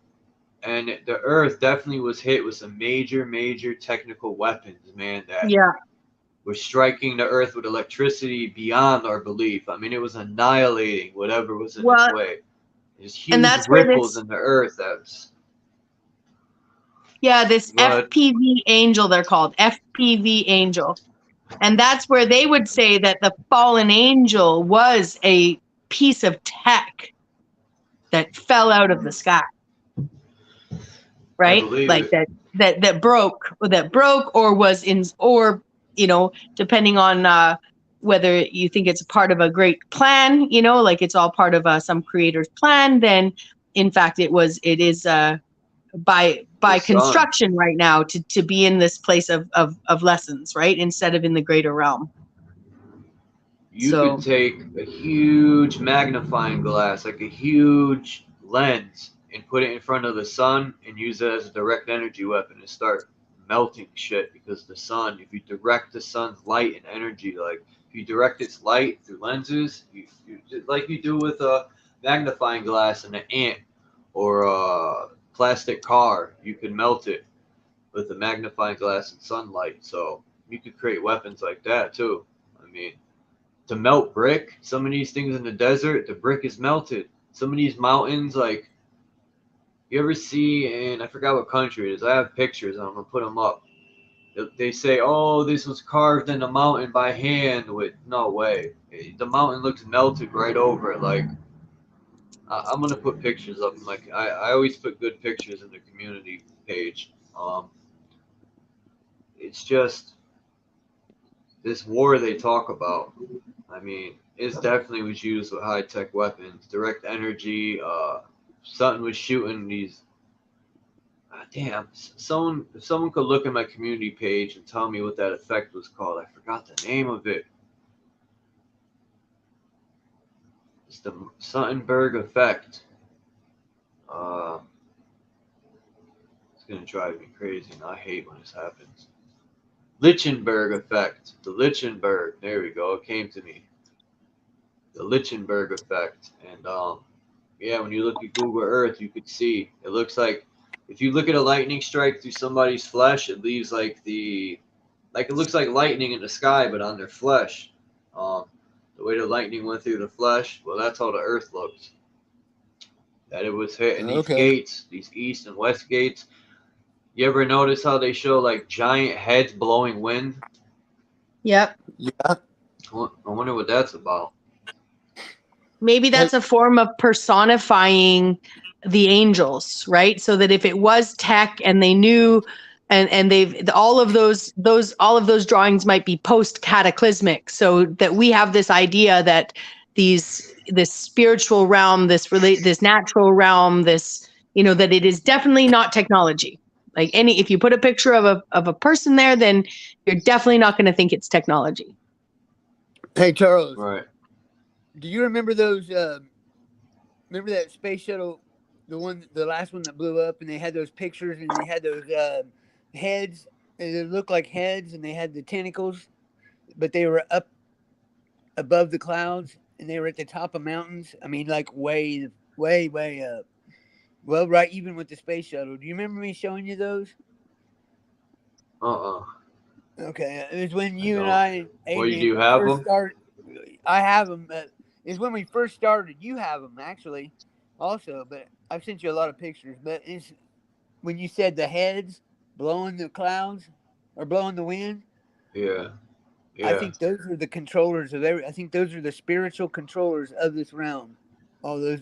and the Earth definitely was hit with some major, major technical weapons, man. We're striking the Earth with electricity beyond our belief. I mean, it was annihilating whatever was in its way. There's huge ripples in the Earth. This FPV Angel, they're called FPV Angel. And that's where they would say that the fallen angel was a piece of tech that fell out of the sky, I right? believe Like it. that broke or was in, or, you know, depending on whether you think it's a part of a great plan, you know, like it's all part of some creator's plan, then in fact it is by The sun. construction right now to be in this place of lessons, right, instead of in the greater realm. You could take a huge magnifying glass, like a huge lens, and put it in front of the sun and use it as a direct energy weapon and start melting shit, because the sun, if you direct the sun's light and energy, like if you direct its light through lenses, like you do with a magnifying glass and an ant or a plastic car, you can melt it with a magnifying glass and sunlight. So you could create weapons like that too. I mean, to melt brick, some of these things in the desert, the brick is melted. Some of these mountains, like, you ever see in, I forgot what country it is, I have pictures, I'm gonna put them up. They say, oh, this was carved in the mountain by hand. With no way, the mountain looks melted right over it. Like, I'm gonna put pictures up. Like, I always put good pictures in the community page. It's just this war they talk about. I mean, it definitely was used with high tech weapons, direct energy. Something was shooting these. Damn, if someone could look at my community page and tell me what that effect was called. I forgot the name of it. It's the Suttenberg effect. It's gonna drive me crazy, and I hate when this happens. Lichtenberg effect. The Lichtenberg. There we go. It came to me. The Lichtenberg effect. And yeah, when you look at Google Earth, you could see it looks like, if you look at a lightning strike through somebody's flesh, it leaves like it looks like lightning in the sky, but on their flesh. The way the lightning went through the flesh, well, that's how the Earth looks. That it was hitting these gates, these east and west gates. You ever notice how they show like giant heads blowing wind? Yep. Yeah. I wonder what that's about. Maybe that's a form of personifying the angels, right? So that if it was tech and they knew, and they've all of those drawings might be post cataclysmic, so that we have this idea that this spiritual realm, this natural realm, this, you know, that it is definitely not technology. Like if you put a picture of a person there, then you're definitely not going to think it's technology. Hey, Charles. Right. Do you remember those? Remember that space shuttle, the last one that blew up, and they had those pictures, and they had those heads, and they looked like heads, and they had the tentacles, but they were up above the clouds, and they were at the top of mountains. I mean, like way, way, way up. Well, right, even with the space shuttle. Do you remember me showing you those? Okay, it was when you and I, Adrian, do you have first them? started. I have them. It's when we first started. You have them actually, also. But I've sent you a lot of pictures. But it's when you said the heads blowing the clouds or blowing the wind. Yeah. I think those are the controllers of I think those are the spiritual controllers of this realm. All those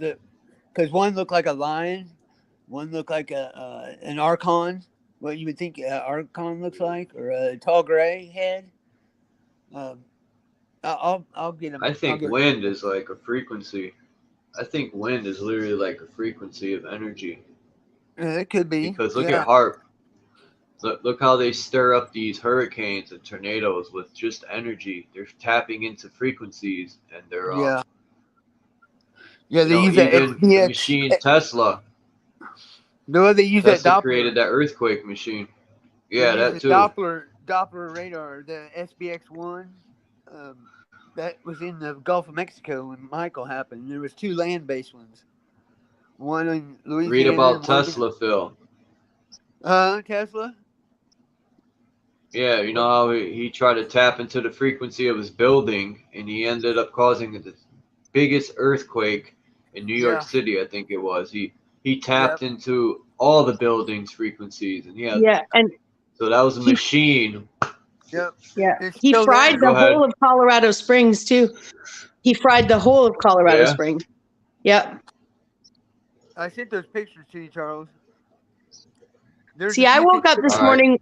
because one looked like a lion, one looked like an archon. What you would think an archon looks like, or a tall gray head. I'll get them. I think wind is like a frequency. I think wind is literally like a frequency of energy. It could be. Because look at HARP. Look how they stir up these hurricanes and tornadoes with just energy. They're tapping into frequencies, and they're they use even that the machine Tesla. No, they use Tesla that Doppler. created that earthquake machine. Yeah, that too. Doppler radar, the SBX-1. That was in the Gulf of Mexico when Michael happened. There was 2 land-based ones. One in Louisiana. Read about Tesla, Phil. Tesla? Yeah, you know how he tried to tap into the frequency of his building, and he ended up causing the biggest earthquake in New York City, I think it was. He tapped into all the buildings' frequencies, and and so that was a machine Yep. Yeah. It's He still fried there. Go the ahead. whole of Colorado Springs too. He fried the whole of Colorado Yeah. Springs. Yep. I sent those pictures to you, Charles. There's See, a I few woke things up that this All right. morning.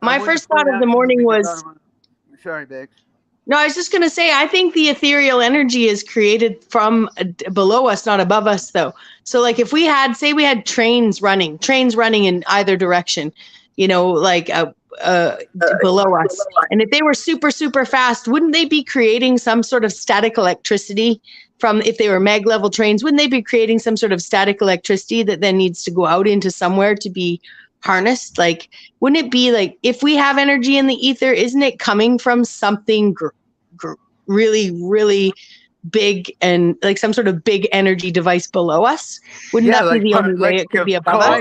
I My wanted to first thought point of the out to you morning because I was, don't want to. Sorry, Bex. no, I was just going to say, I think the ethereal energy is created from below us, not above us, though. So, like, if we had, say, we had trains running in either direction, you know, like below us. And if they were super, super fast, wouldn't they be creating some sort of static electricity from, if they were mag level trains, wouldn't they be creating some sort of static electricity that then needs to go out into somewhere to be harnessed? Like, wouldn't it be like, if we have energy in the ether, isn't it coming from something really, really big, and like some sort of big energy device below us? Wouldn't Yeah, that be the only way like it could be above us?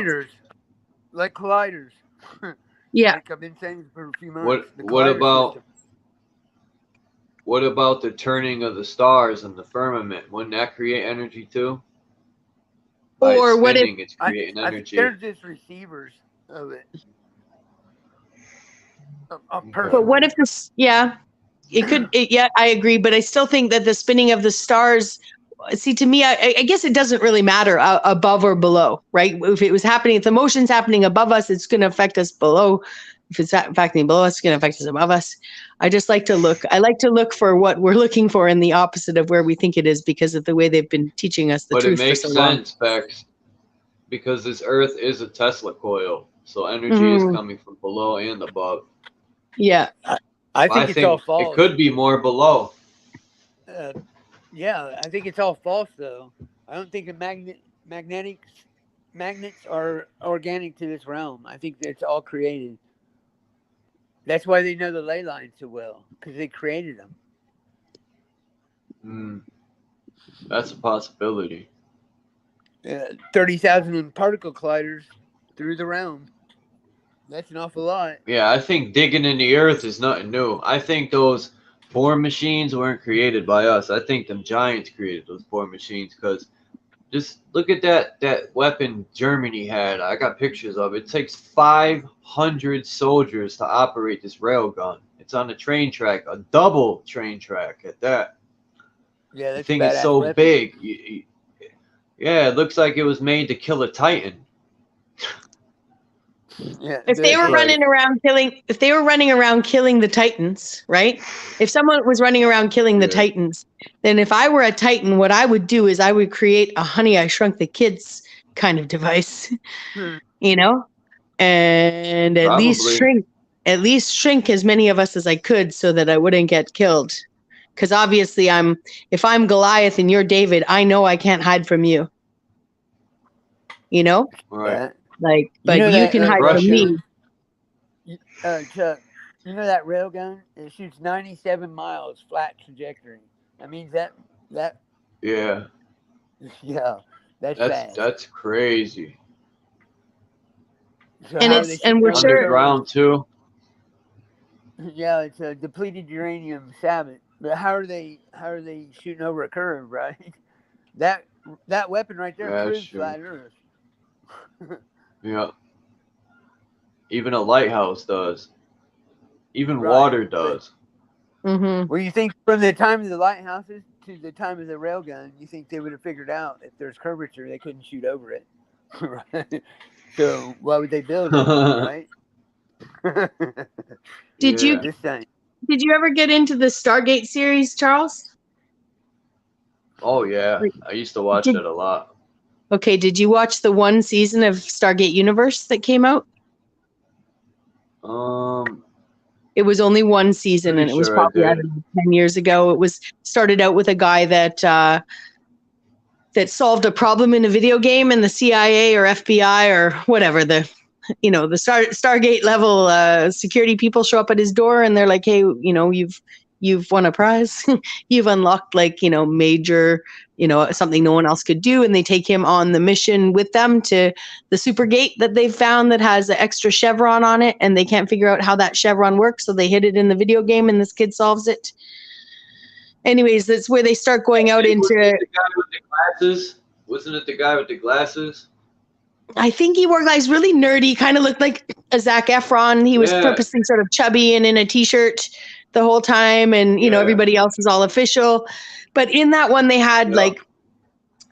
colliders. Yeah. Like I've been saying for a few months. What The what collider about system. what about the turning of the stars in the firmament? Wouldn't that create energy too? By it Or what if, spinning, it's creating I think they're energy. just receivers of it. Okay. but what Personally, if this, yeah, yeah, I agree. But I still think that the spinning of the stars, see, to me, I guess it doesn't really matter above or below, right? If it was happening, if the motion's happening above us, it's going to affect us below. If it's affecting below us, it's going to affect us above us. I like to look for what we're looking for in the opposite of where we think it is, because of the way they've been teaching us the But it truth for so makes long. sense, Bex, because this Earth is a Tesla coil, so energy is Mhm. coming from below and above. Yeah. I I think it's all think it false. could be more below. Yeah, I think it's all false though. I don't think the magnets are organic to this realm. I think it's all created. That's why they know the ley lines so well, because they created them. That's a possibility. 30,000 particle colliders through the realm. That's an awful lot. Yeah, I think digging in the earth is nothing new. I think those Born machines weren't created by us. I think them giants created those Born machines, because just look at that weapon Germany had. I got pictures of it. It takes 500 soldiers to operate this railgun. It's on a train track, a double train track at that. Yeah, The that's a thing is badass so weapon. big. Yeah, it looks like it was made to kill a Titan. Yeah, If they were like- running around killing the Titans, right? If someone was running around killing the Yeah. Titans, then if I were a Titan, what I would do is I would create a Honey, I Shrunk the Kids kind of device, you know, and at Probably. least shrink as many of us as I could so that I wouldn't get killed. Because obviously, if I'm Goliath and you're David, I know I can't hide from you. You know, Right. like, You but know you that can hide from me. Chuck, you know that railgun? It shoots 97 miles flat trajectory. That means that Yeah. yeah, that's fast. That's crazy. So And how are they and we're shooting sure. Underground too. Yeah, it's a depleted uranium sabot. But how are they shooting over a curve, right? That weapon right there Yeah, proves sure. flat Earth. Yeah. Even a lighthouse does. Even Right, water but- does. Mm-hmm. Well, you think from the time of the lighthouses to the time of the railgun, you think they would have figured out if there's curvature, they couldn't shoot over it, right? So why would they build it, right? Did you Yeah. This thing. Did you ever get into the Stargate series, Charles? Oh yeah. I used to watch Did- it a lot. Okay, did you watch the one season of Stargate Universe that came out? It was only one season, Pretty and it was sure I probably, I did. don't know, 10 years ago. It was started out with a guy that solved a problem in a video game, and the CIA or FBI or whatever, the Stargate level security people show up at his door, and they're like, hey, you've won a prize. You've unlocked major, something no one else could do. And they take him on the mission with them to the super gate that they've found that has an extra chevron on it. And they can't figure out how that chevron works. So they hit it in the video game and this kid solves it. Anyways, that's where they start going out into. Wasn't it the guy with the glasses? Wasn't it the guy with the glasses? I think he wore guys really nerdy, kind of looked like a Zac Efron. He was purposely sort of chubby and in a t-shirt the whole time, and everybody else is all official. But in that one, they had like,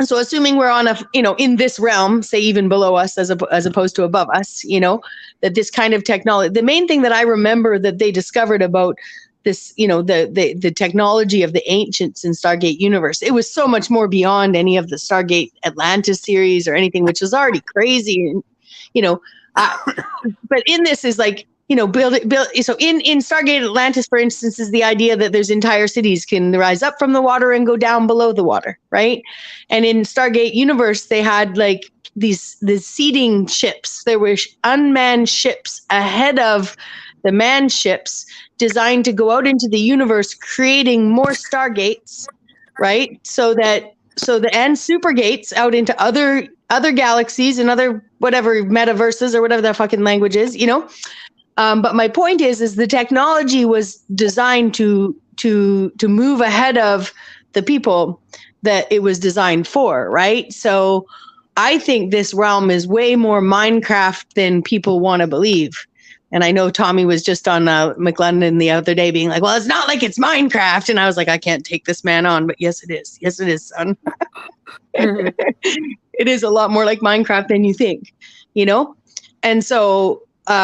so assuming we're on a in this realm, say even below us as opposed to above us, that this kind of technology. The main thing that I remember that they discovered about this, the technology of the ancients in Stargate universe, it was so much more beyond any of the Stargate Atlantis series or anything, which was already crazy. And, but in this is like, build. So in Stargate Atlantis, for instance, is the idea that there's entire cities can rise up from the water and go down below the water, right? And in Stargate universe, they had like the seeding ships. There were unmanned ships ahead of the manned ships, designed to go out into the universe, creating more stargates, right? And supergates out into other galaxies and other whatever metaverses or whatever that fucking language is, But my point is the technology was designed to move ahead of the people that it was designed for, right? So I think this realm is way more Minecraft than people want to believe. And I know Tommy was just on McLendon the other day being like, well, it's not like it's Minecraft. And I was like, I can't take this man on. But yes, it is. Yes, it is, son. It is a lot more like Minecraft than you think, And so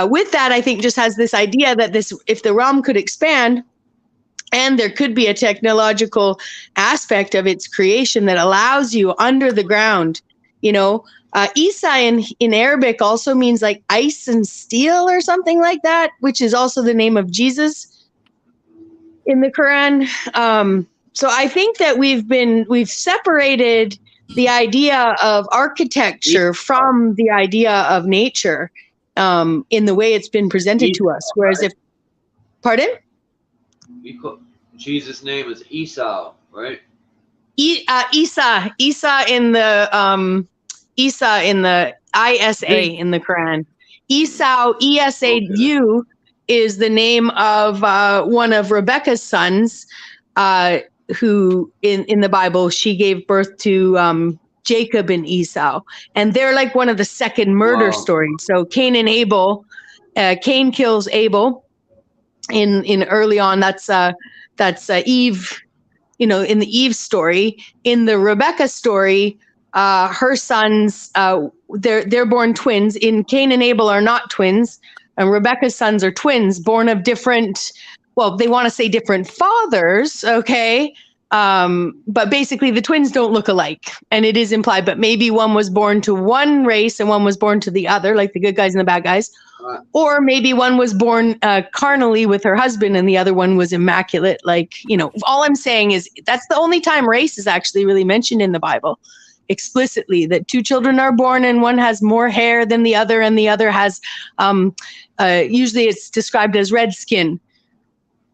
with that, I think just has this idea that if the realm could expand and there could be a technological aspect of its creation that allows you under the ground, Isa in Arabic also means like ice and steel or something like that, which is also the name of Jesus in the Quran. So I think that we've separated the idea of architecture from the idea of nature in the way it's been presented to us. Whereas pardon? Jesus' name is Esau, right? Isa in the Isa in the ISA in the Quran. Esau, Esau, is the name of one of Rebecca's sons, who in the Bible, she gave birth to Jacob and Esau. And they're like one of the second murder stories. So Cain and Abel, Cain kills Abel in early on. That's Eve, in the Eve story. In the Rebecca story, her sons, they're born twins. In Cain and Abel are not twins, and Rebecca's sons are twins, born of different. Well, they want to say different fathers, okay? But basically, the twins don't look alike, and it is implied. But maybe one was born to one race and one was born to the other, like the good guys and the bad guys. Or maybe one was born carnally with her husband and the other one was immaculate. Like, all I'm saying is that's the only time race is actually really mentioned in the Bible explicitly, that two children are born and one has more hair than the other and the other has, usually it's described as red skin.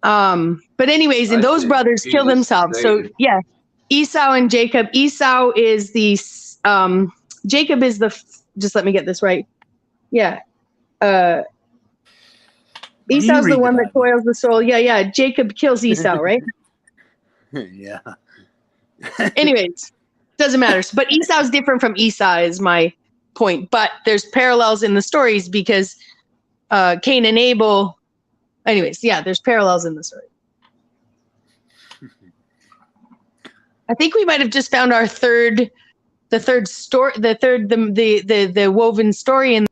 But anyways, and those brothers kill themselves. So yeah, Esau and Jacob. Esau is Jacob is just let me get this right. Yeah. Esau's the one that toils the soul. Yeah. Jacob kills Esau, right? Yeah. Anyways, doesn't matter. But Esau's different from Esau is my point. But there's parallels in the stories because Cain and Abel. Anyways, yeah, there's parallels in the story. I think we might have just found our the third story, the woven story in.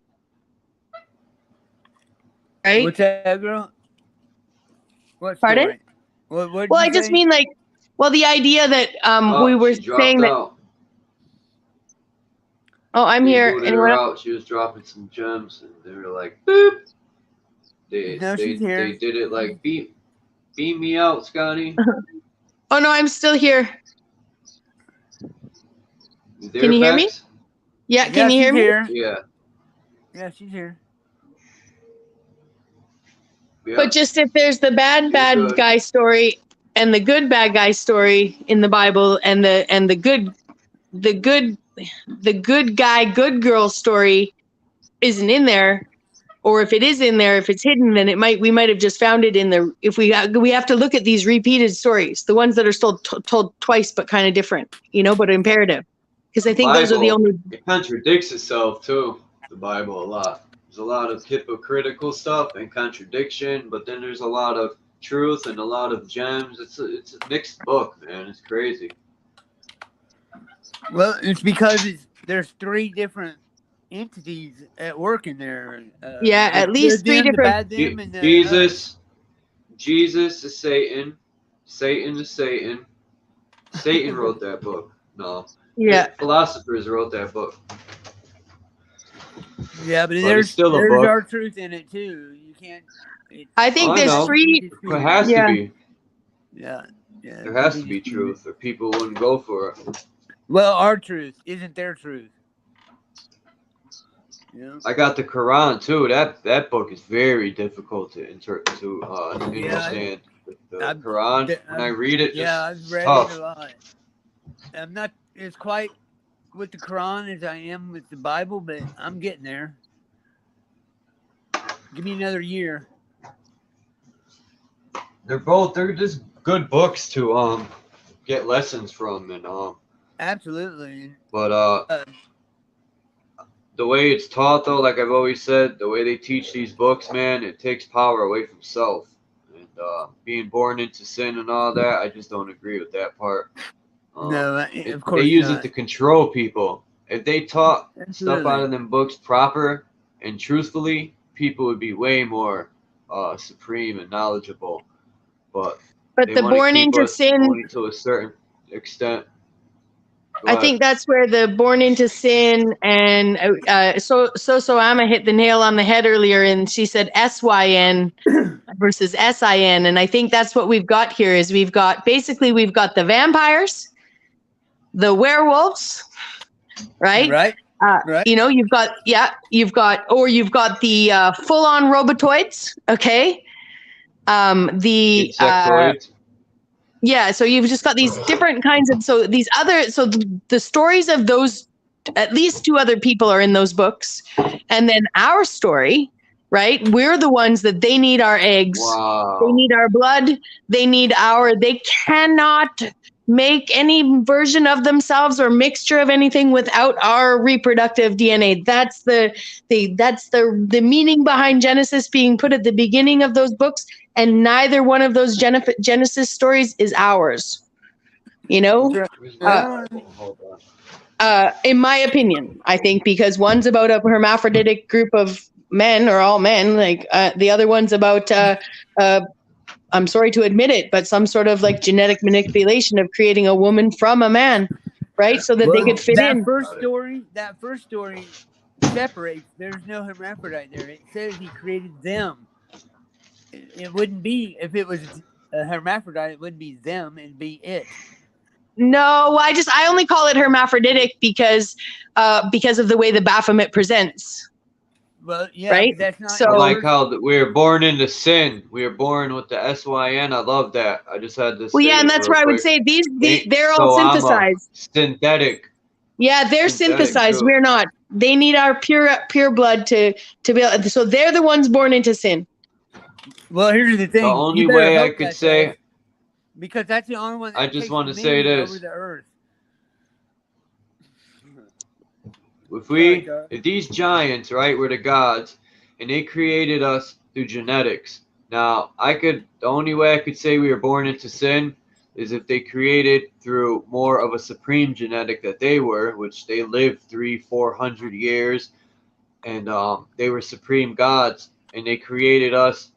Right? What's that, girl? What Pardon? What I just mean like, the idea that we were saying that. Out. Oh, I'm here. Anyone else? She was dropping some gems, and they were like, boop. They did it like beam me out, Scotty. Oh no, I'm still here. Can you hear me? Yeah, can you hear me? Yeah. Yeah, she's here. Yeah. But just if there's the bad guy story and the good bad guy story in the Bible, and the good guy, good girl story isn't in there, or if it is in there, if it's hidden, then we might have just found it in the. If we have to look at these repeated stories, the ones that are still told twice but kind of different, but imperative. because I think those are the only. It contradicts itself too. The Bible a lot. There's a lot of hypocritical stuff and contradiction, but then there's a lot of truth and a lot of gems. It's a mixed book, man. It's crazy. Well, it's because there's 3 different entities at work in there. Yeah, at least 3 different. The bad them, and Jesus is Satan. Satan is Satan. Satan wrote that book. No. Yeah. Philosophers wrote that book. Yeah, but there's still a there's book. our truth in it too. You can't. I think there's 3. It has to be. Yeah. There has to be truth, or people wouldn't go for it. Well, our truth isn't their truth. Yeah. I got the Quran too. That book is very difficult to understand. The Quran, when I read it, I've read tough. it a lot. I'm not as quite with the Quran as I am with the Bible, but I'm getting there. Give me another year. They're just good books to get lessons from, and Absolutely. But the way it's taught, though, like I've always said, the way they teach these books, man, it takes power away from self. And being born into sin and all that, I just don't agree with that part. No, of course they use it to control people. If they taught stuff out of them books proper and truthfully, people would be way more supreme and knowledgeable. But the born into sin, only to a certain extent. I think that's where the born into sin and Amma hit the nail on the head earlier, and she said SYN versus SIN, and I think that's what we've got here. Is we've got the vampires, the werewolves, right? Right. Right. You've got the full-on robotoids. Okay. Yeah, so you've just got these different kinds of, the stories of those, at least 2 other people are in those books. And then our story, right? We're the ones that they need our eggs. Wow. They need our blood. They cannot make any version of themselves or mixture of anything without our reproductive DNA. That's the meaning behind Genesis being put at the beginning of those books. And neither one of those Genesis stories is ours, in my opinion, I think, because one's about a hermaphroditic group of men, or all men, like the other one's about, I'm sorry to admit it, but some sort of like genetic manipulation of creating a woman from a man, right? So that they could fit in. That first story separates. There's no hermaphrodite there. It says he created them. It wouldn't be, if it was a hermaphrodite, it wouldn't be them, it'd be it. No, I only call it hermaphroditic because of the way the Baphomet presents. Well, yeah, right. That's not so like how we were born into sin. We were born with the SYN. I love that. I just had this. Well, yeah, and that's where I would say they're all synthesized. Synthetic. Yeah, they're synthesized. Too. We're not. They need our pure blood to be able. So they're the ones born into sin. Well, here's the thing. The only way I could say, because that's the only one. That I just want to say this. Over the earth. If these giants, right, were the gods, and they created us through genetics. Now, the only way I could say we were born into sin is if they created through more of a supreme genetic that they were, which they lived 300-400 years, and they were supreme gods, and they created us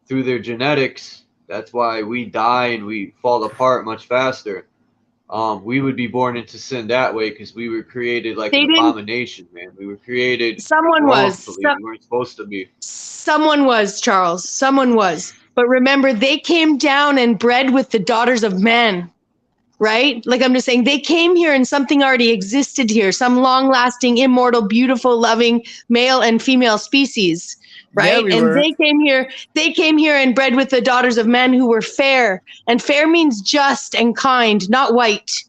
through their genetics. That's why we die and we fall apart much faster. We would be born into sin that way because we were created like an abomination, man. We were created. Someone was. We weren't supposed to be. Someone was, Charles. Someone was. But remember, they came down and bred with the daughters of men, right? Like I'm just saying, they came here and something already existed here. Some long-lasting, immortal, beautiful, loving male and female species. Right. Yeah, they came here and bred with the daughters of men who were fair. And fair means just and kind, not white.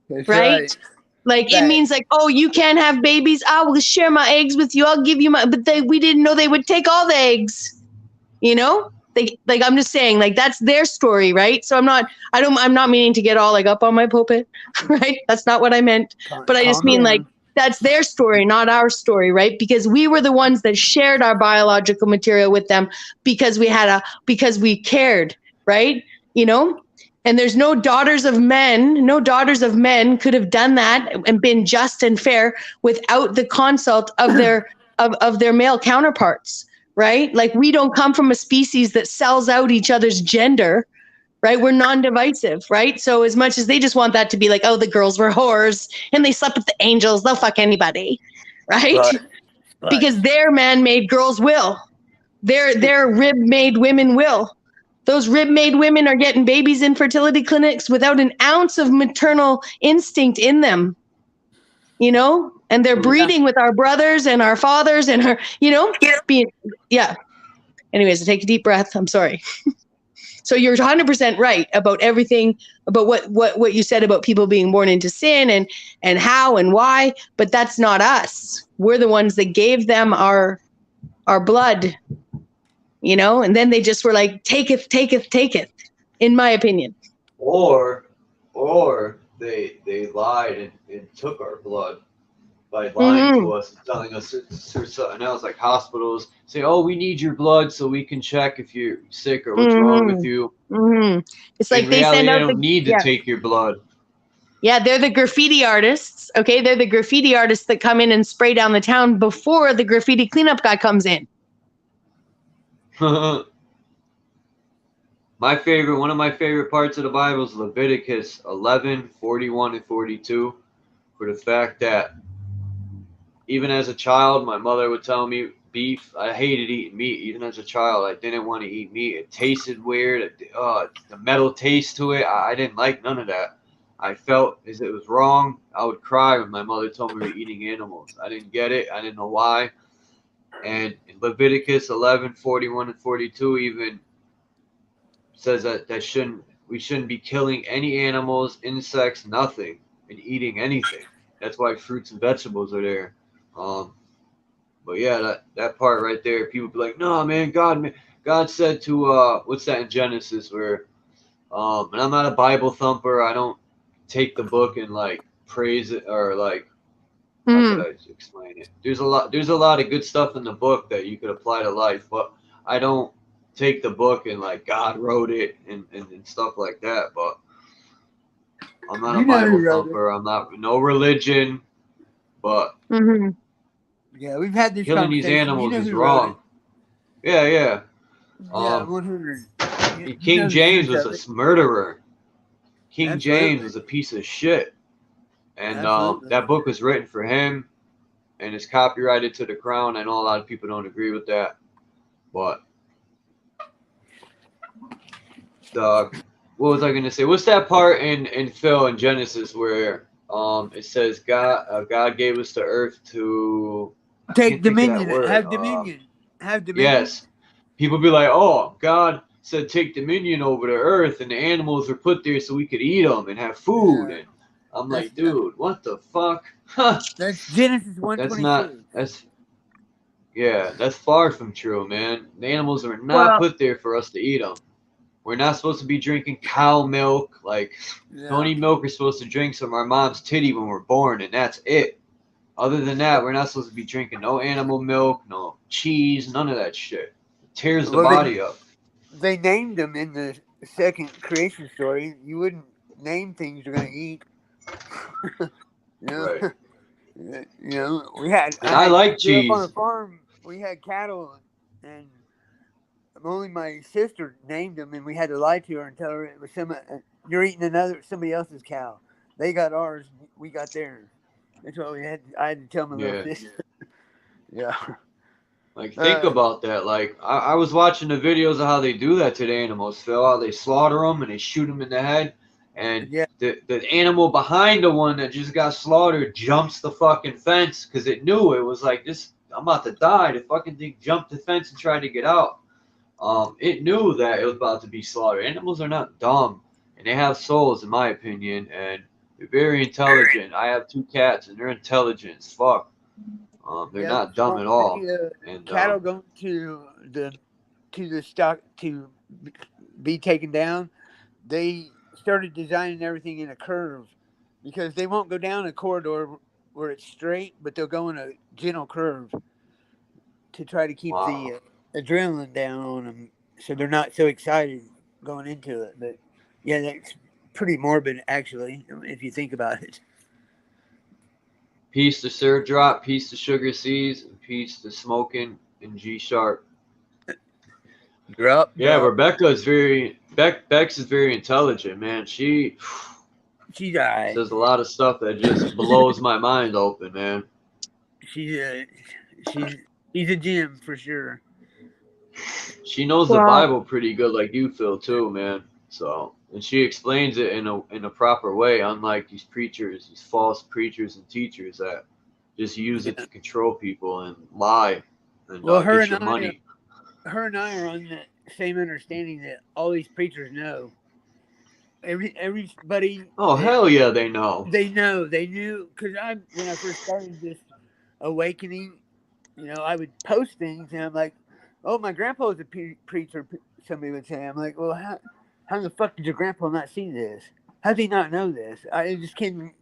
That's right? Like it means like, oh, you can't have babies. I will share my eggs with you. I'll give you but we didn't know they would take all the eggs. like I'm just saying, like that's their story, right? So I'm not meaning to get all like up on my pulpit, right? That's not what I meant. But I just mean like that's their story, not our story, right? Because we were the ones that shared our biological material with them because we cared, right? You know? And there's no daughters of men could have done that and been just and fair without the consult of their male counterparts, right? Like we don't come from a species that sells out each other's gender, right? We're non-divisive, right? So as much as they just want that to be like, oh, the girls were whores and they slept with the angels, they'll fuck anybody, right? Because their man-made girls will. Their rib-made women will. Those rib-made women are getting babies in fertility clinics without an ounce of maternal instinct in them, you know? And they're breeding with our brothers and our fathers and our, you know, Anyways, take a deep breath. I'm sorry. So you're 100% right about everything, about what you said about people being born into sin and how and why, but that's not us. We're the ones that gave them our blood, you know, and then they just were like, taketh, in my opinion. Or they lied and took our blood by lying to us and telling us something else, like hospitals say, oh, we need your blood so we can check if you're sick or what's wrong with you. It's like in they reality, send out they don't need to take your blood. Yeah, they're the graffiti artists. Okay, they're the graffiti artists that come in and spray down the town before the graffiti cleanup guy comes in. One of my favorite parts of the Bible is Leviticus 11, 41 and 42, for the fact that even as a child, my mother would tell me beef. I hated eating meat. Even as a child, I didn't want to eat meat. It tasted weird. The metal taste to it. I didn't like none of that. I felt as it was wrong. I would cry when my mother told me we were eating animals. I didn't get it. I didn't know why. And in Leviticus 11, 41 and 42 even says that we shouldn't be killing any animals, insects, nothing, and eating anything. That's why fruits and vegetables are there. But yeah, that part right there, people be like, no, man, God said to, what's that in Genesis where, and I'm not a Bible thumper. I don't take the book and like praise it or like, how could I explain it? There's a lot of good stuff in the book that you could apply to life, but I don't take the book and like God wrote it and stuff like that. But I'm not a Bible thumper. I'm not no religion, but yeah, we've had this killing these animals is wrong. Yeah. 100. King James was a murderer. King James was a piece of shit. And that book was written for him and it's copyrighted to the crown. I know a lot of people don't agree with that. But what was I going to say? What's that part in Phil in Genesis where it says God gave us the earth to take dominion, have dominion. Yes. People be like, oh, God said take dominion over the earth and the animals were put there so we could eat them and have food. And I'm like, dude, what the fuck? That's Genesis 1:26. That's far from true, man. The animals are not put there for us to eat them. We're not supposed to be drinking cow milk. Like, don't eat milk. We're supposed to drink some of our mom's titty when we're born, and that's it. Other than that, we're not supposed to be drinking no animal milk, no cheese, none of that shit. It tears the body up. They named them in the second creation story. You wouldn't name things you're going to eat. Right. We had. I like cheese. Up on a farm, we had cattle, and only my sister named them, and we had to lie to her and tell her it was you're eating somebody else's cow. They got ours, we got theirs. That's why I had to tell my little sister. Like, think about that. Like, I was watching the videos of how they do that to the animals, Phil. How they slaughter them and they shoot them in the head. And the animal behind the one that just got slaughtered jumps the fucking fence because it knew it was like, I'm about to die. The fucking thing jumped the fence and tried to get out. It knew that it was about to be slaughtered. Animals are not dumb. And they have souls, in my opinion. And they're very intelligent. I have 2 cats, and they're intelligent as fuck. They're not dumb at all. And cattle go to the to the stock to be taken down, they started designing everything in a curve because they won't go down a corridor where it's straight, but they'll go in a gentle curve to try to keep Wow. the adrenaline down on them, so they're not so excited going into it. But yeah, that's pretty morbid, actually, if you think about it. Peace to Sir Drop, peace to Sugar Seas, and peace to Smoking and G Sharp. Drop. Yeah, Rebecca is Bex is very intelligent, man. She died. says a lot of stuff that just blows my mind open, man. She's a gem for sure. She knows the Bible pretty good, like you feel too, man. So, and she explains it in a proper way, unlike these preachers, these false preachers and teachers that just use it to control people and lie and get your money. Her and I are on the same understanding that all these preachers know. Everybody. Oh, hell yeah, they know. They know. They knew, because when I first started this awakening, I would post things and I'm like, oh, my grandpa was a preacher. Somebody would say, I'm like, well, how the fuck did your grandpa not see this? How did he not know this? I couldn't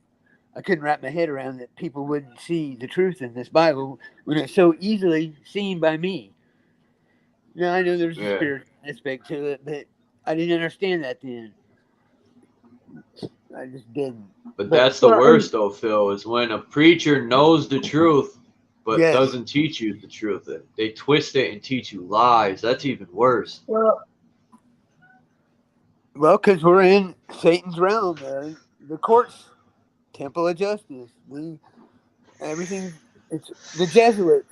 wrap my head around that people wouldn't see the truth in this Bible when it's so easily seen by me. I know there's a spiritual aspect to it, but I didn't understand that then. I just didn't. But that's the worst, though, Phil, is when a preacher knows the truth but doesn't teach you the truth. They twist it and teach you lies. That's even worse. Well, because we're in Satan's realm, man. The courts, temple of justice, everything. It's the Jesuits.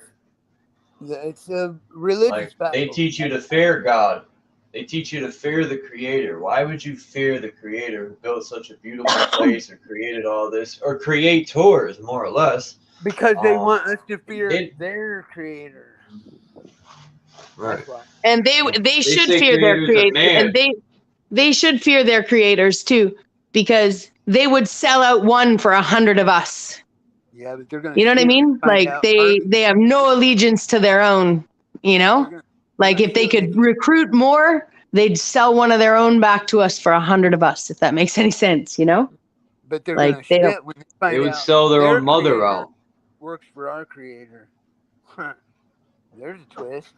It's a religious battle. They teach you to fear God. They teach you to fear the Creator. Why would you fear the Creator who built such a beautiful place or created all this, or creators, more or less? Because they want us to fear their Creator. Right. And they should fear their Creator, and they should fear their creators too, because they would sell out one for 100 of us. Yeah, but they're gonna. You know what I mean? Like they have no allegiance to their own. Like if they could recruit more, they'd sell one of their own back to us for 100 of us. If that makes any sense, But they're like they would sell their own mother out. Works for our Creator. There's a twist.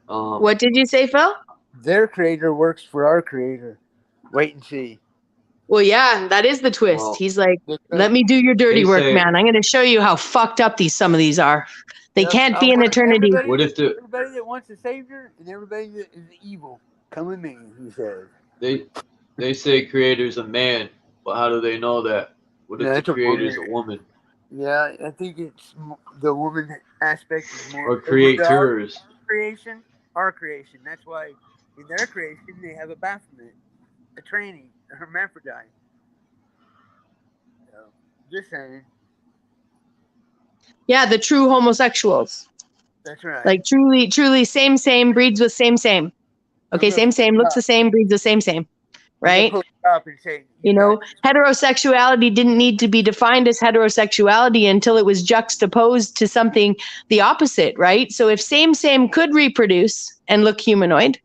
What did you say, Phil? Their Creator works for our Creator. Wait and see. Well, yeah, that is the twist. Well, he's like, let me do your dirty work, man. I'm going to show you how fucked up some of these are. They can't be in eternity. Everybody that wants a savior and everybody that is evil, come with me, he says. They say Creator's a man, but how do they know that? What if the Creator's a woman? Yeah, I think it's the woman aspect is more. Or creators. Our creation. That's why in their creation they have a Baphomet, a training, a hermaphrodite. So, just saying. Yeah, the true homosexuals. That's right. Like truly same breeds with same. Okay, same looks the same, breeds the same. Right? Heterosexuality didn't need to be defined as heterosexuality until it was juxtaposed to something the opposite, right? So if same could reproduce and look humanoid,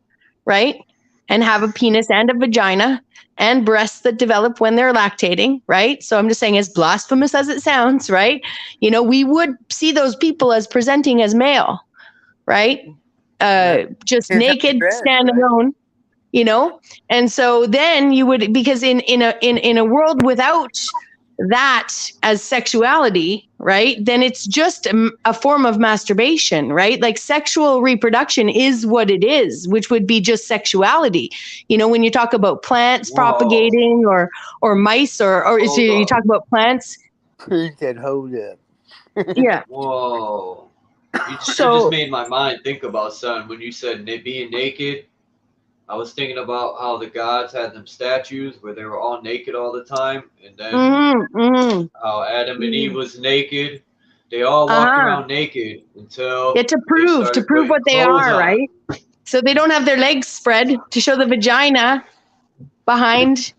right? And have a penis and a vagina and breasts that develop when they're lactating, right? So I'm just saying, as blasphemous as it sounds, right? We would see those people as presenting as male, right? Just naked, standing alone. And so then you would, because in a world without that as sexuality, right, then it's just a form of masturbation, right? Like sexual reproduction is what it is, which would be just sexuality. When you talk about plants propagating or mice or you talk about plants. Said, hold up. Yeah. Whoa. You just made my mind think about something when you said being naked. I was thinking about how the gods had them statues where they were all naked all the time, and then how Adam and Eve was naked. They all walked around naked until to prove what they are, right? So they don't have their legs spread to show the vagina behind,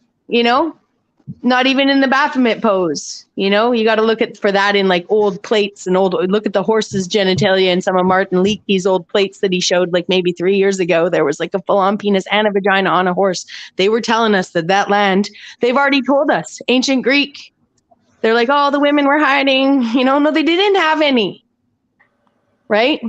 Not even in the Baphomet pose. You know, you got to look at for that in like old plates and look at the horse's genitalia and some of Martin Leakey's old plates that he showed like maybe 3 years ago. There was like a full-on penis and a vagina on a horse. They were telling us that land, they've already told us, ancient Greek. They're like, oh, the women were hiding. You know, no, they didn't have any. Right?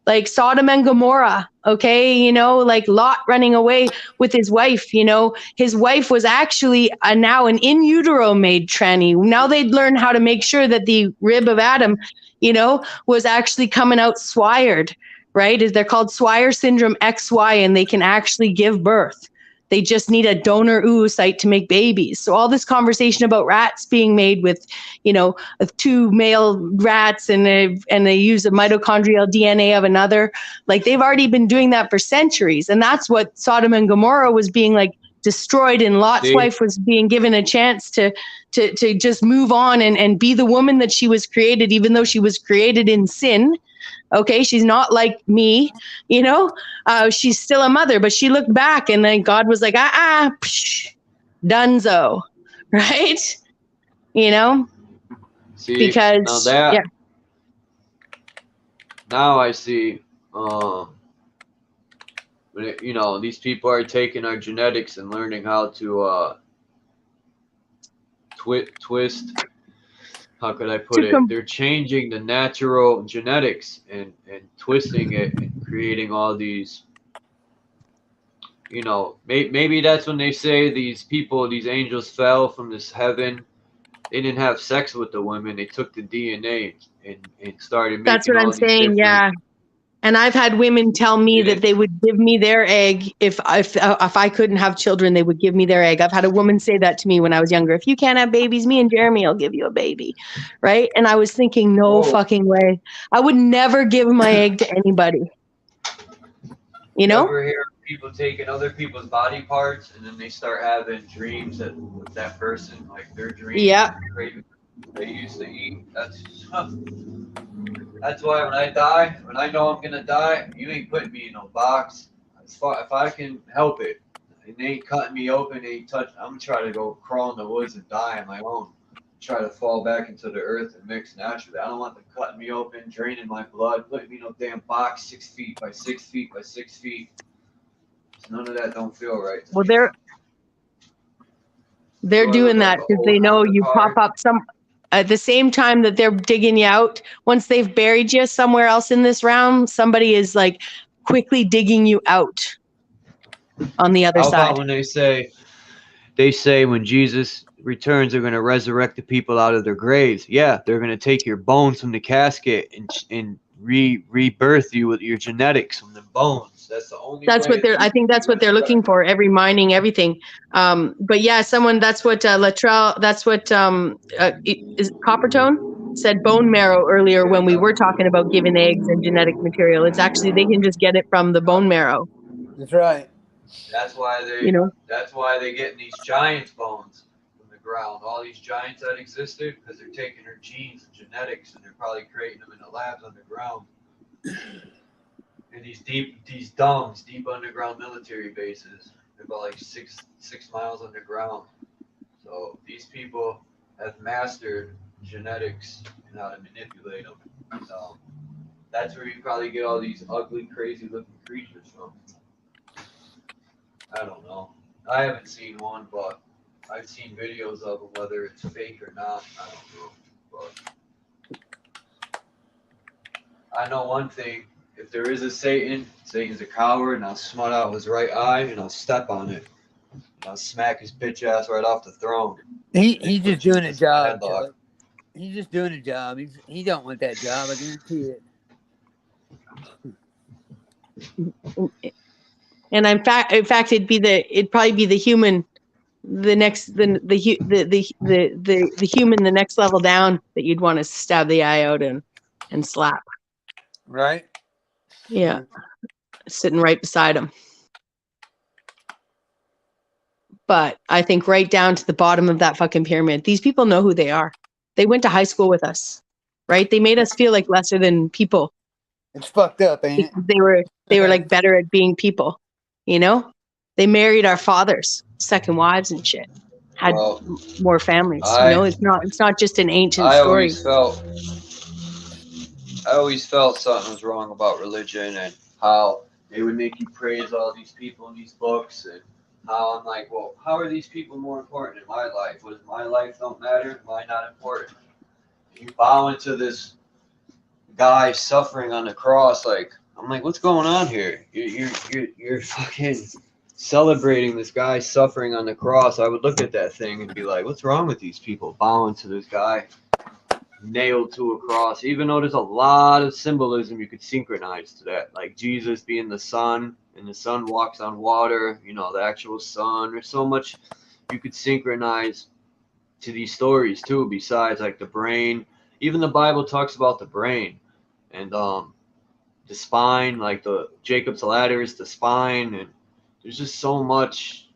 Like Sodom and Gomorrah, okay? You know, like Lot running away with his wife, you know. His wife was actually now an in utero made tranny. Now they'd learn how to make sure that the rib of Adam, you know, was actually coming out swired, right? They're called Swire syndrome XY, and they can actually give birth. They just need a donor oocyte to make babies. So all this conversation about rats being made with, you know, 2 male rats and they use a mitochondrial DNA of another, like they've already been doing that for centuries. And that's what Sodom and Gomorrah was being like destroyed, and Lot's wife was being given a chance to just move on and be the woman that she was created, even though she was created in sin. Okay, she's not like me, you know. She's still a mother, but she looked back, and then God was like, dunzo, right? You know, See, because yeah, now I see. When it, you know, these people are taking our genetics and learning how to twist. How could I put it? They're changing the natural genetics and twisting it and creating all these, you know, maybe that's when they say these people, these angels fell from this heaven. They didn't have sex with the women. They took the DNA and started making that's what I'm saying. Yeah. And I've had women tell me that they would give me their egg if I couldn't have children. They would give me their egg. I've had a woman say that to me when I was younger. If you can't have babies, me and Jeremy will give you a baby, right? And I was thinking, no fucking way. I would never give my egg to anybody. You know? Ever hear people taking other people's body parts and then they start having dreams that with that person, like their dreams, they used to eat. That's why when I die, when I know I'm gonna die, you ain't putting me in no box. If I can help it, and they ain't cutting me open, they ain't touch. I'm gonna try to go crawl in the woods and die on my own. Try to fall back into the earth and mix naturally. I don't want them cutting me open, draining my blood, putting me in no damn box 6 feet by 6 feet by 6 feet. None of that don't feel right. Well, they're doing that because they know you pop up at the same time that they're digging you out. Once they've buried you somewhere else in this realm, somebody is like quickly digging you out on the other side. How about when they say when Jesus returns, they're going to resurrect the people out of their graves? Yeah, they're going to take your bones from the casket and rebirth you with your genetics from the bones. That's the only. I think that's what they're looking for. Every mining, everything. But yeah, that's what Latrell. That's what is Coppertone said. Bone marrow earlier when we were talking about giving eggs and genetic material. It's actually they can just get it from the bone marrow. That's right. That's why they. You know. That's why they get these giants bones from the ground. All these giants that existed because they're taking their genes and genetics and they're probably creating them in the labs underground. And these deep underground military bases. They're about like six miles underground. So these people have mastered genetics and how to manipulate them. So that's where you probably get all these ugly, crazy looking creatures from. I don't know. I haven't seen one, but I've seen videos of them, whether it's fake or not. I don't know. But I know one thing. If there is a Satan, Satan's a coward, and I'll smut out his right eye, and I'll step on it. And I'll smack his bitch ass right off the throne. He's just doing a job. He's just doing a job. He don't want that job. I guarantee it. And in fact, it'd probably be the human, the human, the next level down that you'd want to stab the eye out and slap. Right. Yeah, sitting right beside him. But I think right down to the bottom of that fucking pyramid, these people know who they are. They went to high school with us, right? They made us feel like lesser than people. It's fucked up, ain't it? They were like better at being people, you know? They married our fathers, second wives and shit. had Well, more families. You know, I it's not just an ancient I story. always felt something was wrong about religion and how they would make you praise all these people in these books and how I'm like, well, how are these people more important in my life? What, does my life don't matter? Am I not important? You bow into this guy suffering on the cross, like I'm like, what's going on here? You're fucking celebrating this guy suffering on the cross. I would look at that thing and be like, what's wrong with these people bowing to this guy nailed to a cross? Even though there's a lot of symbolism you could synchronize to that, like Jesus being the sun and the sun walks on water, you know, the actual sun. There's so much you could synchronize to these stories too, besides like the brain. Even the Bible talks about the brain and the spine, like the Jacob's ladder is the spine, and there's just so much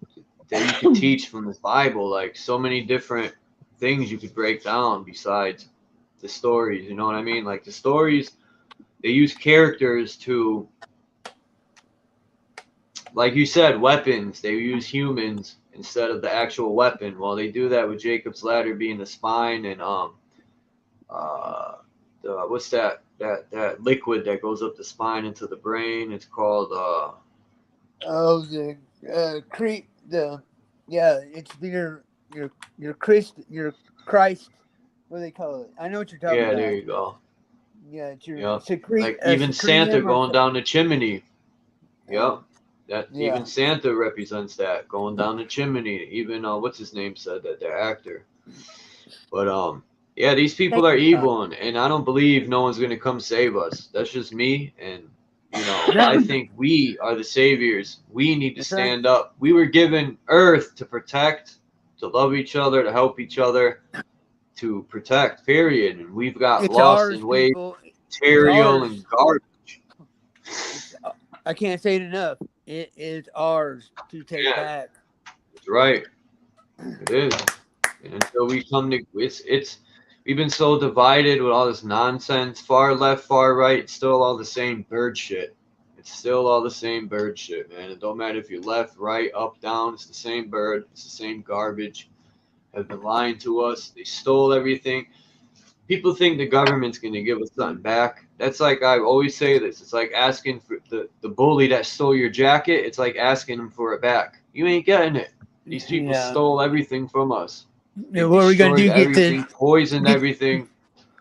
that you could teach from this Bible, like so many different things you could break down besides the stories, you know what I mean? Like the stories, they use characters to, like you said, weapons. They use humans instead of the actual weapon. Well, they do that with Jacob's ladder being the spine and what's that liquid that goes up the spine into the brain? It's called Oh, the it's your Christ. What do they call it? I know what you're talking yeah, there about. you go. Yeah, it's your Yep. Like even Santa going down the chimney. Yep. That Yeah. even Santa represents that going down the chimney. Even what's his name said that, the actor. But yeah, these people are evil, and I don't believe no one's gonna come save us. That's just me, and you know, I think we are the saviors. We need to stand up. We were given Earth to protect, to love each other, to help each other, to protect. Period. And we've got lost in ways, material and garbage. I can't say it enough. It is ours to take back. That's right. It is. And until we come to it's we've been so divided with all this nonsense, far left, far right, it's still all the same bird shit. It's still all the same bird shit, man. It don't matter if you're left, right, up, down, it's the same bird, it's the same garbage. Have been lying to us. They stole everything. People think the government's gonna give us something back. That's like, I always say this. It's like asking for the bully that stole your jacket. It's like asking him for it back. You ain't getting it. These people stole everything from us. Yeah, what are we gonna do? Poisoned everything.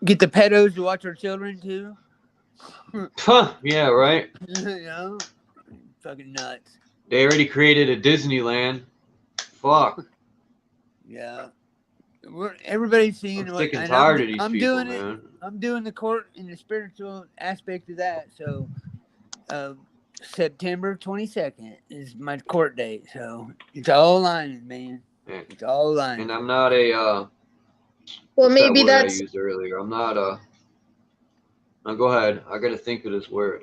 Get the pedos to watch our children too? Huh, yeah, right. You know, fucking nuts. They already created a Disneyland. Fuck. Yeah. Everybody's seeing I'm sick and tired of these people, man. I'm doing the court in the spiritual aspect of that. So September 22nd is my court date. So it's all lining, man. Yeah. It's all lining. And I'm not a well, maybe that word that's I used earlier. I'm not a no, go ahead. I gotta think of this word.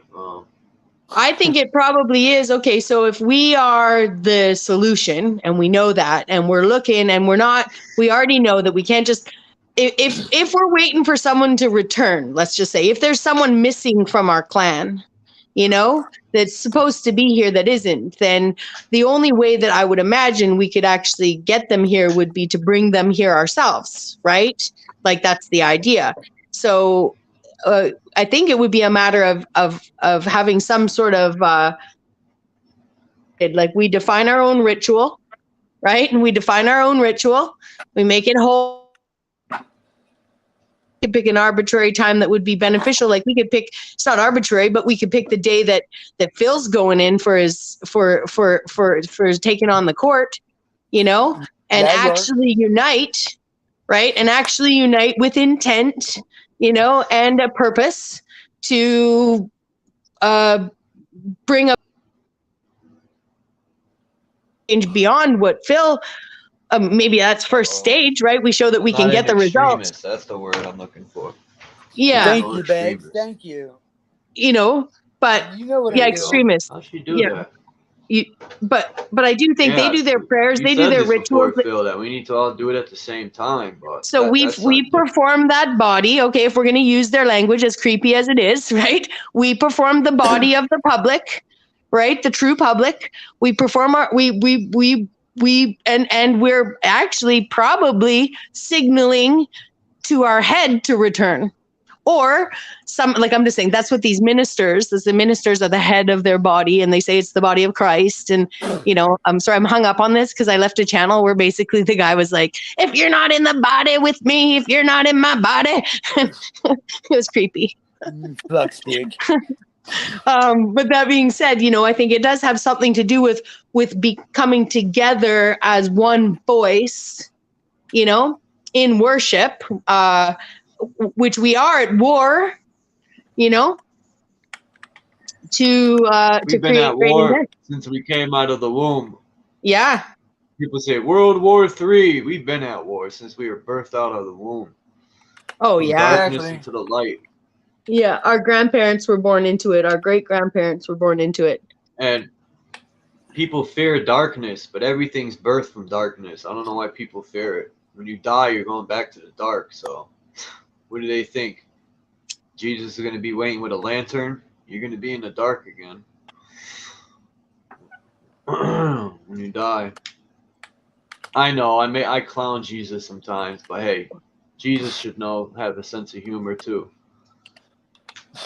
I think it probably is. Okay, so if we are the solution and we know that and we're looking and we already know that we can't just, if we're waiting for someone to return, let's just say, if there's someone missing from our clan, you know, that's supposed to be here that isn't, then the only way that I would imagine we could actually get them here would be to bring them here ourselves, right? Like that's the idea. So I think it would be a matter of having some sort of like we define our own ritual, right? And we define our own ritual. We make it whole. We could pick an arbitrary time that would be beneficial. Like we could pick, it's not arbitrary, but we could pick the day that Phil's going in for his for taking on the court, you know, and actually unite, right? And actually unite with intent, you know, and a purpose to bring a change beyond what Phil, maybe that's first stage, right? We show that we can get the results. That's the word I'm looking for. Yeah. Thank you, Bags. Thank you. You know, but you know what extremists. How should you do that? But I do think they do their prayers, they do their rituals. Phil, that we need to all do it at the same time. But so we perform that body. Okay, if we're going to use their language, as creepy as it is, right? We perform the body of the public, right? The true public. We perform we we're actually probably signaling to our head to return. Or I'm just saying, that's what the ministers are the head of their body, and they say it's the body of Christ. And, I'm sorry, I'm hung up on this because I left a channel where basically the guy was like, if you're not in the body with me, if you're not in my body, it was creepy. Fuck stick. But that being said, I think it does have something to do with becoming together as one voice, in worship, which we are at war, to We've been create at great war events. since we came out of the womb. Yeah. People say World War III. We've been at war since we were birthed out of the womb. Oh, From yeah. darkness into the light. Yeah, our grandparents were born into it. Our great-grandparents were born into it. And people fear darkness, but everything's birthed from darkness. I don't know why people fear it. When you die, you're going back to the dark. So what do they think? Jesus is going to be waiting with a lantern? You're going to be in the dark again. When you die. I know, I clown Jesus sometimes, but hey, Jesus should have a sense of humor too.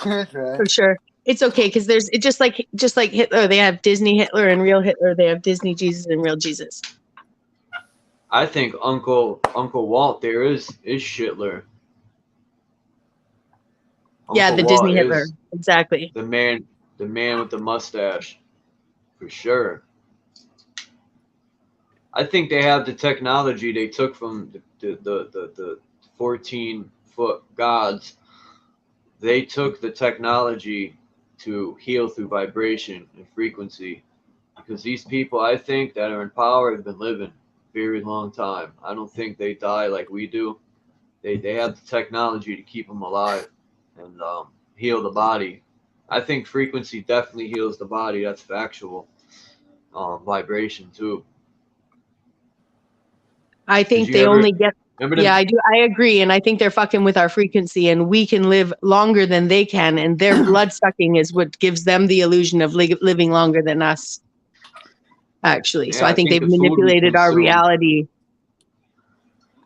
That's right. For sure. It's okay, because there's just like Hitler, they have Disney Hitler and real Hitler. They have Disney Jesus and real Jesus. I think Uncle Walt there is Shitler. Yeah, Uncle the Walt Disney Hitler. is Exactly. the man with the mustache, for sure. I think they have the technology they took from the 14-foot gods. They took the technology to heal through vibration and frequency, because these people, I think, that are in power have been living a very long time. I don't think they die like we do. They have the technology to keep them alive and heal the body. I think frequency definitely heals the body. That's factual. Vibration too. I think they only get. Yeah, I do. I agree, and I think they're fucking with our frequency, and we can live longer than they can, and their blood sucking is what gives them the illusion of living longer than us. Actually, Yeah, so I think they've the food we manipulated our consume, reality.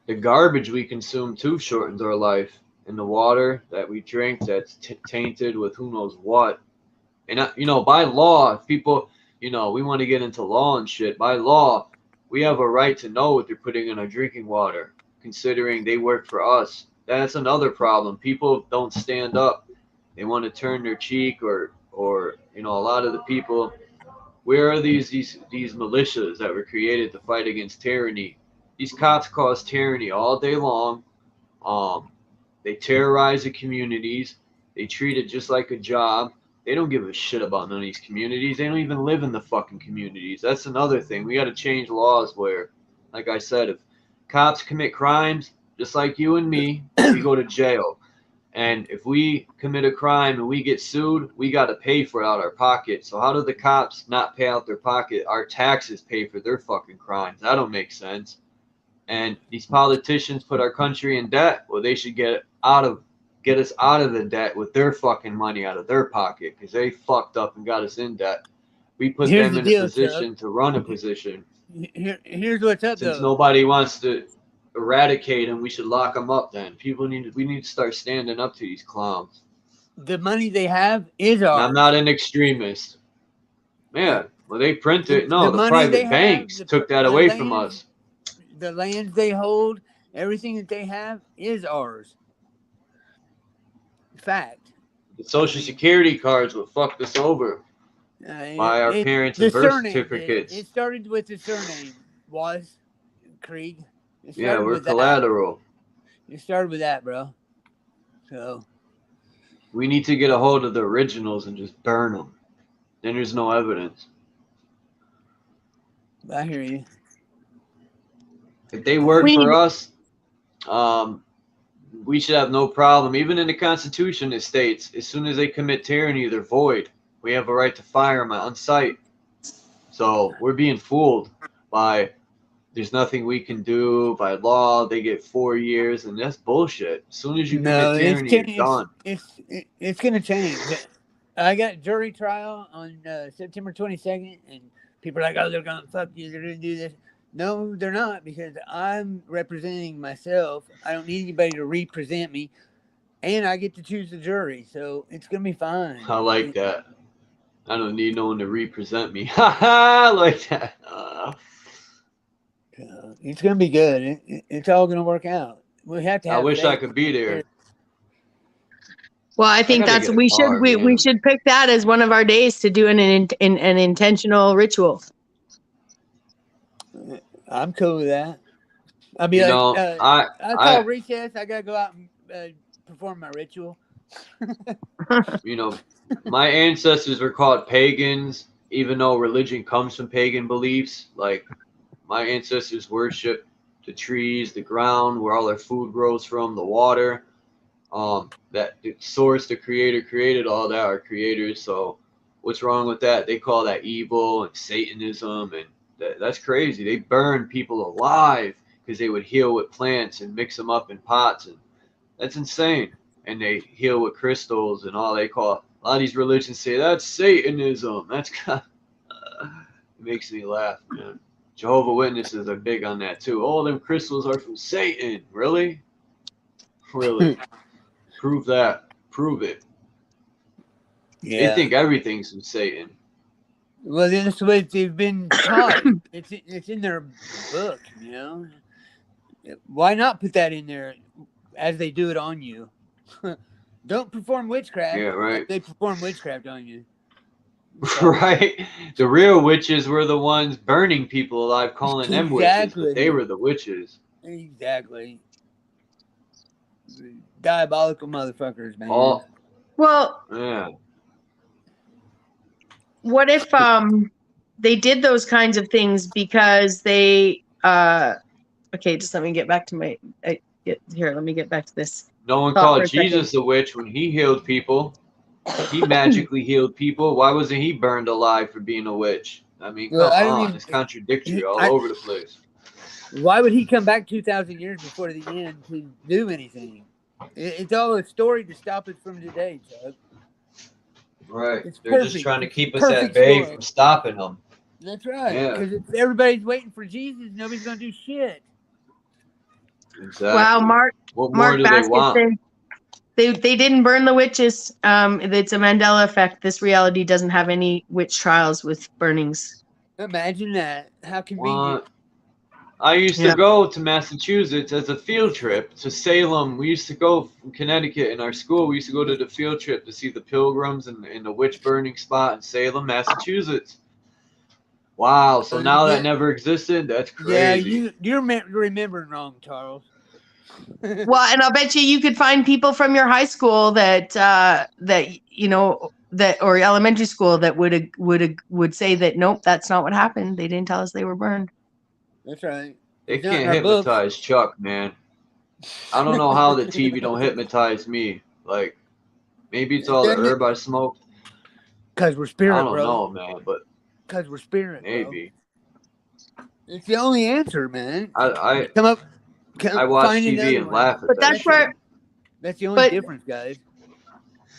the garbage we consume too shortens our life, and the water that we drink that's tainted with who knows what. And by law, if people, we want to get into law and shit. By law, we have a right to know what they're putting in our drinking water, considering they work for us. That's another problem. People don't stand up. They want to turn their cheek, or a lot of the people. Where are these militias that were created to fight against tyranny? These cops cause tyranny all day long. They terrorize the communities. They treat it just like a job. They don't give a shit about none of these communities. They don't even live in the fucking communities. That's another thing. We got to change laws where, like I said, if cops commit crimes, just like you and me, we go to jail. And if we commit a crime and we get sued, we got to pay for it out of our pocket. So how do the cops not pay out their pocket? Our taxes pay for their fucking crimes. That don't make sense. And these politicians put our country in debt. Well, they should get us out of the debt with their fucking money out of their pocket, because they fucked up and got us in debt. We put them in a position to run a position. Here's what's up, Since though. nobody wants to eradicate them, we should lock them up. Then we need to start standing up to these clowns. The money they have is ours. I'm not an extremist. Yeah, well, they print it. No, the private banks took that away from us. The lands they hold, everything that they have is ours. Fact. The Social Security cards will fuck us over by our parents' and birth certificates. It started with the surname, was Krieg. Yeah, we're collateral. It started with that, bro. So we need to get a hold of the originals and just burn them. Then there's no evidence. I hear you. If they work for us, we should have no problem. Even in the Constitution, it states, as soon as they commit tyranny, they're void. We have a right to fire them on sight. So we're being fooled by there's nothing we can do. By law, they get 4 years, and that's bullshit. As soon as you commit tyranny, you're done. It's going to change. I got jury trial on September 22nd, and People are like, oh, they're gonna fuck you, they're gonna do this. No, they're not, because I'm representing myself. I don't need anybody to represent me, and I get to choose the jury, so it's gonna be fine. I like that. I don't need no one to represent me. Ha ha! I like that. It's gonna be good. It's all gonna work out. We have to have I wish I faith. could be there. Well, I think gotta that's get a we car, should we man. should pick that as one of our days to do an intentional ritual. I'm cool with that. I'll be You like, know, I I call recess. I gotta go out and perform my ritual. you know, my ancestors were called pagans, even though religion comes from pagan beliefs. Like, my ancestors worshiped the trees, the ground, where all their food grows from, the water. That the source, the creator created all that, are creators. So, what's wrong with that? They call that evil and Satanism, and that's crazy. They burn people alive because they would heal with plants and mix them up in pots, and that's insane. And they heal with crystals and all. They call a lot of these religions say that's Satanism. That's kind of, it makes me laugh, man. Jehovah Witnesses are big on that too. All them crystals are from Satan. Really? Really? Prove that. Prove it. Yeah. They think everything's from Satan. Well, then that's the way they've been taught. It's in their book, you know. Why not put that in there as they do it on you? Don't perform witchcraft. Yeah, right. Like they perform witchcraft on you. Right? The real witches were the ones burning people alive, calling them witches, but they were the witches. Exactly. Diabolical motherfuckers, man. Oh, Well, yeah. what if they did those kinds of things because they okay, just let me get back to my here, let me get back to this. No one called Jesus a witch when he healed people. He magically healed people. Why wasn't he burned alive for being a witch? I mean, come on. It's contradictory all over the place. Why would he come back 2,000 years before the end to do anything? It's all a story to stop us from today, Chuck. Right. It's They're perfect. just trying to keep us Perfect at bay story. from stopping them. That's right. Yeah. Because if everybody's waiting for Jesus, nobody's going to do shit. Exactly. Wow, Mark do they want? They didn't burn the witches. It's a Mandela effect. This reality doesn't have any witch trials with burnings. Imagine that. How convenient. What? I used to go to Massachusetts as a field trip to Salem. We used to go from Connecticut in our school. We used to go to the field trip to see the pilgrims in the witch burning spot in Salem, Massachusetts. Wow. So now that never existed? That's crazy. Yeah, you're remembering wrong, Charles. Well, and I'll bet you could find people from your high school that or elementary school that would say that nope, that's not what happened. They didn't tell us they were burned. That's right. They can't hypnotize Chuck, man. I don't know how the TV don't hypnotize me. Like, maybe it's all the herb I smoked. Because we're spirit, I don't know, man, but because we're spirit, maybe. Bro. It's the only answer, man. I watch TV and laugh at but that. That's the only difference, guys.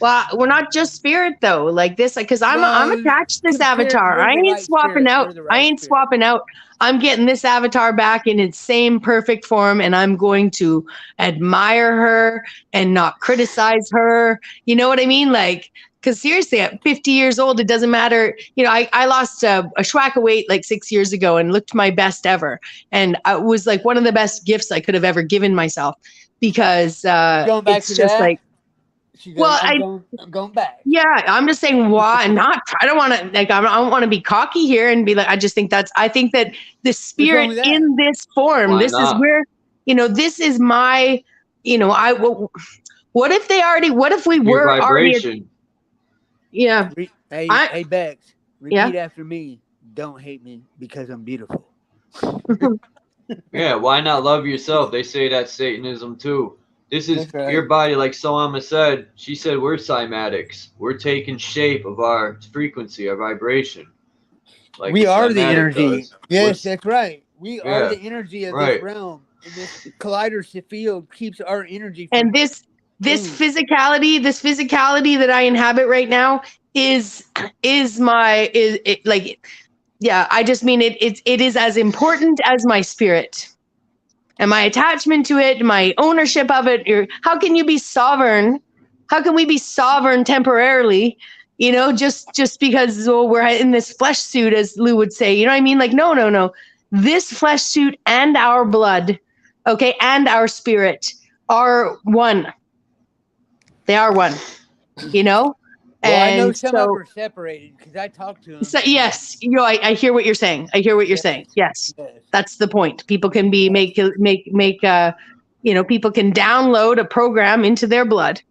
Well, we're not just spirit though, like this, because I'm attached to this avatar. I ain't swapping out. I ain't swapping out. I'm getting this avatar back in its same perfect form, and I'm going to admire her and not criticize her. You know what I mean? Like, because seriously, at 50 years old, it doesn't matter. You know, I lost a schwack of weight like 6 years ago and looked my best ever, and it was like one of the best gifts I could have ever given myself, because it's just like. Well, I'm going back. Yeah, I'm just saying why not. I don't want to I don't want to be cocky here and be like, I think that the spirit in this form, this is where, this is my, what if we were already, yeah. Hey, Bex, repeat after me. Don't hate me because I'm beautiful. Yeah, why not love yourself? They say that's Satanism too. This is your body, like Soama said. She said we're cymatics. We're taking shape of our frequency, our vibration. Like we are the energy. Yes, that's right. We are the energy of this realm. And this collider field keeps our energy. And this physicality that I inhabit right now is Yeah, I just mean it is as important as my spirit and my attachment to it, my ownership of it. How can you be sovereign? How can we be sovereign temporarily? Just because we're in this flesh suit, as Lou would say. You know what I mean? Like, no. This flesh suit and our blood, okay, and our spirit are one. They are one. Well, I know And some of them so, are separated because I talked to them. so yes, I hear what you're saying. I hear what you're saying. Yes, that's the point. People can be make people can download a program into their blood,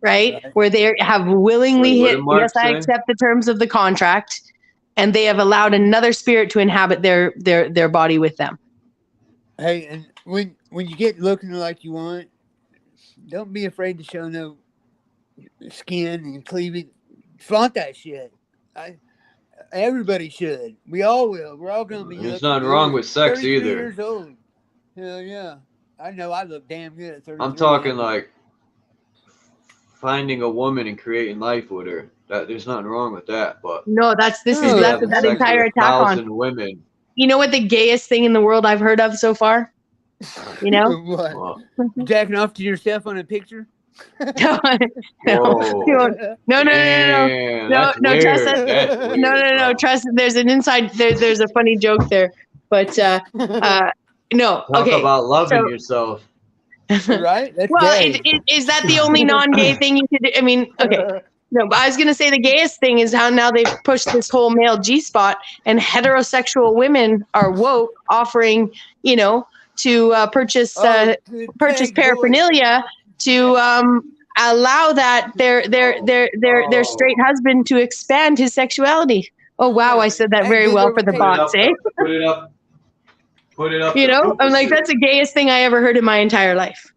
right? Where they have willingly Wait, what hit, did yes, Mark I say? accept the terms of the contract, and they have allowed another spirit to inhabit their body with them. Hey, and when you get looking like you want, don't be afraid to show no skin and cleavage. Flaunt that shit. Everybody should. We all will. We're all gonna be There's looking nothing wrong good. with sex 33 either. years old. Hell yeah. I know I look damn good at 33. I'm talking like finding a woman and creating life with her. There's nothing wrong with that, but No, that's maybe that having sex with entire attack on. 1,000 women. You know what the gayest thing in the world I've heard of so far? You know? What? Well, Jacking off to yourself on a picture? No, whoa. no, Damn, that's trust weird. us. That's weird, No, bro. trust. There's an inside. There's a funny joke there, but no. Talk Okay, about loving so yourself. Right? That's well, gay. is that the only non-gay thing you could do? I mean, okay. No, but I was gonna say the gayest thing is how now they've pushed this whole male G-spot, and heterosexual women are woke, offering to purchase Peg boy. paraphernalia to allow that their straight husband to expand his sexuality. Oh wow, I said that Hey, very good well for the Put it bots, up. eh? Put it up. Put it up. The I'm pooper like, suit. that's the gayest thing I ever heard in my entire life.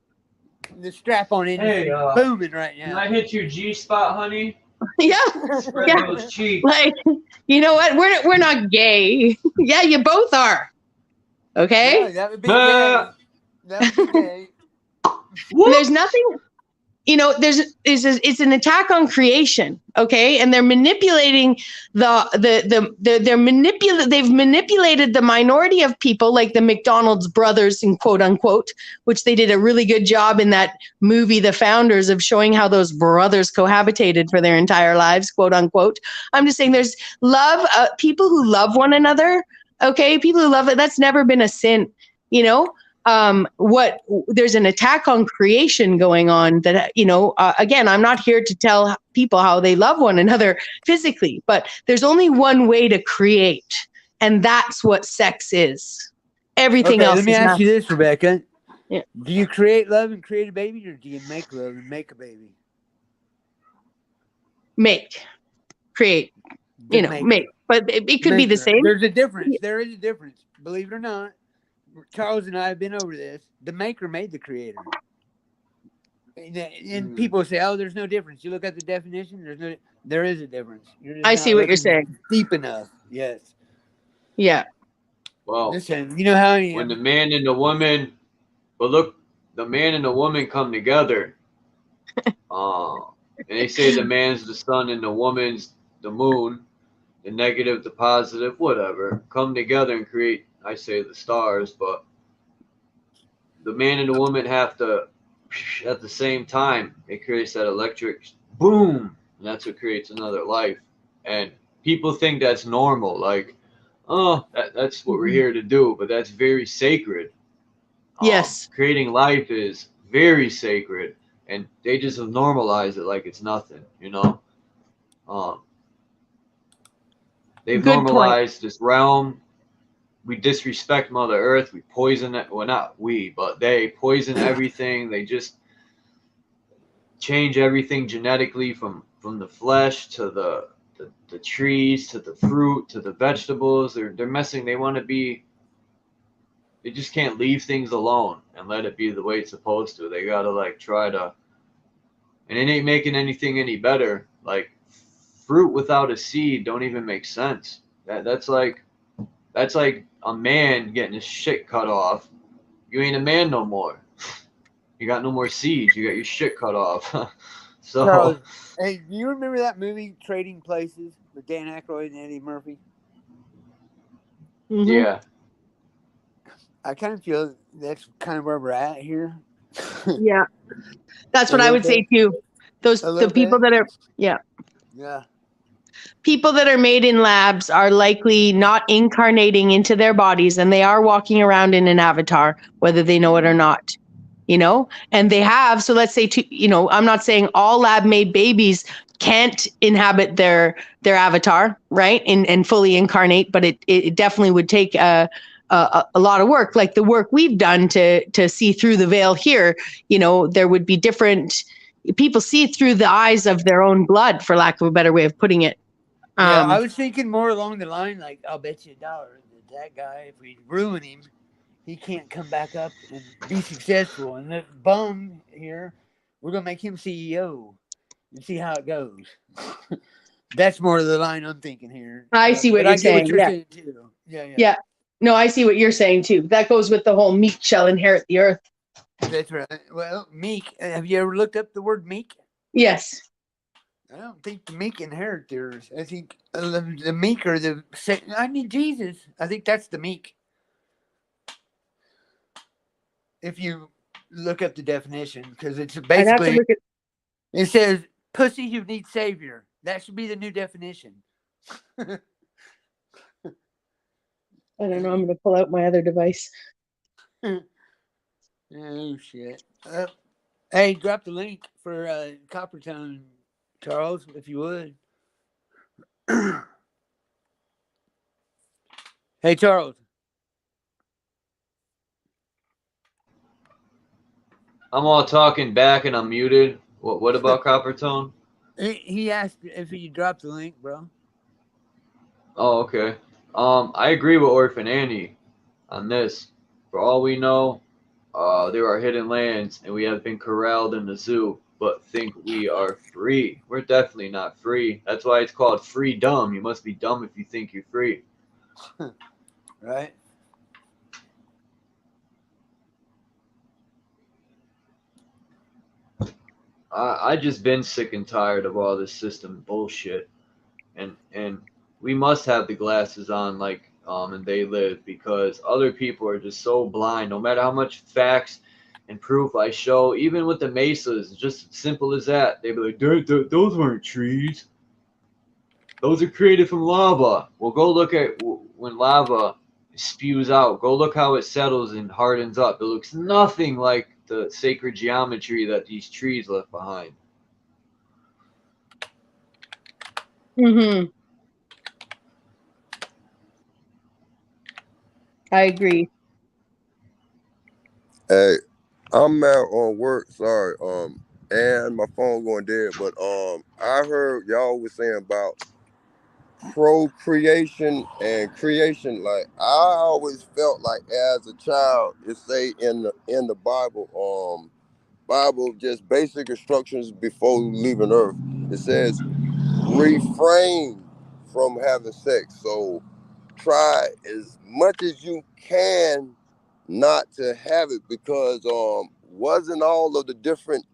The strap-on industry Hey, is booming right Can now. I hit your G-spot, honey? Yeah, Spread yeah. those cheeks. Like, you know what? We're not gay. Yeah, you both are. Okay. Yeah, that would be gay. That would be gay. And there's nothing. It's an attack on creation, okay? And they're manipulating they've manipulated the minority of people, like the McDonald's brothers, in quote unquote, which they did a really good job in that movie, The Founders, of showing how those brothers cohabitated for their entire lives, quote unquote. I'm just saying, there's love, people who love one another, okay? People who love it, that's never been a sin, there's an attack on creation going on that, again, I'm not here to tell people how they love one another physically, but there's only one way to create, and that's what sex is. Everything else Let me is ask nothing. you this, Rebecca. Yeah. Do you create love and create a baby, or do you make love and make a baby? Create, make, but it could be the same. There's a difference. There is a difference. Believe it or not, Charles and I have been over this. The maker made the creator. And people say, "Oh, there's no difference." You look at the definition. There is a difference. I see what you're saying. Deep enough, yes. Yeah. Well, listen, you know how I am. When the man and the woman, the man and the woman come together. And they say the man's the sun and the woman's the moon, the negative, the positive, whatever, come together and create, I say, the stars, but the man and the woman have to, at the same time, it creates that electric boom, and that's what creates another life. And people think that's normal, like, oh, that's what we're here to do, but that's very sacred. Yes. Creating life is very sacred, and they just have normalized it like it's nothing, They've Good normalized this realm. We disrespect Mother Earth. We poison it. Well, not we, but they poison everything. They just change everything genetically from the flesh to the trees to the fruit to the vegetables. They're messing. They want to be. They just can't leave things alone and let it be the way it's supposed to. They gotta try to, and it ain't making anything any better. Like fruit without a seed don't even make sense. That's like a man getting his shit cut off. You ain't a man no more. You got no more seeds. You got your shit cut off. So, Charles, hey, do you remember that movie Trading Places with Dan Aykroyd and Eddie Murphy? Mhm. Yeah. I kind of feel that's kind of where we're at here. Yeah, that's A what I little would say bit. too. A The little people bit. that are, yeah, Yeah. people that are made in labs are likely not incarnating into their bodies, and they are walking around in an avatar, whether they know it or not. And they have. So let's say, I'm not saying all lab made babies can't inhabit their avatar, right, and fully incarnate, but it definitely would take a lot of work, like the work we've done to see through the veil here. There would be different people see through the eyes of their own blood, for lack of a better way of putting it. Yeah, I um was thinking more along the line, like, I'll bet you $1 that guy, if we ruin him, he can't come back up and be successful. And this bum here, we're gonna make him CEO and see how it goes. That's more of the line I'm thinking here. I see what But you're I get what saying. you're Yeah. saying too. Yeah, yeah. Yeah. No, I see what you're saying too. That goes with the whole meek shall inherit the earth. That's right. Well, meek. Have you ever looked up the word meek? Yes. I don't think the meek inherit theirs. I think the meek are I need Jesus. I think that's the meek. If you look up the definition, because it's I'd have to basically, look at. it says pussy who needs savior. That should be the new definition. I don't know. I'm going to pull out my other device. Oh shit. Hey, drop the link for Coppertone, Charles, if you would. Hey, Charles. I'm all talking back and I'm muted. What about Coppertone? He asked if you dropped the link, bro. Oh, okay. I agree with Orphan Annie on this. For all we know, there are hidden lands, and we have been corralled in the zoo, but think we are free. We're definitely not free. That's why it's called freedom. You must be dumb if you think you're free. Right? I just been sick and tired of all this system bullshit, and we must have the glasses on like and they live, because other people are just so blind. No matter how much facts and proof I show, even with the mesas, just simple as that, they be like, those weren't trees. Those are created from lava. Well, go look at when lava spews out. Go look how it settles and hardens up. It looks nothing like the sacred geometry that these trees left behind. Mm-hmm. I agree. Hey, I'm out on work. Sorry. And my phone going dead. But I heard y'all was saying about procreation and creation. Like I always felt like as a child, it say in the Bible just basic instructions before leaving Earth. It says refrain from having sex. So try as much as you can not to have it, because wasn't all of the different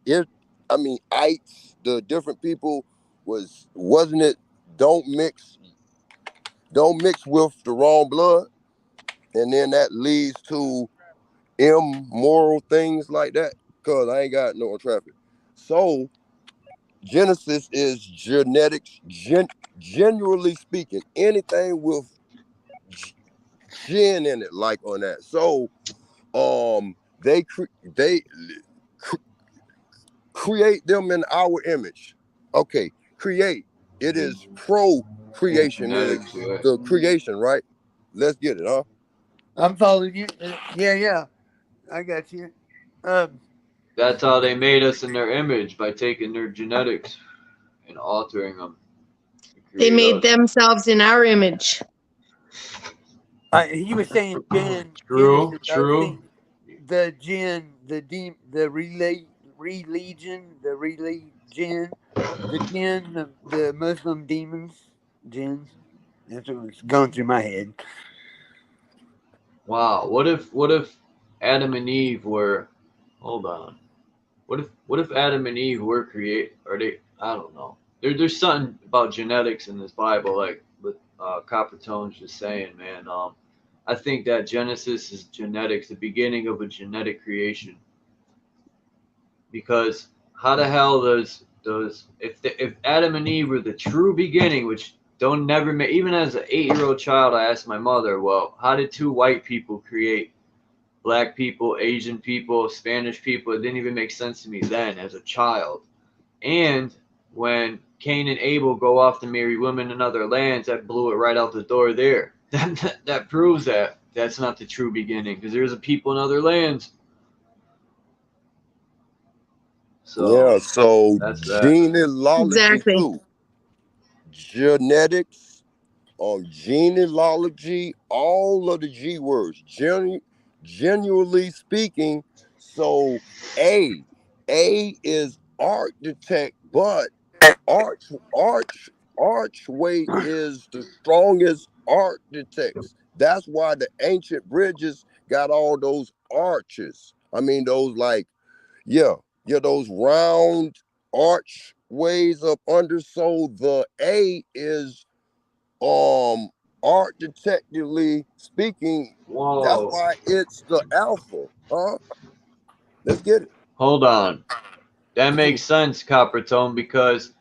ites, the different people wasn't it don't mix with the wrong blood, and then that leads to immoral things like that, because I ain't got no traffic. So Genesis is genetics, generally speaking, anything with gen in it, like on that. So they cr- create them in our image. Okay, create. It is procreation is Genetics, yeah. the creation, right? Let's get it, huh? I'm following you. Yeah, yeah. I got you. Um, That's how they made us in their image, by taking their genetics and altering them to They create made us. themselves in our image. he was saying True, Genesis. I was true. thinking the gen, the religion, the gen of the Muslim demons, gens. That's what was going through my head. Wow. What if Adam and Eve were? Hold on. What if Adam and Eve were create? Are they? I don't know. There's something about genetics in this Bible, like with Copper Tone's just saying, man. I think that Genesis is genetics, the beginning of a genetic creation. Because how the hell does if Adam and Eve were the true beginning, which don't never make, even as an 8-year-old child, I asked my mother, well, how did two white people create black people, Asian people, Spanish people? It didn't even make sense to me then as a child. And when Cain and Abel go off to marry women in other lands, that blew it right out the door there. That proves that that's not the true beginning, because there's a people in other lands. Yeah, So so that's that. genealogy Exactly. too. Genetics, genealogy, all of the G words, genuinely speaking. So A is architect, but arch archway is the strongest architects. That's why the ancient bridges got all those arches. I mean, those like, yeah, yeah, those round archways up under. So the A is architecturally speaking, that's Whoa. why it's the alpha. Huh? Let's get it. Hold on. That makes sense, Coppertone, because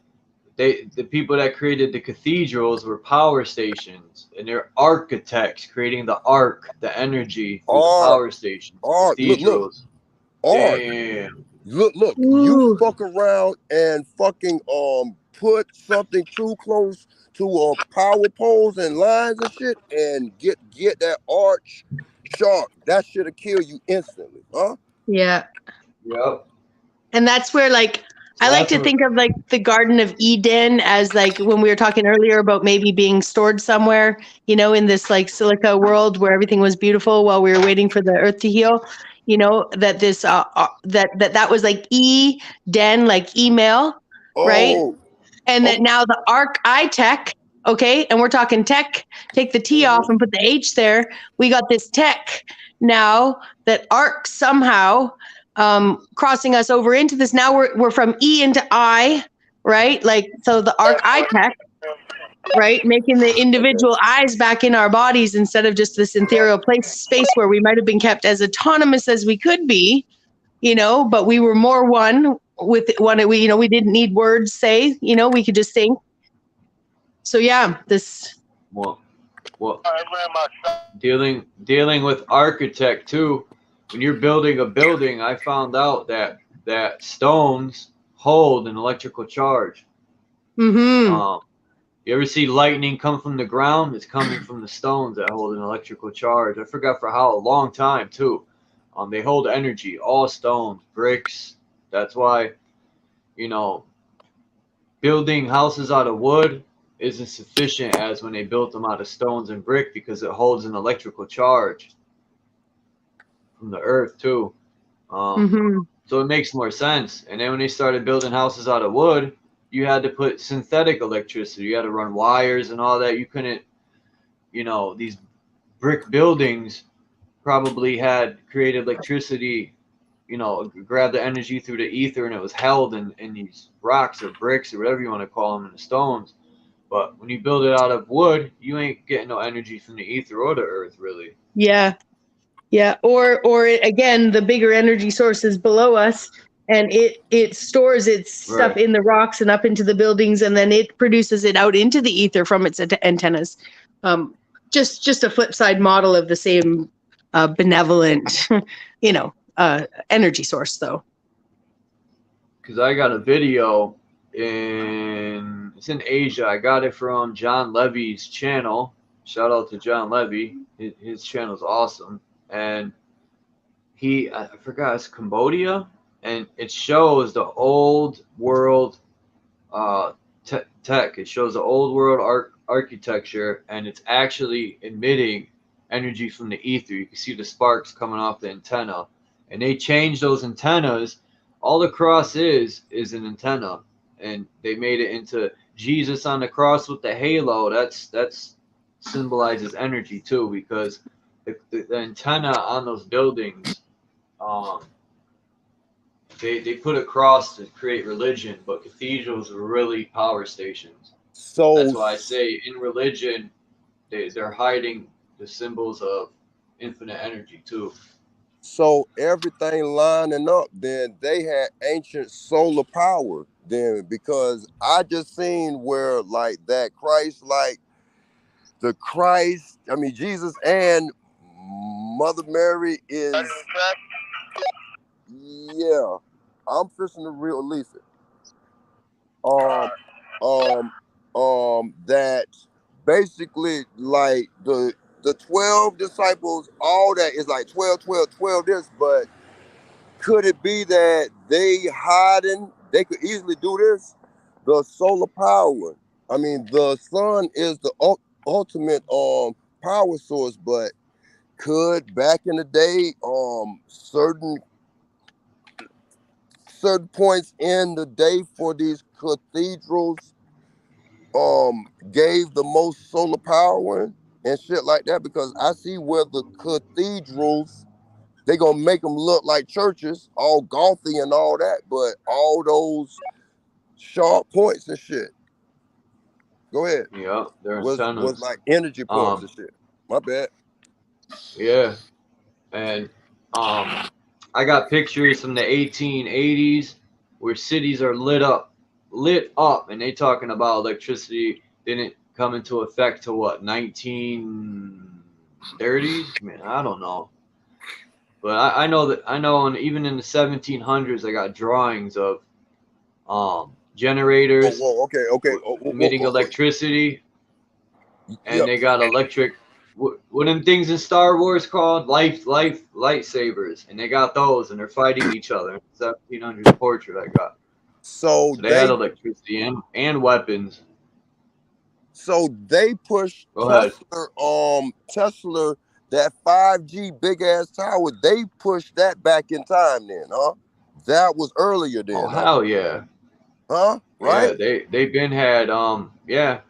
the people that created the cathedrals were power stations, and they're architects creating the arc, the energy through the Arc, power stations, arc, look, cathedrals. arc. Damn. Look, you Ooh. fuck around and fucking put something too close to power poles and lines and shit and get that arch sharp. That should have killed you instantly, huh? Yeah. Yep. And that's where, like, So I like that's to what. think of like the Garden of Eden as like when we were talking earlier about maybe being stored somewhere, in this like silica world where everything was beautiful while we were waiting for the earth to heal. That this that was like den, like email, right? Oh, And oh, that now the arc I tech, okay, and we're talking tech, take the T off mhm. and put the H there. We got this tech now that arc somehow crossing us over into this. Now we're from E into I, right? Like, so the arc I tech, right? Making the Okay. individual eyes back in our bodies instead of just this ethereal space where we might have been kept as autonomous as we could be, but we were more one with one. We didn't need words say, we could just think. So yeah, this. Well, well, dealing with architect too. When you're building a building, I found out that stones hold an electrical charge. Mm-hmm. Um, you ever see lightning come from the ground? It's coming from the stones that hold an electrical charge. I forgot for how long time too. They hold energy. All stones, bricks. That's why, you know, building houses out of wood isn't sufficient as when they built them out of stones and brick, because it holds an electrical charge from the earth too. Um, Mm-hmm. so it makes more sense. And then when they started building houses out of wood, you had to put synthetic electricity. You had to run wires and all that. You couldn't, these brick buildings probably had created electricity, grab the energy through the ether, and it was held in these rocks or bricks or whatever you want to call them, in the stones. But when you build it out of wood, you ain't getting no energy from the ether or the earth, really. Yeah. Yeah. Or again, the bigger energy sources below us, and it stores its stuff Right. in the rocks and up into the buildings, and then it produces it out into the ether from its antennas. Um, just a flip side model of the same benevolent, energy source, though. Because I got a video it's in Asia. I got it from John Levy's channel. Shout out to John Levy. His channel's awesome. And I forgot, it's Cambodia, and it shows the old world uh, tech. It shows the old world architecture, and it's actually emitting energy from the ether. You can see the sparks coming off the antenna, and they changed those antennas. All the cross is an antenna, and they made it into Jesus on the cross with the halo. That's symbolizes energy too, because the antenna on those buildings, um, they put a cross to create religion, but cathedrals were really power stations. That's So why I say in religion they're hiding the symbols of infinite energy too. So everything lining up, then they had ancient solar power then, because I just seen where like that Christ, like the Christ, I mean Jesus and Mother Mary is, yeah. I'm fixing to release it. Um, that basically like the 12 disciples, all that is like 12, 12, 12 this, but could it be that they hiding? They could easily do this. The solar power. I mean, the sun is the ultimate power source, but could back in the day certain points in the day for these cathedrals gave the most solar power and shit like that, because I see where the cathedrals, they gonna make them look like churches, all gothy and all that, but all those sharp points and shit. Go ahead. Yeah, they're Was antennas. like energy points and shit. My bad. Yeah, and I got pictures from the 1880s where cities are lit up, and they talking about electricity didn't come into effect to what, 1930s? Man, I don't know. But I know that and even in the 1700s, I got drawings of generators Okay. emitting electricity, and Yep. they got electric. What them things in Star Wars called lightsabers, and they got those, and they're fighting each other. 1700s portrait I got. So So they had electricity and weapons. they pushed Go ahead. Tesla, that 5G big ass tower, they pushed that back in time then, huh? That was earlier Oh then, huh? hell yeah. Huh? Yeah, Right? they been had yeah.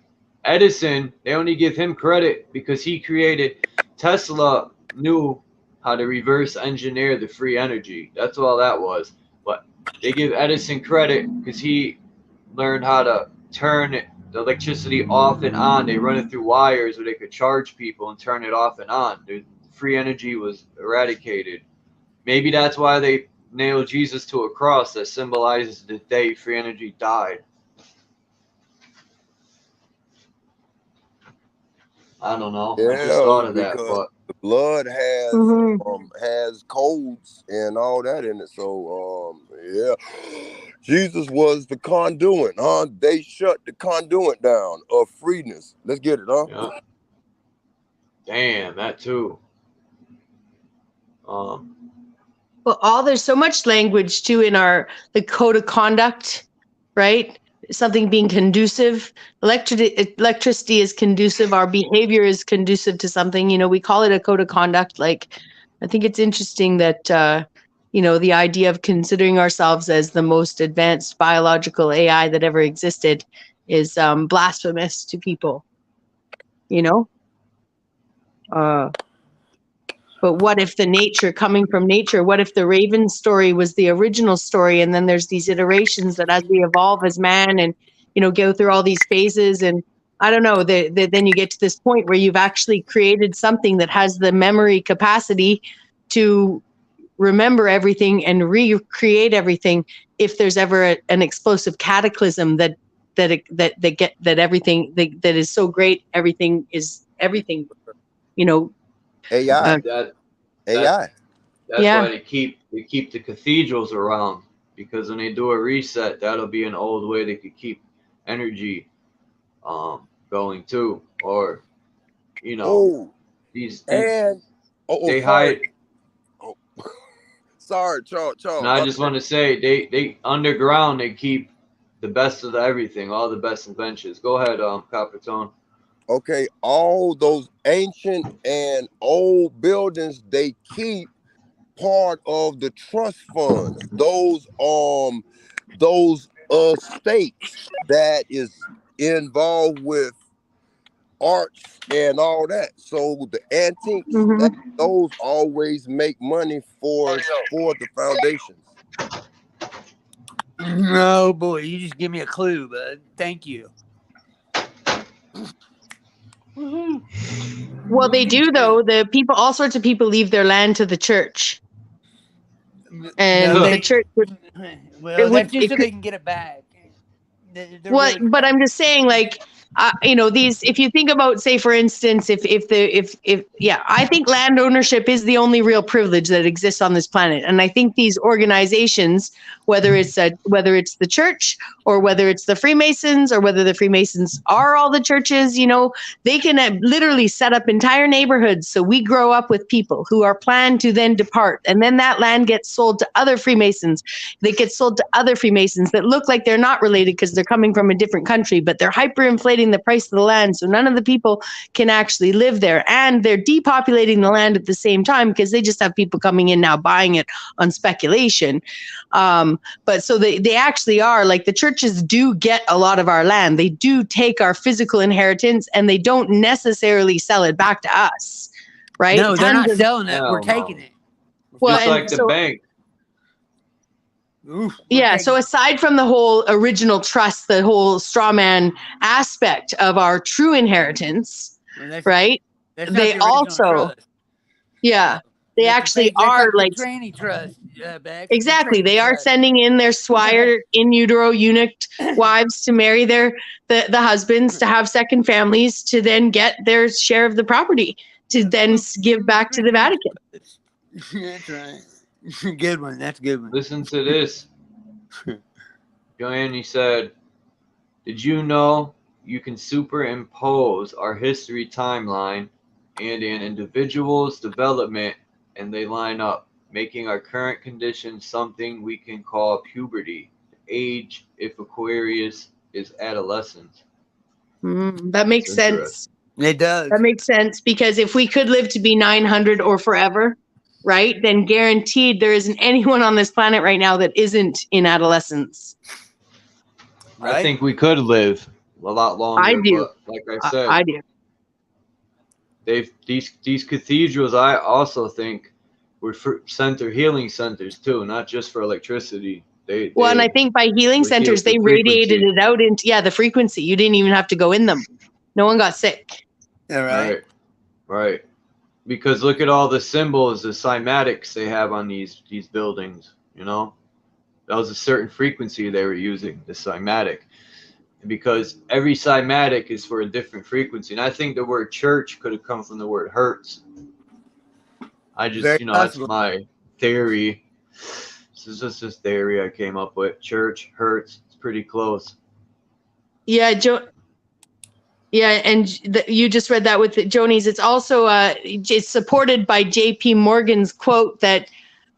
Edison, they only give him credit because he created Tesla knew how to reverse engineer the free energy. That's all that was. But they give Edison credit because he learned how to turn the electricity off and on. They run it through wires where they could charge people and turn it off and on. The free energy was eradicated. Maybe that's why they nailed Jesus to a cross that symbolizes the day free energy died. I don't know. I just Yeah, thought of that, because but the blood Hmm. has codes and all that in it. So yeah. Jesus was the conduit, huh? They shut the conduit down of freeness. Let's get it, huh? yeah, damn that too. Um, Well, there's so much language too in the code of conduct, right? Something being conducive. Electricity is conducive. Our behavior is conducive to something. We call it a code of conduct. Like, I think it's interesting that the idea of considering ourselves as the most advanced biological AI that ever existed is blasphemous to people. You know. But what if the nature coming from nature? What if the Raven story was the original story, and then there's these iterations that as we evolve as man, and go through all these phases, and I don't know, then you get to this point where you've actually created something that has the memory capacity to remember everything and recreate everything. If there's ever an explosive cataclysm that everything that is so great, everything is everything. You know, AI. that that AI. that's yeah. why they keep the cathedrals around, because when they do a reset, that'll be an old way they could keep energy going too, or you know Oh, these and they sorry. hide. Oh, sorry, Charles. And I just want to say they underground they keep the best of everything, all the best inventions. Go ahead, Coppertone. Okay, all those ancient and old buildings, they keep part of the trust funds. Those estates that is involved with arts and all that. So the antiques, Hmm. those always make money for the foundations. Oh boy, you just give me a clue, bud. Thank you. Well, they do though. The people, all sorts of people, leave their land to the church, and No, the church would. Well, that's just It so could. they can get it back. They're Well, really but I'm just saying, like, these. If you think about, say, for instance, I think land ownership is the only real privilege that exists on this planet, and I think these organizations, whether it's the church or whether it's the Freemasons or whether the Freemasons are all the churches, they can literally set up entire neighborhoods. So we grow up with people who are planned to then depart, and then that land gets sold to other Freemasons. They get sold to other Freemasons that look like they're not related because they're coming from a different country, but they're hyperinflating the price of the land, so none of the people can actually live there, and they're depopulating the land at the same time because they just have people coming in now buying it on speculation. But so they actually are, like, the churches do get a lot of our land. They do take our physical inheritance and they don't necessarily sell it back to us, right? No, they're not selling it. We're Hell taking no. it. Well, Just and like the so, bank. Oof, yeah, so aside from the whole original trust, the whole straw man aspect of our true inheritance, right? That's not They the original also, trust. yeah, they That's actually that's are, like the like, tranny trust, Beck. The exactly. tranny They are trust. sending in their swire in utero eunuch wives to marry the husbands, to have second families, to then get their share of the property, to then give back to the Vatican. That's right. Good one. That's a good one. Listen to this. Joanne, he said, "Did you know you can superimpose our history timeline and an individual's development, and they line up, making our current condition something we can call puberty, age if Aquarius is adolescence." That makes It's sense. interesting. It does. That makes sense, because if we could live to be 900 or forever, right, then guaranteed there isn't anyone on this planet right now that isn't in adolescence. Right? I think we could live a lot longer, I do. but like I said, I do. these cathedrals, I also think, were for healing centers too, not just for electricity. Well, and I think by healing centers, they radiated it out into, the frequency. You didn't even have to go in them. No one got sick. All right. Right. Because look at all the symbols, the cymatics they have on these buildings. That was a certain frequency they were using, the cymatic. Because every cymatic is for a different frequency. And I think the word church could have come from the word hertz. I just, that's my theory. This is just this theory I came up with. Church, hertz, it's pretty close. Yeah, and you just read that with Joni's. It's also it's supported by J.P. Morgan's quote that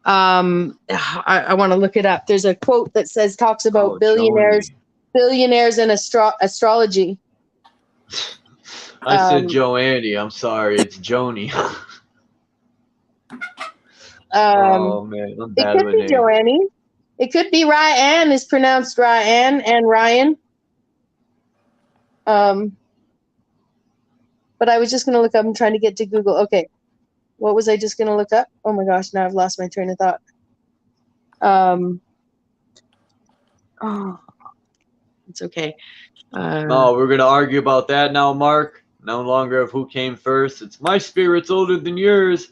I want to look it up. There's a quote that talks about billionaires and astrology. I said Joanne. I'm sorry, it's Joni. Oh man, I'm bad with names. It could be Joanne. It could be Ryan. Is pronounced Ryan and Ryan. But I was just going to look up. I'm trying to get to Google. Okay. What was I just going to look up? Oh my gosh, now I've lost my train of thought. It's okay. No, we're going to argue about that now, Mark. No longer of who came first. It's my spirit's older than yours.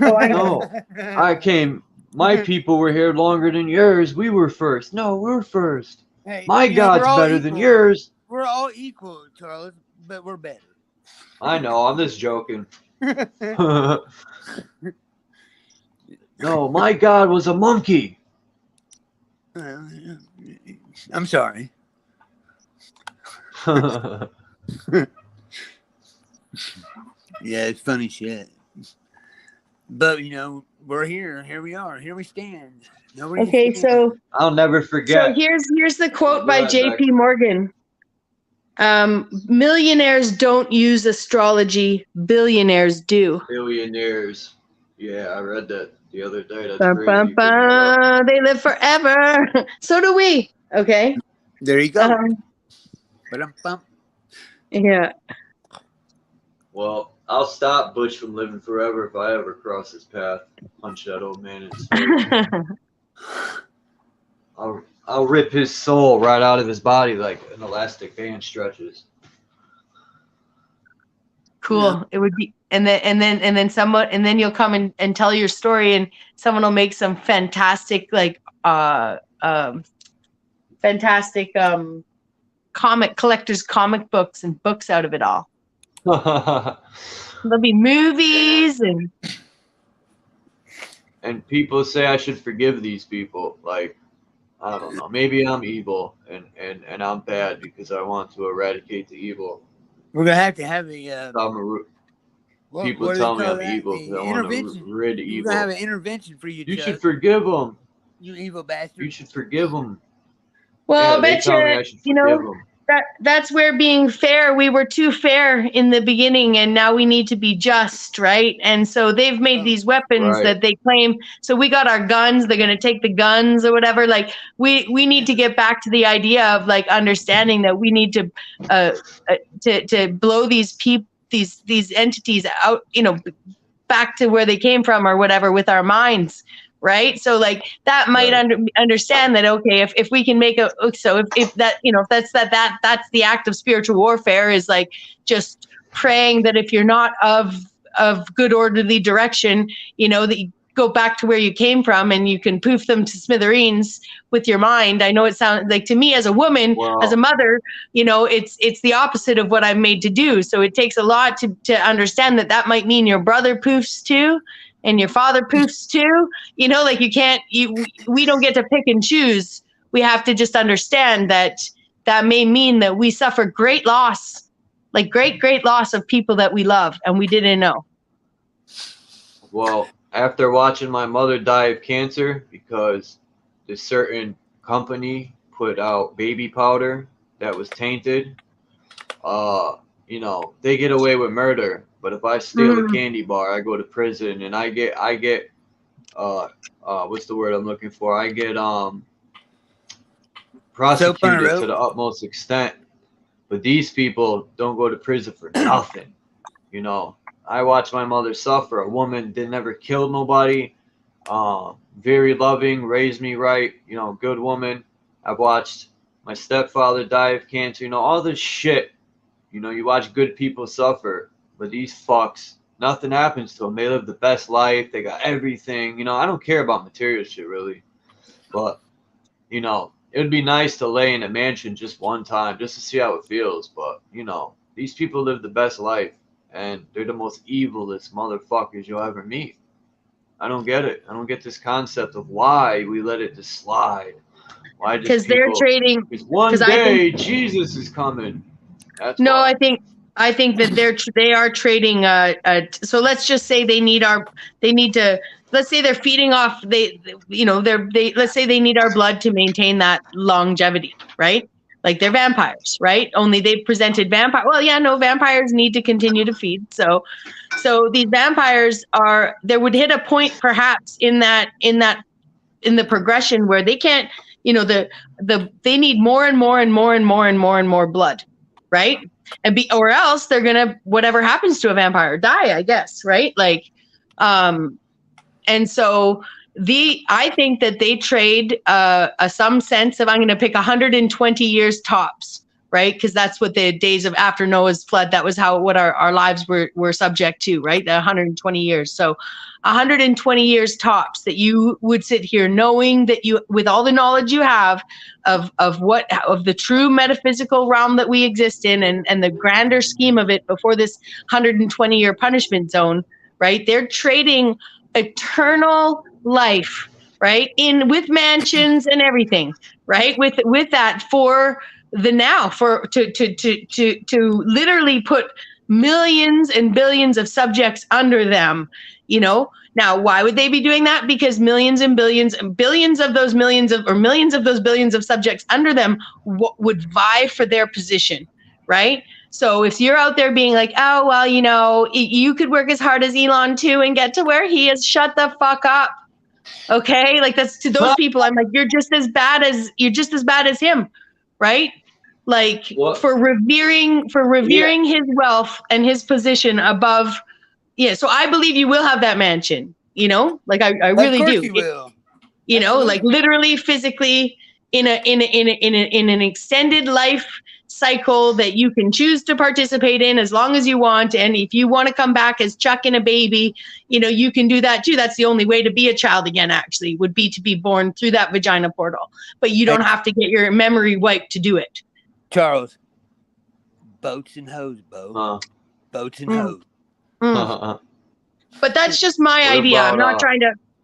No, I came. My people were here longer than yours. We were first. No, we're first. Hey, my God's better than yours. We're all equal, Charles, but we're better. I know. I'm just joking. No, my God was a monkey. I'm sorry. Yeah, it's funny shit. But we're here. Here we are. Here we stand. Okay, so I'll never forget. So here's the quote by J.P. Morgan. Millionaires don't use astrology. Billionaires do. Billionaires. Yeah, I read that the other day. That's crazy. They live forever. So do we. Okay. There you go. Yeah. Well, I'll stop Butch from living forever if I ever cross his path. Punch that old man in his face. I'll rip his soul right out of his body like an elastic band stretches. Cool. Yeah. and then someone, and then you'll come and tell your story, and someone will make some fantastic comic collectors, comic books and books out of it all. There'll be movies and people say I should forgive these people. Like, I don't know. Maybe I'm evil and I'm bad because I want to eradicate the evil. We're gonna have to have a. People tell me I'm evil because I want to rid evil. We're gonna have an intervention for you. You should forgive them. You evil bastard. You should forgive them. Well, yeah, they tell me I should forgive them. That's where being fair, we were too fair in the beginning, and now we need to be just, right? And so they've made these weapons that they claim. So we got our guns, they're going to take the guns or whatever. Like we need to get back to the idea of like understanding that we need to blow these people, these entities out, back to where they came from or whatever with our minds. Right. So like that might understand that, okay, if we can make if that, if that's the act of spiritual warfare is like just praying that if you're not of good orderly direction, that you go back to where you came from and you can poof them to smithereens with your mind. I know it sounds like to me as a woman, as a mother, it's the opposite of what I'm made to do. So it takes a lot to understand that might mean your brother poofs too. And your father poofs too, like we don't get to pick and choose. We have to just understand that may mean that we suffer great loss, like great loss of people that we love and we didn't know. Well, after watching my mother die of cancer because this certain company put out baby powder that was tainted, they get away with murder. But if I steal a candy bar, I go to prison and I get what's the word I'm looking for? I get prosecuted to the utmost extent. But these people don't go to prison for nothing. I watched my mother suffer. A woman that never killed nobody, very loving, raised me right, good woman. I've watched my stepfather die of cancer, all this shit. You watch good people suffer. But these fucks, nothing happens to them. They live the best life. They got everything. I don't care about material shit, really. But, it would be nice to lay in a mansion just one time, just to see how it feels. But, these people live the best life. And they're the most evilest motherfuckers you'll ever meet. I don't get it. I don't get this concept of why we let it just slide. Why just because they're trading. Because one day Jesus is coming. That's why. I think that they are trading. So let's just say let's say they're feeding off. Let's say they need our blood to maintain that longevity, right? Like they're vampires, right? Only they've presented vampire. Well, yeah, no, vampires need to continue to feed. So these vampires there would hit a point perhaps in the progression where they can't, they need more and more and more and more and more and more blood, right? Or else they're gonna, whatever happens to a vampire, die, I guess, right? Like, and so I think that they trade some sense of, I'm going to pick 120 years tops, right? Because that's what the days of after Noah's flood, that was what our lives were subject to, right? The 120 years. So 120 years tops that you would sit here knowing that you, with all the knowledge you have of the true metaphysical realm that we exist in and the grander scheme of it before this 120 year punishment zone, right? They're trading eternal life, right? With mansions and everything, right? With that for the now, to literally put millions and billions of subjects under them, Now, why would they be doing that? Because millions and billions and billions of those millions of those billions of subjects under them would vie for their position, right? So if you're out there being like, oh, well, you could work as hard as Elon too and get to where he is, shut the fuck up. Okay? Like that's to those people, I'm like, you're just as bad as him, right? Like what? for revering his wealth and his position above. Yeah. So I believe you will have that mansion, like I really do. Of course you will. Like literally physically in an extended life cycle that you can choose to participate in as long as you want. And if you want to come back as Chuck and a baby, you know, you can do that too. That's the only way to be a child again, actually, would be to be born through that vagina portal. But you don't have to get your memory wiped to do it. Charles, boats and hoes, Bo. Boats and hoes. But that's just my What idea. about,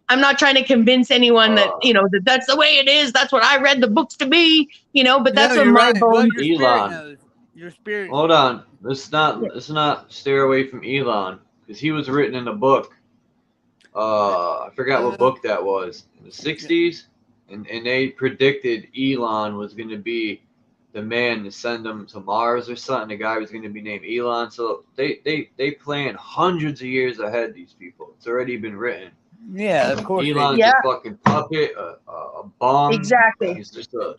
I'm not trying to convince anyone that, you know, that's the way it is. That's what I read the books to be, you know, but that's what you're my right. Well, bones. your spirit Elon. knows. Your spirit. Hold on. Let's not steer away from Elon, because he was written in a book. I forgot what book that was. In the 60s, and they predicted Elon was going to be the man to send them to Mars or something. The guy was going to be named Elon. So they plan hundreds of years ahead. These people. It's already been written. Yeah, of course. Elon's a fucking puppet, a bum. Exactly. He's just a.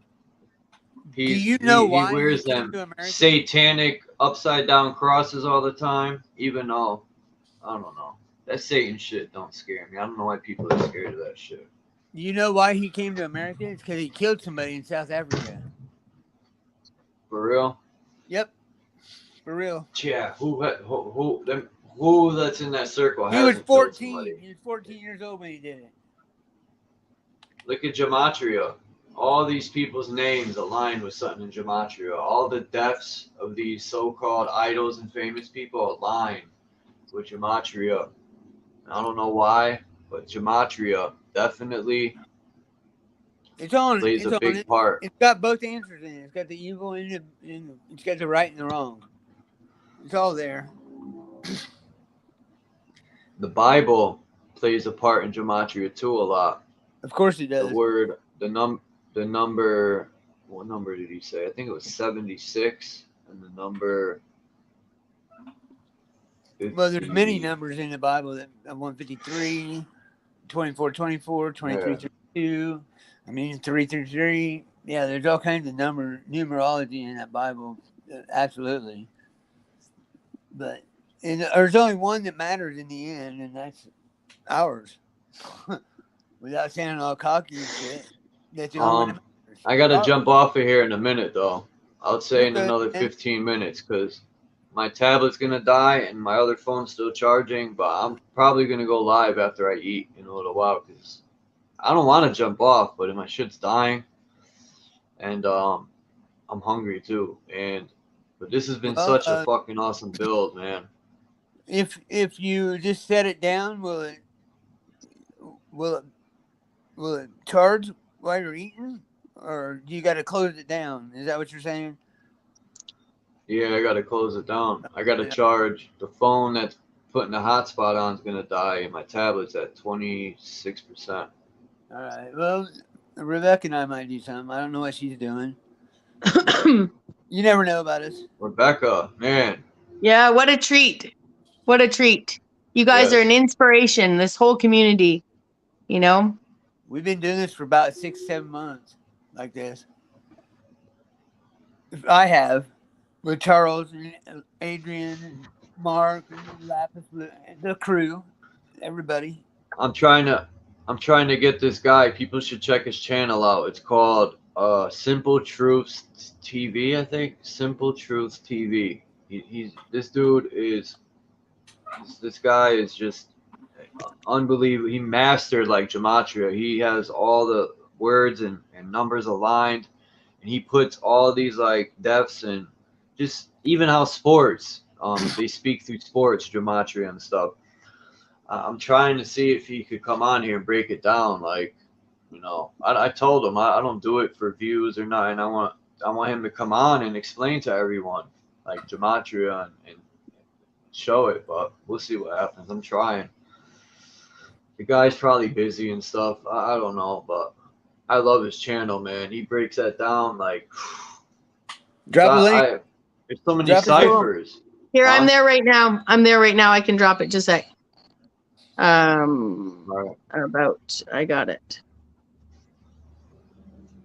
Do you know why he wears them satanic upside down crosses all the time? Even though, I don't know, that Satan shit don't scare me. I don't know why people are scared of that shit. You know why he came to America? It's because he killed somebody in South Africa. For real? Yep. For real. Yeah. Who that's in that circle? He was hasn't killed 14. somebody? He was 14 years old when he did it. Look at Gematria. All these people's names align with something in Gematria. All the deaths of these so-called idols and famous people align with Gematria. I don't know why, but Gematria definitely plays a big part. It's got both answers in it. It's got the evil and it's got the right and the wrong. It's all there. The Bible plays a part in Gematria too a lot. Of course it does. The number, what number did he say? I think it was 76, and the number 50. Well, there's many numbers in the Bible, that 153, 24, 24, 23, 32. I mean, 333. Yeah, there's all kinds of numerology in that Bible. Absolutely. But there's only one that matters in the end, and that's ours. Without sounding all cocky and shit. That's the only one that matters. I got to jump off of here in a minute, though. I would say in Okay. another 15 minutes, because my tablet's going to die and my other phone's still charging, but I'm probably going to go live after I eat in a little while, because I don't want to jump off, but my shit's dying, and I'm hungry too. But this has been such a fucking awesome build, man. If you just set it down, will it charge while you're eating, or do you got to close it down? Is that what you're saying? Yeah, I got to close it down. I got to charge the phone that's putting the hotspot on is gonna die, and my tablet's at 26%. All right. Well, Rebecca and I might do something. I don't know what she's doing. You never know about us. Rebecca, man. Yeah, what a treat. What a treat. You guys are an inspiration, this whole community, you know? We've been doing this for about 6-7 months like this. I have, with Charles and Adrian and Mark and Lapis, the crew, everybody. I'm trying to get this guy. People should check his channel out. It's called Simple Truths TV, I think. Simple Truths TV. This guy is just unbelievable. He mastered like Gematria. He has all the words and numbers aligned, and he puts all these like depths and just even how sports they speak through sports, Gematria and stuff. I'm trying to see if he could come on here and break it down. Like, you know, I told him I don't do it for views or nothing. I want him to come on and explain to everyone like Gematria and show it, but we'll see what happens. I'm trying. The guy's probably busy and stuff. I don't know, but I love his channel, man. He breaks that down like. Drop a link. There's so many ciphers. Here, I'm there right now. I can drop it. Just a sec. About. I got it.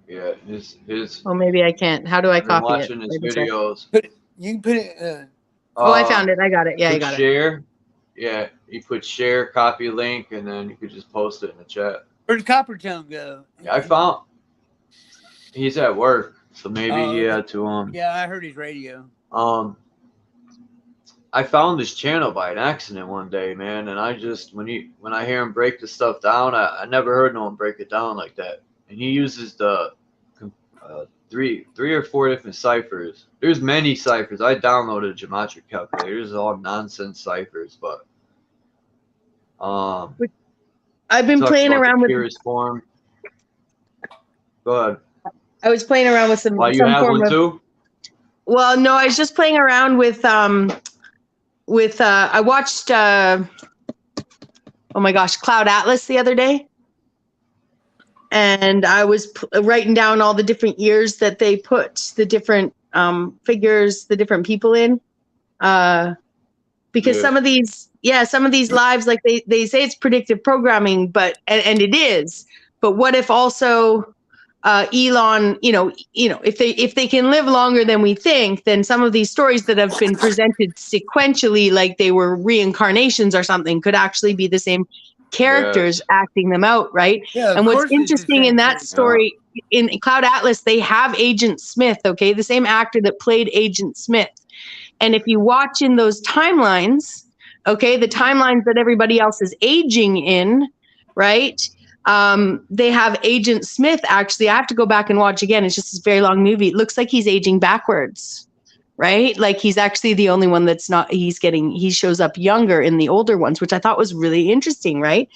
Yeah, his. Oh, maybe I can't. How do I copy it? Watching his videos. You can put it. I found it. I got it. Yeah, I got it. Share. Yeah, you put share, copy link, and then you could just post it in the chat. Where'd Coppertone go? Yeah, I found. He's at work. So maybe he had to Yeah, I heard his radio. I found this channel by an accident one day, man, and I just when I hear him break the stuff down, I never heard no one break it down like that. And he uses the three or four different ciphers. There's many ciphers. I downloaded a gematria calculator. There's all nonsense ciphers, but I've been playing around with. purest form. Go ahead. I was playing around with some. Why, you some have form one of, too? Well, no, I was just playing around with I watched oh my gosh, Cloud Atlas the other day, and I was writing down all the different years that they put the different figures, the different people in, because some of these lives, like they say it's predictive programming, but and it is, but what if also Elon, if they can live longer than we think, then some of these stories that have been presented sequentially, like they were reincarnations or something, could actually be the same characters acting them out, right? Yeah, and what's interesting in that story, in Cloud Atlas, they have Agent Smith, okay, the same actor that played Agent Smith. And if you watch in those timelines, okay, the timelines that everybody else is aging in, right? They have Agent Smith. Actually, I have to go back and watch again. It's just this very long movie. It looks like he's aging backwards, right? Like he's actually the only one that's not, he shows up younger in the older ones, which I thought was really interesting, right?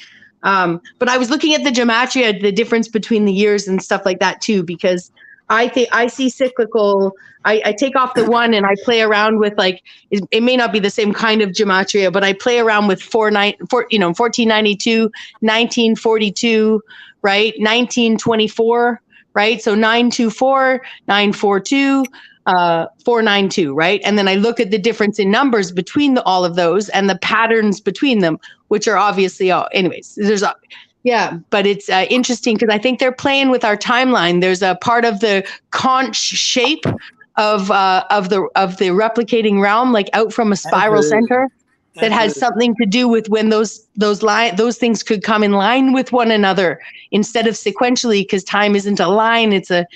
But I was looking at the gematria, the difference between the years and stuff like that too, because I think I see cyclical. I take off the one and I play around with, like, it may not be the same kind of gematria, but I play around with 1492, 1942, right? 1924, right? So 924, 942, 492, right? And then I look at the difference in numbers between all of those and the patterns between them, which are obviously all, anyways, yeah, but it's interesting because I think they're playing with our timeline. There's a part of the conch shape of the replicating realm, like out from a spiral center, that has something to do with when those things could come in line with one another instead of sequentially, because time isn't a line; it's a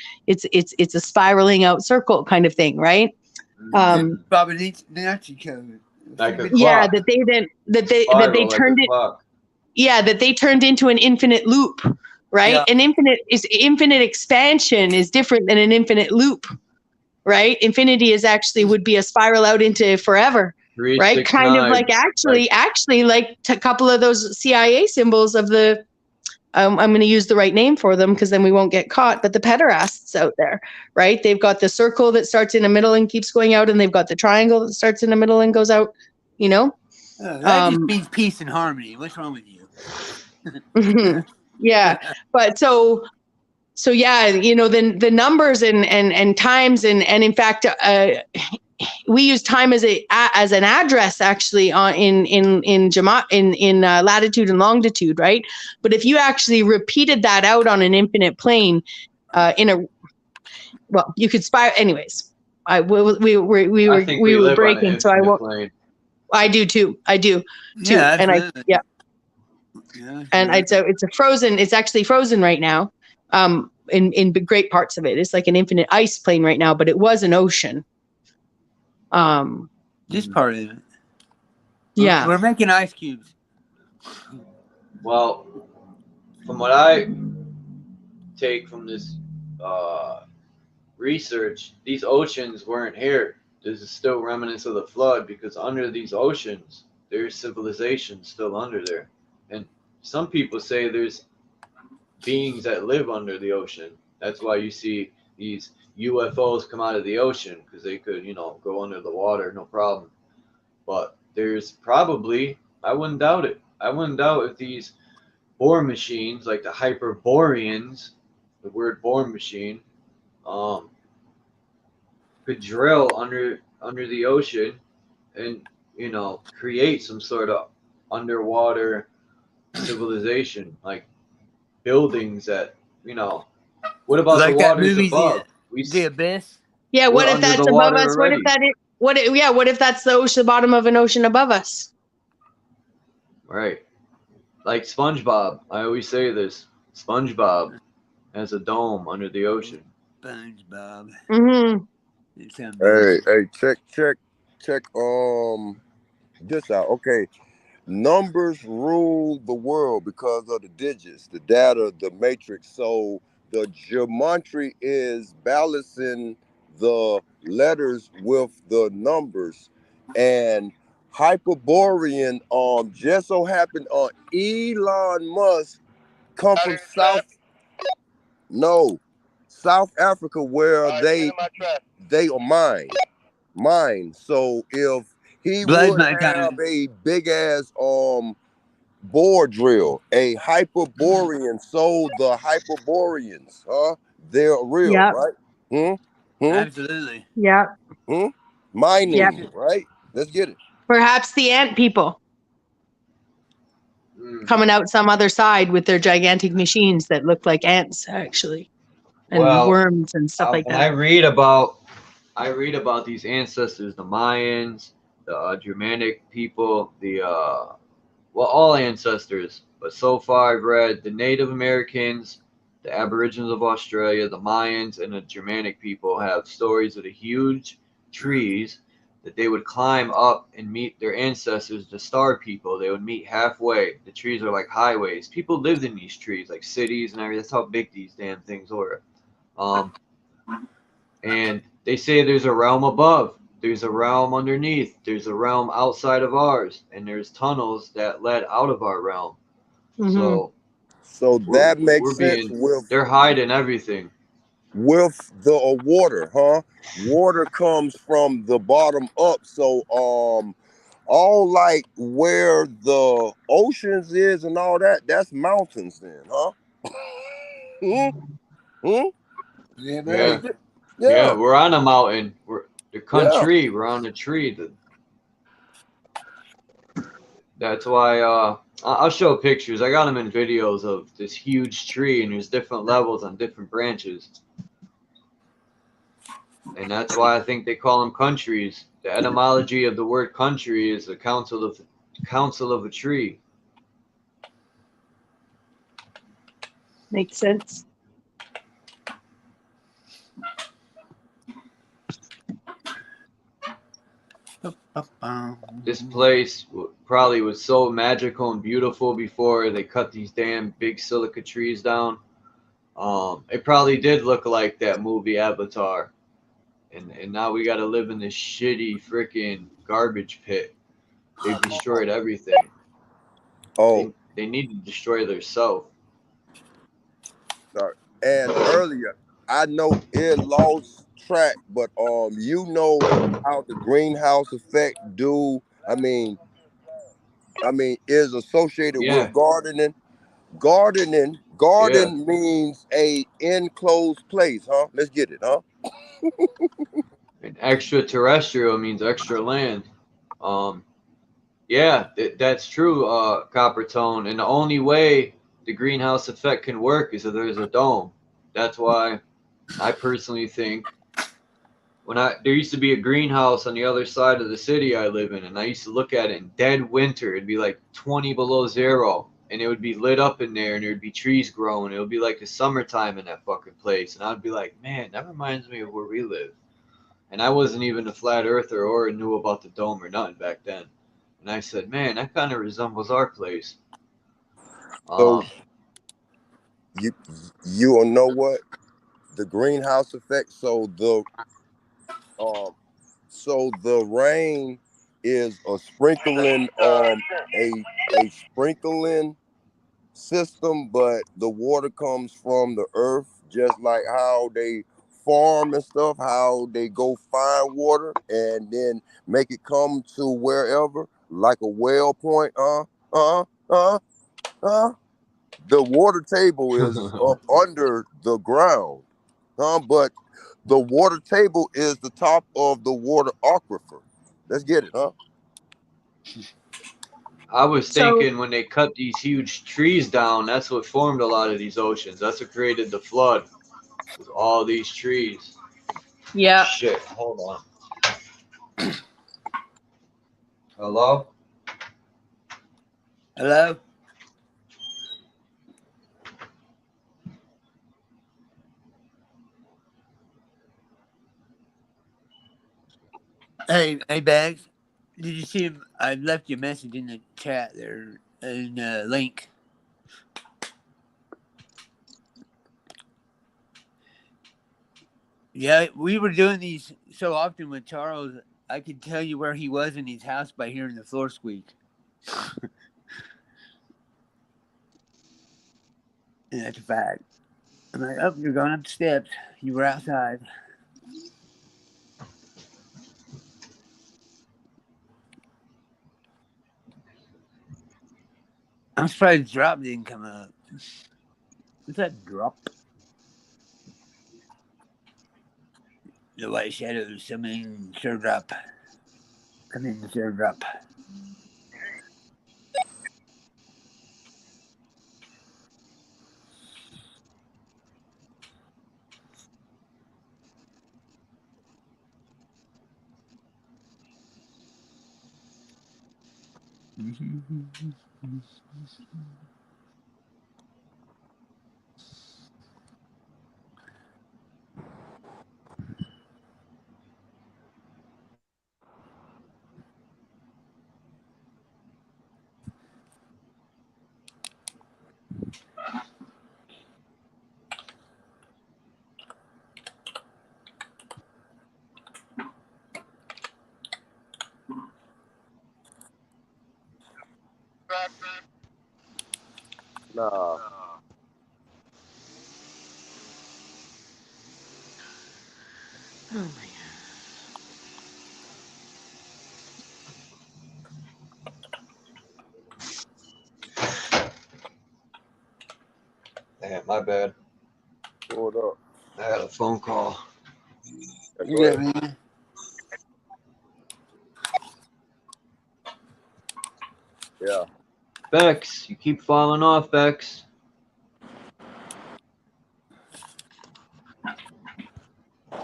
spiraling out circle kind of thing, right? Fibonacci code. Like a yeah, clock. that they turned it. Yeah, that they turned into an infinite loop, right? Yeah. An infinite expansion is different than an infinite loop, right? Infinity is actually would be a spiral out into forever, 3, right? 6, Kind 9. of like actually like a couple of those CIA symbols of the. I'm going to use the right name for them because then we won't get caught. But the pederasts out there, right? They've got the circle that starts in the middle and keeps going out, and they've got the triangle that starts in the middle and goes out. That just means peace and harmony. What's wrong with you? Yeah, but so yeah, the numbers and times and in fact, we use time as an address actually in latitude and longitude, right? But if you actually repeated that out on an infinite plane, you could spiral. Anyways, we were breaking, so I won't. Plane. I do too. Yeah, and and it's actually frozen right now. In great parts of it, it's like an infinite ice plane right now, but it was an ocean. This part of it. Yeah, we're making ice cubes. Well, from what I take from this research, these oceans weren't here. There's still remnants of the flood, because under these oceans, there's civilization still under there. And some people say there's beings that live under the ocean. That's why you see these UFOs come out of the ocean, because they could, go under the water, no problem. But there's probably, I wouldn't doubt it. I wouldn't doubt if these Bohr machines, like the Hyperboreans, the word Bohr machine, could drill under the ocean and create some sort of underwater civilization, like buildings that what about like the waters above? The Abyss. Yeah, what if that's above us? What if that's the ocean, bottom of an ocean above us? Right, like SpongeBob. I always say this: SpongeBob has a dome under the ocean. SpongeBob. Mm-hmm. It's amazing. Hey, check this out. Okay. Numbers rule the world because of the digits, the data, the matrix. So the geometry is balancing the letters with the numbers. And Hyperborean just so happened Elon Musk come from South Africa, where they are mine. So if he Blows would my have time. a big ass bore drill, a Hyperborean, so the Hyperboreans, they're real, Yep. right? Hmm? Absolutely. Yep. Yep. Mining, right? Let's get it. Perhaps the ant people coming out some other side with their gigantic machines that look like ants, actually, and Well, worms and stuff like when I that. read about these ancestors, the Mayans, the Germanic people, the well, all ancestors. But so far, I've read the Native Americans, the Aborigines of Australia, the Mayans, and the Germanic people have stories of the huge trees that they would climb up and meet their ancestors, the star people. They would meet halfway. The trees are like highways. People lived in these trees, like cities and everything. That's how big these damn things were. And they say there's a realm above, there's a realm underneath, there's a realm outside of ours, and there's tunnels that led out of our realm. Mm-hmm. So So that makes we're sense being, they're hiding everything. with the water, huh? Water comes from the bottom up. So all like where the oceans is and all that, that's mountains then, huh? Hmm? Hmm? Yeah, Yeah, buddy. yeah, Yeah, we're on a mountain. We're the yeah. country. We're on a tree. That's why I'll show pictures. I got them in videos of this huge tree, and there's different levels on different branches. And that's why I think they call them countries. The etymology of the word country is the council of a tree. Makes sense. This place probably was so magical and beautiful before they cut these damn big silica trees down. It probably did look like that movie Avatar, and now we got to live in this shitty freaking garbage pit. They've destroyed everything. Oh, They need to destroy their self. sorry. And earlier, I know it lost track, but you know how the greenhouse effect do. Is associated Yeah, with gardening. yeah. Garden means a enclosed place, huh? Let's get it, huh? And extraterrestrial means extra land. Um, Yeah, that's true, Copper Tone. And the only way the greenhouse effect can work is if there's a dome. That's why I personally think there used to be a greenhouse on the other side of the city I live in, and I used to look at it in dead winter. It'd be like 20 below zero, and it would be lit up in there, and there'd be trees growing. It would be like the summertime in that fucking place, and I'd be like, man, that reminds me of where we live. And I wasn't even a flat earther or knew about the dome or nothing back then. And I said, man, that kind of resembles our place. So Um, you will know what the greenhouse effect. Um the rain is a sprinkling system, but the water comes from the earth, just like how they farm and stuff, how they go find water and then make it come to wherever, like a well point. Uh, uh, the water table is up under the ground, but the water table is the top of the water aquifer. Let's get it, huh? I was So, thinking when they cut these huge trees down, that's what formed a lot of these oceans. That's what created the flood. Was all these trees. yeah. Shit, hold on. Hello? Hello? Hey, Bags. Did you see him? I left you a message in the chat there, in link. Yeah, we were doing these so often with Charles. I could tell you where he was in his house by hearing the floor squeak. And that's a fact. I'm like, oh, you're going up the steps. You were outside. I'm surprised drop didn't come up. What's that drop? The white shadows summoning Sir Drop. Come in, Sir Drop. Nah. Oh my Damn, my bad. Hold up. I had a phone call. Yeah, You go got ahead. me. Yeah. Bex, you keep falling off, Bex.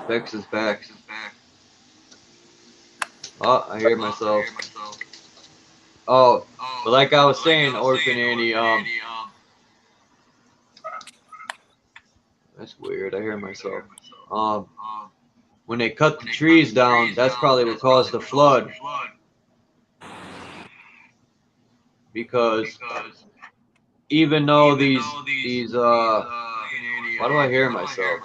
Bex is back. Oh, I hear myself. Oh, but like I was saying, Orphan Annie, that's weird. I hear myself. When they cut the trees down, that's probably what caused the flood. Because even though these why do I hear myself?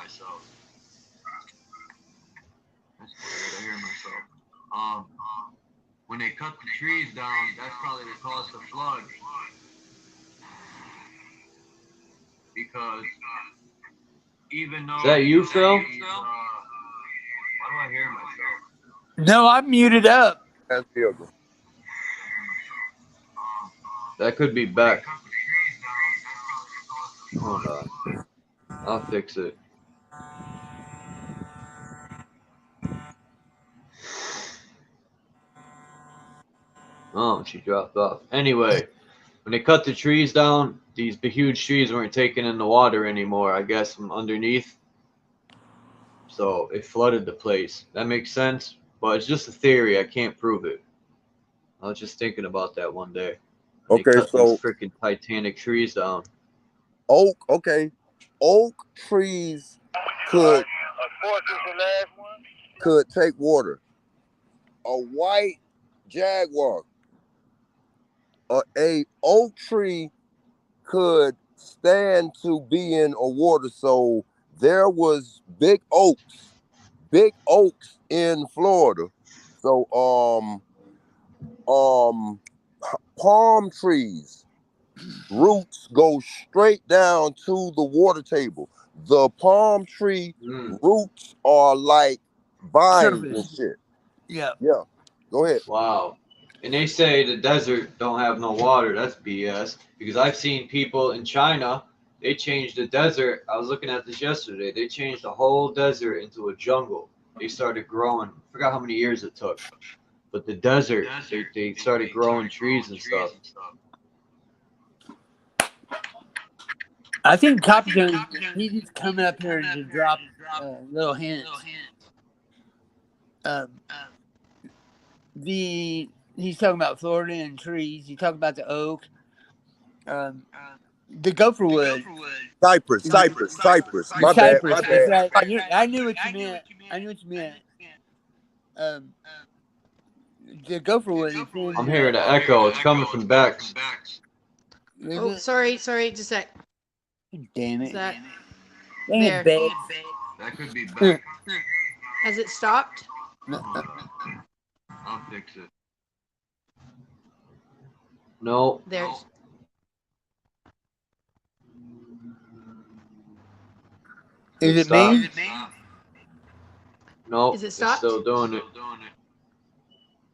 That's weird. I hear myself. When they cut the trees down, that's probably what caused the flood. Because even though is that you, Phil? Why do I hear myself? No, I'm muted up. That's beautiful. That could be Beck. Hold on. I'll fix it. Oh, she dropped off. Anyway, when they cut the trees down, these huge trees weren't taking in the water anymore, I guess, from underneath. So it flooded the place. That makes sense, but it's just a theory. I can't prove it. I was just thinking about that one day. When they Okay, cut so these freaking Titanic trees down. oak. Okay, oak trees could take water. A white jaguar, a oak tree could stand to be in a water. So there was big oaks in Florida. So palm trees roots go straight down to the water table. The palm tree roots are like vines and Surface. shit. Yeah. Yeah. Go ahead. Wow. And they say the desert don't have no water. That's BS. Because I've seen people in China, they changed the desert. I was looking at this yesterday. They changed the whole desert into a jungle. They started growing. I forgot how many years it took. But the desert, they started growing trees and stuff. I think Coppertone, he's just coming up here to drop little hints. He's talking about Florida and trees. He talked about the oak, the gopher wood, Cypress. My bad. cypress. That's right. I knew what you meant. I knew what you meant. The gopher wood is in. I'm hearing an echo. It's coming from Bex. Oh, sorry. Just a sec. Damn Is it. that Damn there? it, That could be Bex. Has it stopped? I'll fix it. No. There's. Is it me? No. Is it It's stopped? still doing it.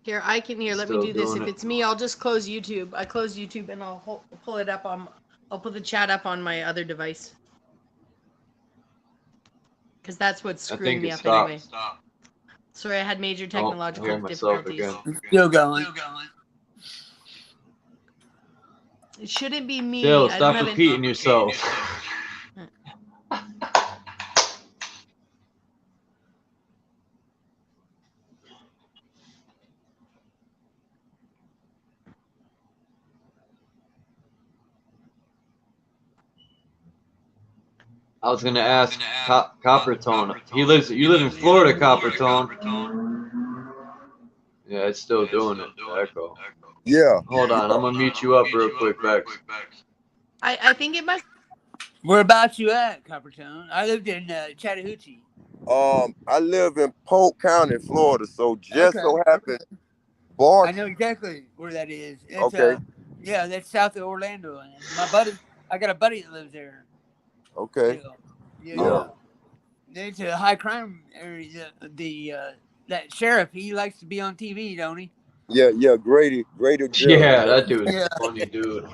Here, I can hear. Let me Still do this. doing If it. it's me, I'll just close YouTube. I close YouTube and I'll pull it up on. I'll put the chat up on my other device. Because that's what's I screwing think me it up stopped. anyway. Sorry, I had major I technological hear myself difficulties. again. It's still going. It shouldn't be me. Still, I don't stop have repeating yourself. I was gonna ask Coppertone. You live in Florida, Coppertone. Yeah, it's still doing it. The echo. Yeah. Hold on, I'm gonna mute you up real quick, Bex. I think it must. Where about you at, Coppertone? I lived in Chattahoochee. I live in Polk County, Florida, so just so happened I know exactly where that is. It's Okay. yeah, that's south of Orlando. And I got a buddy that lives there. Okay. Yeah. It's a high crime area. That sheriff, he likes to be on TV, don't he? Yeah, Grady Yeah, that dude's a funny dude.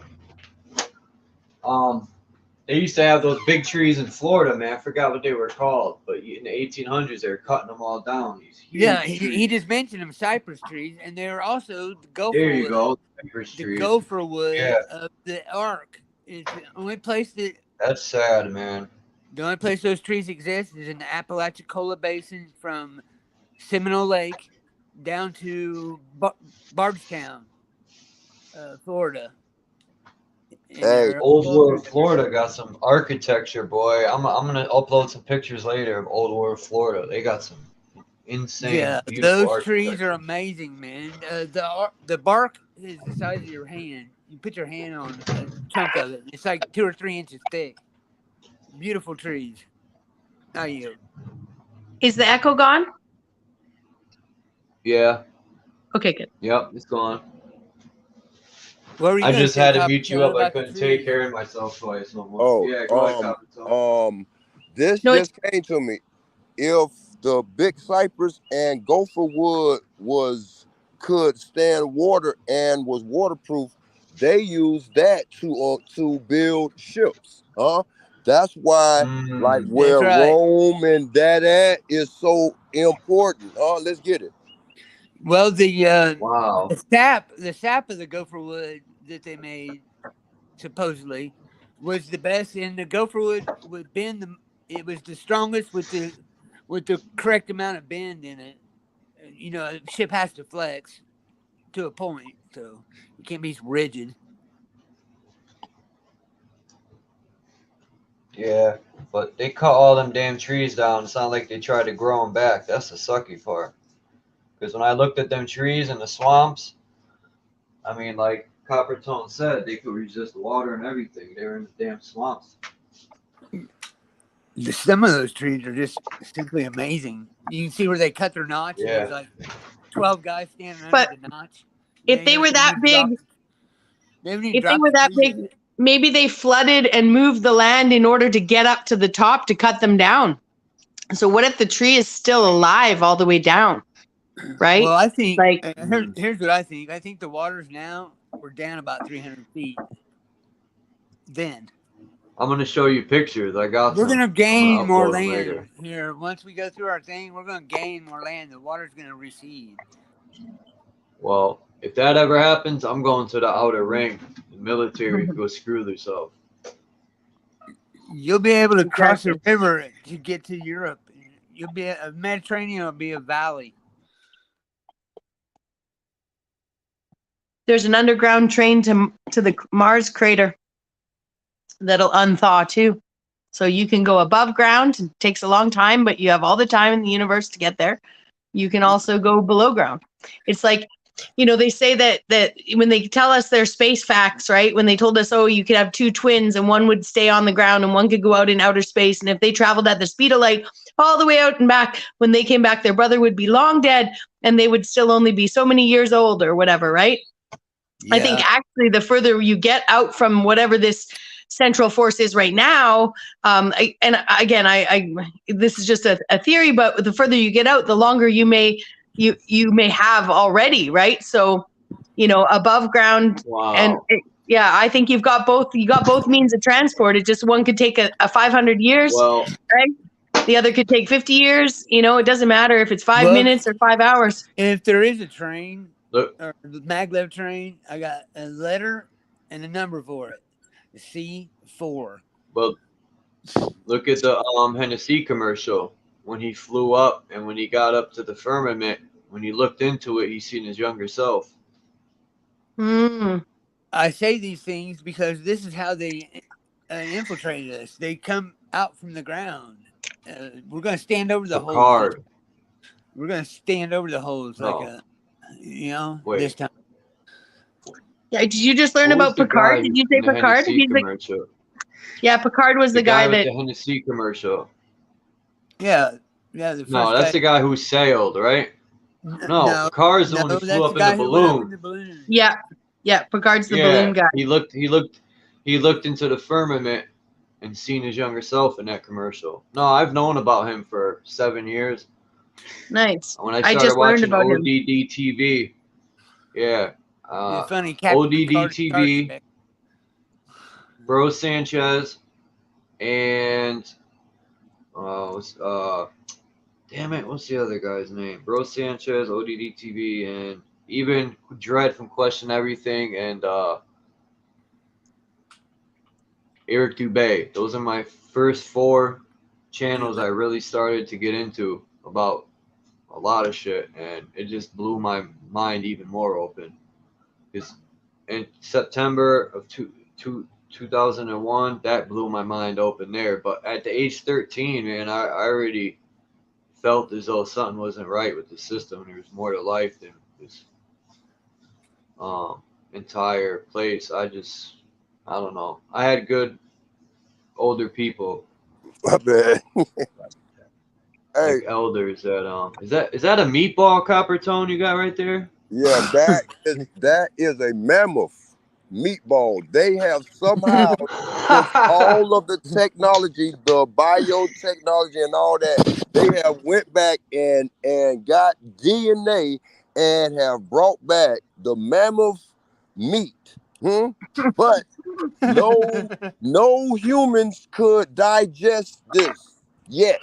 They used to have those big trees in Florida, man. I forgot what they were called, but in the 1800s, they were cutting them all down. These huge trees. He just mentioned them cypress trees, and they were also the gopher There you wood. go, cypress The trees. gopher wood Yeah. of the Ark is the only place that. That's sad, man. The only place those trees exist is in the Apalachicola Basin from Seminole Lake down to Bardstown, Florida. Hey, Old World Florida got some architecture, boy. I'm gonna upload some pictures later of Old World Florida. They got some insane, beautiful those architecture. trees are amazing, man. The bark is the size of your hand. You put your hand on a chunk of it. It's like 2 or 3 inches thick. Beautiful trees. Now you. Is the echo gone? Yeah. Okay, good. Yep, it's gone. What were you I gonna just say, had to mute you up. I about the couldn't take trees? care of myself twice no more. Yeah, go ahead, Coppertone. This No, just came to me. If the big cypress and gopher wood could stand water and was waterproof, they used that to build ships. That's why, like where That's right. Rome and that at is so important. Let's get it. Well, Wow. the sap of the gopher wood that they made supposedly was the best, and the gopher would bend it was the strongest with the correct amount of bend in it. You know, a ship has to flex to a point, so it can't be rigid. Yeah, but they cut all them damn trees down. It's not like they tried to grow them back. That's the sucky part. Because when I looked at them trees in the swamps, I mean, like Coppertone said, they could resist water and everything. They were in the damn swamps. Some of those trees are just simply amazing. You can see where they cut their notch. Yeah. And there's like 12 guys standing But under the notch. if they were that big, maybe they flooded and moved the land in order to get up to the top to cut them down. So what if the tree is still alive all the way down? Right? Well, I think like here's what I think. I think the waters now we're down about 300 feet. Then I'm gonna show you pictures. I got. We're gonna gain more land later. here. Once we go through our thing, we're gonna gain more land. The water's gonna recede. Well, if that ever happens, I'm going to the outer ring. The military go screw themselves. You'll be able to cross the river to get to Europe. You'll be a Mediterranean will be a valley. There's an underground train to the Mars crater that'll unthaw too. So you can go above ground. It takes a long time, but you have all the time in the universe to get there. You can also go below ground. It's like they say that when they tell us their space facts, right? When they told us, oh, you could have two twins and one would stay on the ground and one could go out in outer space. And if they traveled at the speed of light all the way out and back, when they came back, their brother would be long dead and they would still only be so many years old or whatever, right? Yeah. I think actually the further you get out from whatever this central force is right now, this is just a theory, but the further you get out, the longer you may have already, right? So, above ground. Wow. And I think you got both means of transport. It just one could take a 500 years, right? The other could take 50 years. It doesn't matter if it's 5 minutes or 5 hours. If there is a train or the maglev train, I got a letter and a number for it. C4. Well, look at the Hennessy commercial when he flew up and when he got up to the firmament. When he looked into it, he seen his younger self. I say these things because this is how they infiltrated us. They come out from the ground. We're going to stand over the holes. We're going to stand over the holes this time. Yeah, did you just learn about Picard? Did you say Picard? Yeah, Picard was the guy that with the Hennessy commercial. Yeah. The first that's the guy who sailed, right? No, Picard's the one who flew up in the balloon. Yeah, Picard's the balloon guy. He looked into the firmament and seen his younger self in that commercial. No, I've known about him for 7 years. Nice. When I started watching ODD TV, funny, ODD TV, Bro Sanchez, and damn it, what's the other guy's name? Bro Sanchez, ODD TV, and even Dredd from Question Everything, and Eric Dubé. Those are my first 4 channels I really started to get into about a lot of shit, and it just blew my mind even more open. Because in September of 2001, that blew my mind open there. But at the age 13, man, I already felt as though something wasn't right with the system. There was more to life than this entire place. I don't know. I had good older people. My bad. Like elders that is that a meatball, Copper Tone, you got right there? Yeah, that is a mammoth meatball. They have somehow all of the technology, the biotechnology and all that, they have went back and got DNA and have brought back the mammoth meat. But no humans could digest this yet.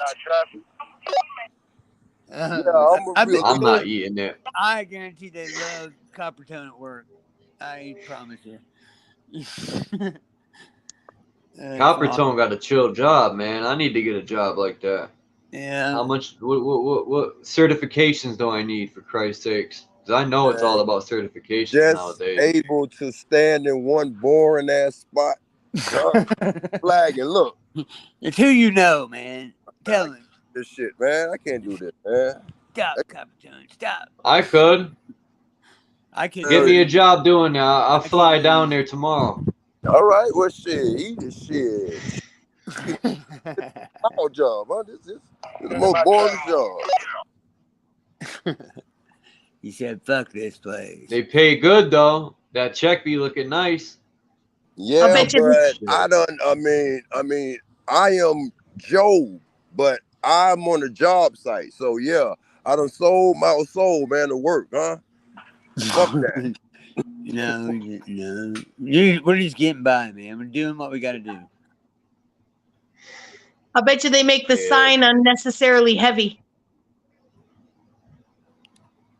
I'm not eating it. I guarantee they love Copper Tone at work. I promise you. Copper Tone got a chill job, man. I need to get a job like that. Yeah. How much? What certifications do I need, for Christ's sakes? Because I know it's all about certifications nowadays. Able to stand in one boring ass spot, flagging. Look, it's who you know, man. Tell him. This shit, man. I can't do this, man. Stop, Copper Tone. Stop. I could. I could. Give me a job doing that. I'll fly down there tomorrow. All right. Well, shit. Eat this shit. Our job, huh? This is the most boring job. He said, "Fuck this place." They pay good though. That check be looking nice. Yeah, but I am Joe, but I'm on a job site, so yeah, I done sold my soul, man, to work, huh? Fuck that. No. We're just getting by, man. We're doing what we got to do. I bet you they make the sign unnecessarily heavy.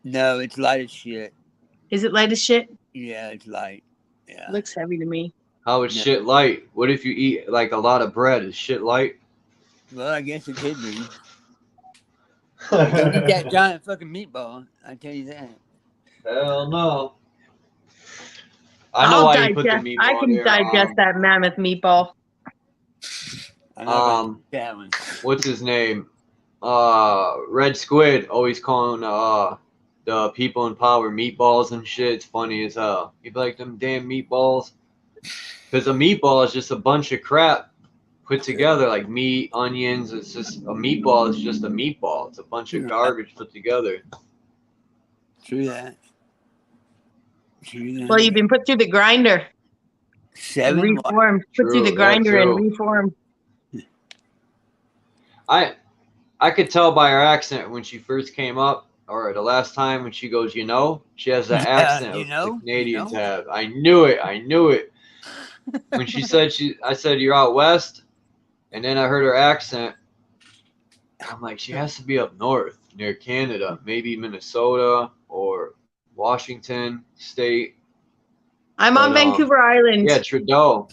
No, it's light as shit. Is it light as shit? Yeah, it's light. Yeah. Looks heavy to me. How is shit light? What if you eat like a lot of bread? Is shit light? Well, I guess it could be. Don't eat that giant fucking meatball. I tell you that. Hell no. I know why you put the meatball I can digest that mammoth meatball. That one. What's his name? Red Squid always calling the people in power meatballs and shit. It's funny as hell. You like them damn meatballs? Because a meatball is just a bunch of crap put together, like meat, onions. It's just a meatball. It's just a meatball. It's a bunch of garbage put together. True that. Well, you've been put through the grinder and 7 reformed. Put through the True, grinder and true. reformed. I could tell by her accent when she first came up, or the last time when she goes, you know, she has that accent you of know? the Canadians You know? have. I knew it. I knew it. When she said I said you're out west, and then I heard her accent. I'm like, she has to be up north near Canada, maybe Minnesota or Washington State. I'm on Vancouver Island. Yeah, Trudeau.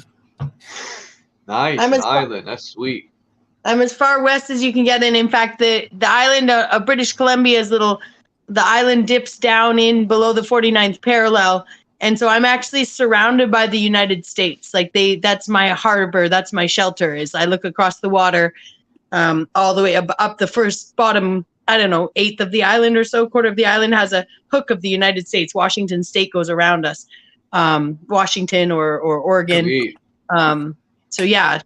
Nice, I'm an as- island. That's sweet. I'm as far west as you can get, and in fact, the island of British Columbia is the island dips down in below the 49th parallel, and so I'm actually surrounded by the United States. Like that's my harbor, that's my shelter. Is I look across the water, all the way up the first bottom, I don't know, eighth of the island or so, quarter of the island has a hook of the United States. Washington State goes around us, Washington or Oregon. Sweet. So yeah,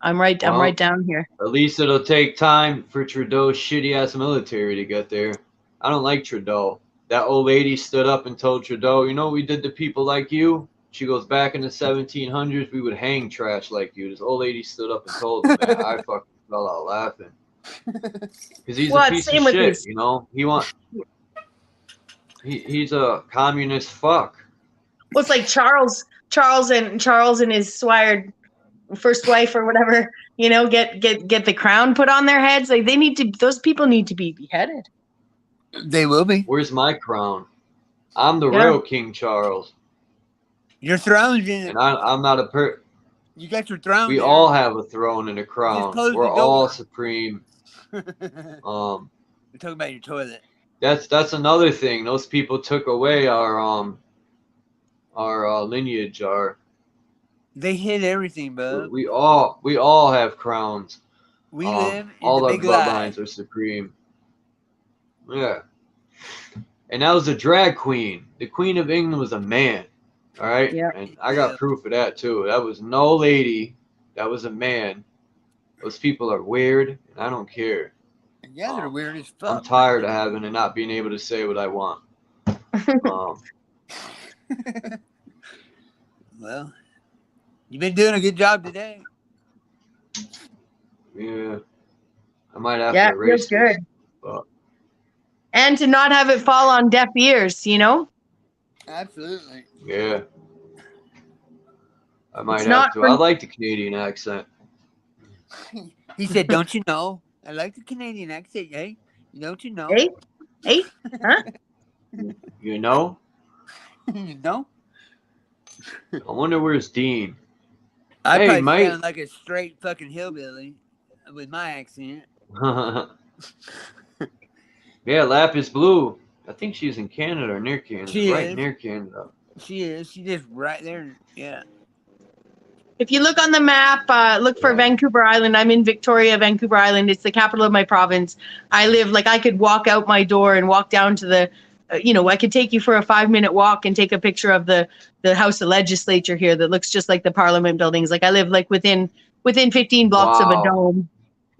I'm right down here. At least it'll take time for Trudeau's shitty ass military to get there. I don't like Trudeau. That old lady stood up and told Trudeau, you know what we did to people like you? She goes, back in the 1700s, we would hang trash like you. This old lady stood up and told him that. I fucking fell out laughing. Because he's a piece of shit, you know? He's a communist fuck. Well, it's like Charles and his swired first wife or whatever, you know, get the crown put on their heads. Like those people need to be beheaded. They will be. Where's my crown? I'm the real King Charles. Your throne's in it. And I'm not a You got your throne. We all have a throne and a crown. We're all supreme. We're talking about your toilet. That's another thing. Those people took away our lineage. They hid everything, bud. We all have crowns. We live in all the our big bloodlines lie. are supreme. Yeah. And that was a drag queen. The Queen of England was a man. All right. Yeah. And I got proof of that too. That was no lady. That was a man. Those people are weird, and I don't care. Yeah, they're weird as fuck. I'm tired of having and not being able to say what I want. Well, you've been doing a good job today. Yeah. I might have to erase feels good. This, but... And to not have it fall on deaf ears, you know? Absolutely. Yeah. I might have to. I like the Canadian accent. He said, don't you know? I like the Canadian accent, hey? Don't you know? Hey? Huh? You know? You know? I wonder where's Dean. I probably sound like a straight fucking hillbilly with my accent. Yeah, Lapis Blue. I think she's in Canada or near Canada. She right is. Near Canada. She is. She's just right there. Yeah. If you look on the map, look for Vancouver Island. I'm in Victoria, Vancouver Island. It's the capital of my province. I live, like, I could walk out my door and walk down to the, I could take you for a 5-minute walk and take a picture of the House of Legislature here that looks just like the Parliament buildings. Like, I live like within 15 blocks of a dome,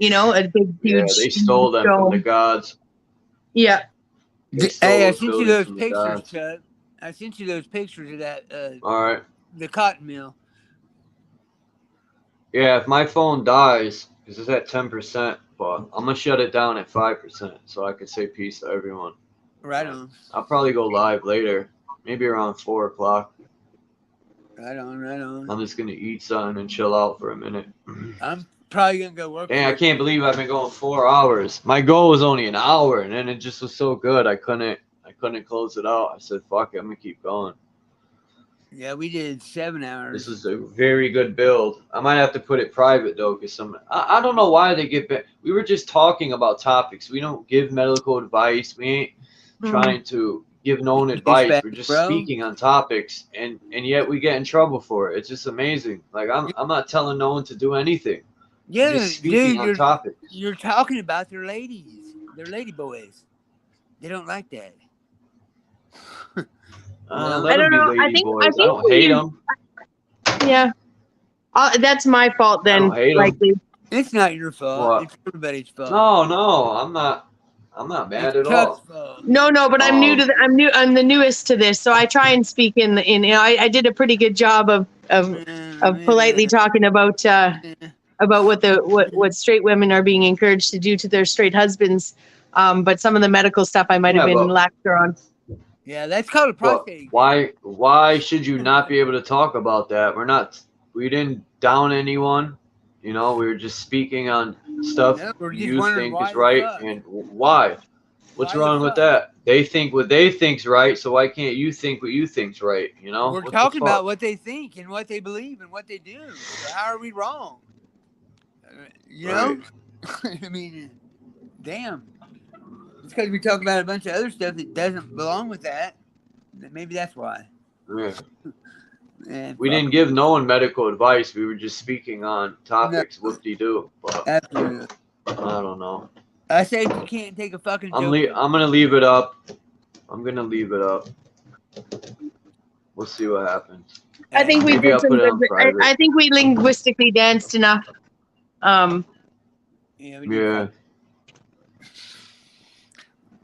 a big, huge. Yeah, they stole them from the gods. Yeah. Hey, I sent you those pictures, Chuck. I sent you those pictures of that. All right. The cotton mill. Yeah, if my phone dies, because it's at 10%, but I'm going to shut it down at 5% so I can say peace to everyone. Right on. I'll probably go live later, maybe around 4 o'clock. Right on. I'm just going to eat something and chill out for a minute. I'm probably going to go work. Dang, I can't believe I've been going 4 hours. My goal was only an hour, and then it just was so good, I couldn't close it out. I said, fuck it, I'm going to keep going. Yeah, we did 7 hours. This is a very good build. I might have to put it private, though, because I don't know why they get back. We were just talking about topics. We don't give medical advice. We ain't trying to give known advice. We're just speaking on topics, and yet we get in trouble for it. It's just amazing. Like, I'm not telling no one to do anything. Yeah, just speaking on topics. You're talking about their ladies. Their lady boys. They don't like that. Let I them don't be know. lady boys. I think don't hate we, them. yeah. That's my fault I then, don't hate them. likely. It's not your fault. What? It's everybody's fault. No, I'm not mad It's at Chuck's all. fault. No, but I'm new to I'm the newest to this, so I try and speak I did a pretty good job of politely talking about what straight women are being encouraged to do to their straight husbands. But some of the medical stuff I might have been laxer on. Yeah, that's called a But prostate. why should you not be able to talk about that? We didn't down anyone. We were just speaking on stuff We're just you wondering think why is the right fuck. and why. What's Why the wrong with fuck? that? They think what they think's right, so why can't you think what you think's right? We're What talking the fuck? about what they think and what they believe and what they do. So how are we wrong? Right. I mean, damn. It's because we talk about a bunch of other stuff that doesn't belong with that. Maybe that's why. Yeah. We didn't give no one medical advice. We were just speaking on topics. No. Whoop-de-doo. But Absolutely. I don't know. I say you can't take a fucking joke. I'm gonna leave it up. We'll see what happens. I think we Maybe did I'll some put it good. on private. I think we linguistically danced enough. Yeah.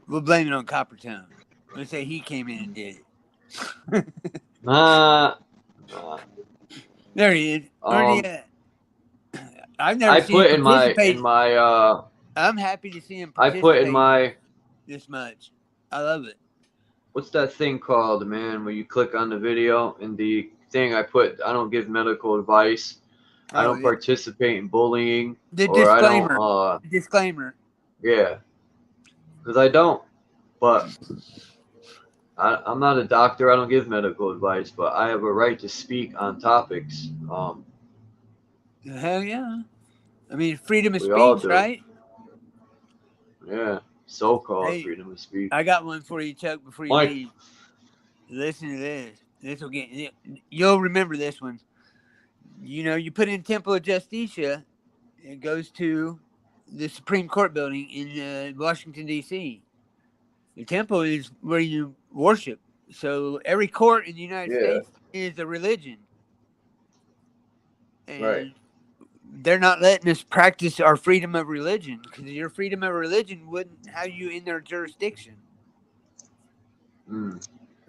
We'll blame it on Copper Tongue. Let's say he came in and did it. Nah. There he is. Where's he at? I've never I seen put him participate. I'm happy to see him participate. I put in my this much. I love it. What's that thing called, man? Where you click on the video and the thing I don't give medical advice. I don't participate in bullying. The or disclaimer. I don't, disclaimer. Yeah. Because I don't. But I'm not a doctor. I don't give medical advice, but I have a right to speak on topics. Hell yeah. I mean, freedom of We all speech, do. right? Yeah. So-called freedom of speech. I got one for you, Chuck, before you leave. Listen to this. You'll remember this one. You put in Temple of Justitia, it goes to the Supreme Court building in Washington, D.C. The temple is where you worship. So every court in the United States is a religion. And they're not letting us practice our freedom of religion because your freedom of religion wouldn't have you in their jurisdiction.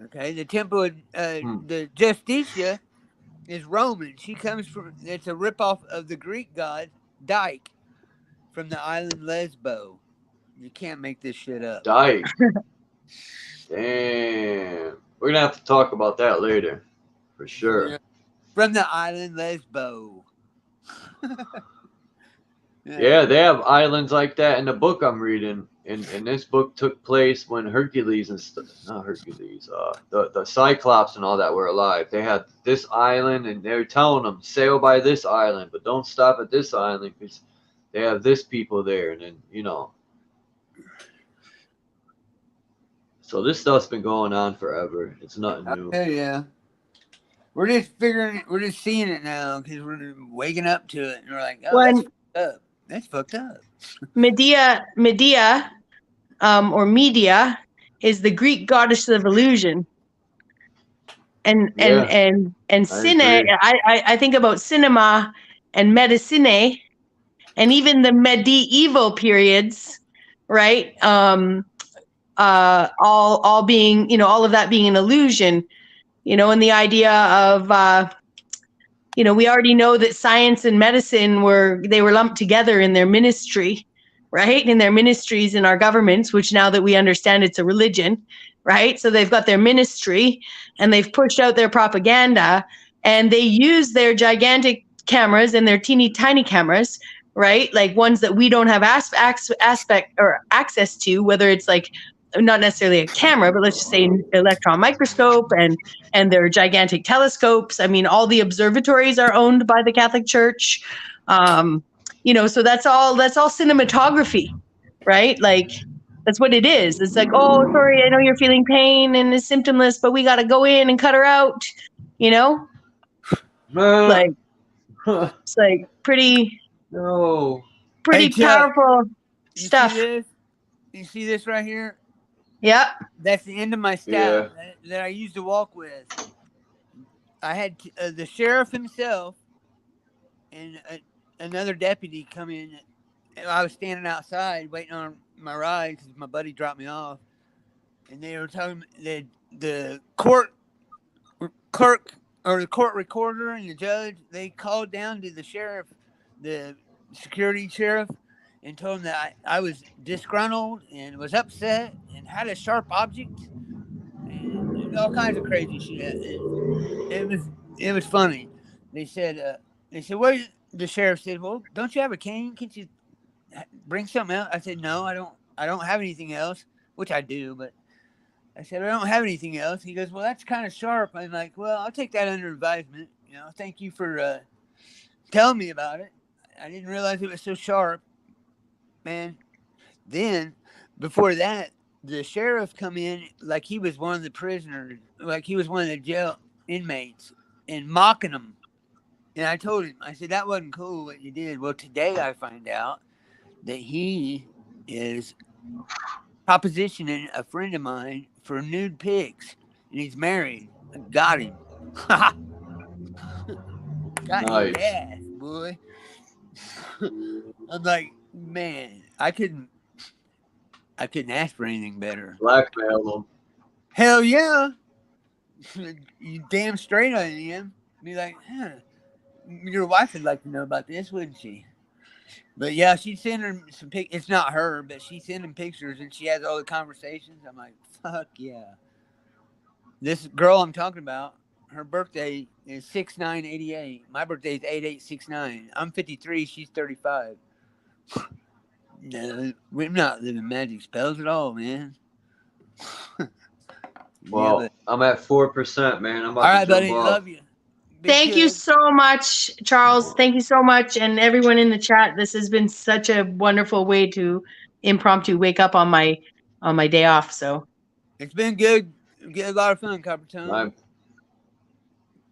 Okay, the temple of the Justitia is Roman. She comes from, it's a ripoff of the Greek god Dyke from the island Lesbo. You can't make this shit up. Dyke. Damn. We're going to have to talk about that later. For sure. Yeah. From the island Lesbo. Yeah, they have islands like that in the book I'm reading. And this book took place when Hercules and not Hercules, the Cyclops and all that were alive. They had this island, and they were telling them sail by this island, but don't stop at this island because they have this people there, and then So this stuff's been going on forever. It's nothing new. Hell yeah. We're just seeing it now because we're waking up to it, and we're like, oh, that's fucked up. That's fucked up. Medea, or Media, is the Greek goddess of illusion. And cine, I think about cinema and medicine, and even the medieval periods, right? All being, all of that being an illusion, and the idea of, we already know that science and medicine were lumped together in their ministry, right? In their ministries in our governments, which now that we understand it's a religion, right? So they've got their ministry and they've pushed out their propaganda, and they use their gigantic cameras and their teeny tiny cameras, right? Like ones that we don't have aspect or access to, whether it's like not necessarily a camera, but let's just say an electron microscope and their gigantic telescopes. I mean, all the observatories are owned by the Catholic Church. So that's all cinematography, right? Like that's what it is. It's like, oh, sorry, I know you're feeling pain and it's symptomless, but we got to go in and cut her out, like it's like pretty Hey, powerful stuff. You see this right here? Yeah. That's the end of my staff that I used to walk with. I had the sheriff himself and another deputy come in. I was standing outside waiting on my ride because my buddy dropped me off, and they were telling me the court clerk or the court recorder and the judge, they called down to the sheriff, the security sheriff, and told him that I was disgruntled and was upset and had a sharp object and all kinds of crazy shit. And it was funny. They said what? The sheriff said, well, don't you have a cane? Can't you bring something else? I said, no, I don't have anything else, which I do, but I said, I don't have anything else. He goes, well, that's kind of sharp. I'm like, well, I'll take that under advisement. You know, thank you for telling me about it. I didn't realize it was so sharp, man. Then, before that, the sheriff come in like he was one of the prisoners, like he was one of the jail inmates, and mocking him. And I told him, I said, that wasn't cool what you did. Well, today I find out that he is propositioning a friend of mine for nude pics, and he's married. I got him. Got his Nice. ass, boy. I'm like, man, I couldn't ask for anything better. Blackmail them. Hell yeah. You damn straight I am. Be like, huh. Your wife would like to know about this, wouldn't she? But yeah, she'd send her some pic. It's not her, but she sent him pictures, and she has all the conversations. I'm like, fuck yeah. This girl I'm talking about, her birthday is 6/9/88. My birthday is 8/8/69. I'm 53. She's 35. No, we're not living magic spells at all, man. Well, yeah, but I'm at 4%, man. I'm all about right, to jump buddy. off. Love you. Big Thank you kid. so much, Charles. Thank you so much. And everyone in the chat. This has been such a wonderful way to impromptu wake up on my day off. So It's been good. Get a lot of fun, Copper Tone. I'm,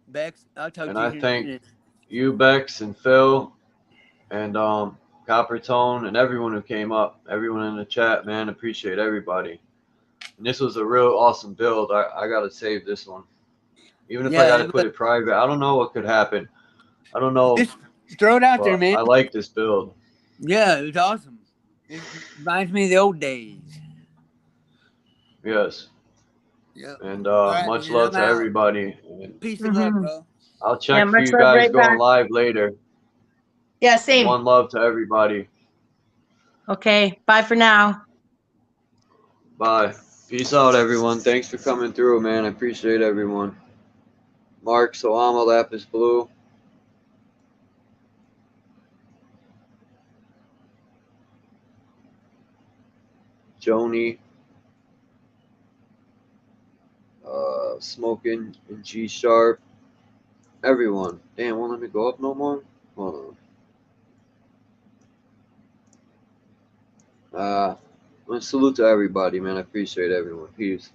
Bex, I'll talk and to you I here in a thank minute. you, Bex and Phil, and Copper Tone, and everyone who came up, everyone in the chat, man. Appreciate everybody. And this was a real awesome build. I gotta save this one, even if I Yeah, gotta put it private. I don't know what could happen. I don't know, just throw it out there, but man. I like this build. Yeah, it was awesome. It reminds me of the old days. Yes. Yep. And All right, much man. love I'm to out. everybody. And Peace and love, mhm. bro. I'll Yeah, check for much you love guys right going back. live later. Yeah, same. One love to everybody. Okay, bye for now. Bye. Peace out, everyone. Thanks for coming through, man. I appreciate everyone. Mark, Soama, Lapis Blue. Joni. Smoking and G Sharp. Everyone. Damn, won't let me go up no more? Hold on. Salute to everybody, man. I appreciate everyone. Peace.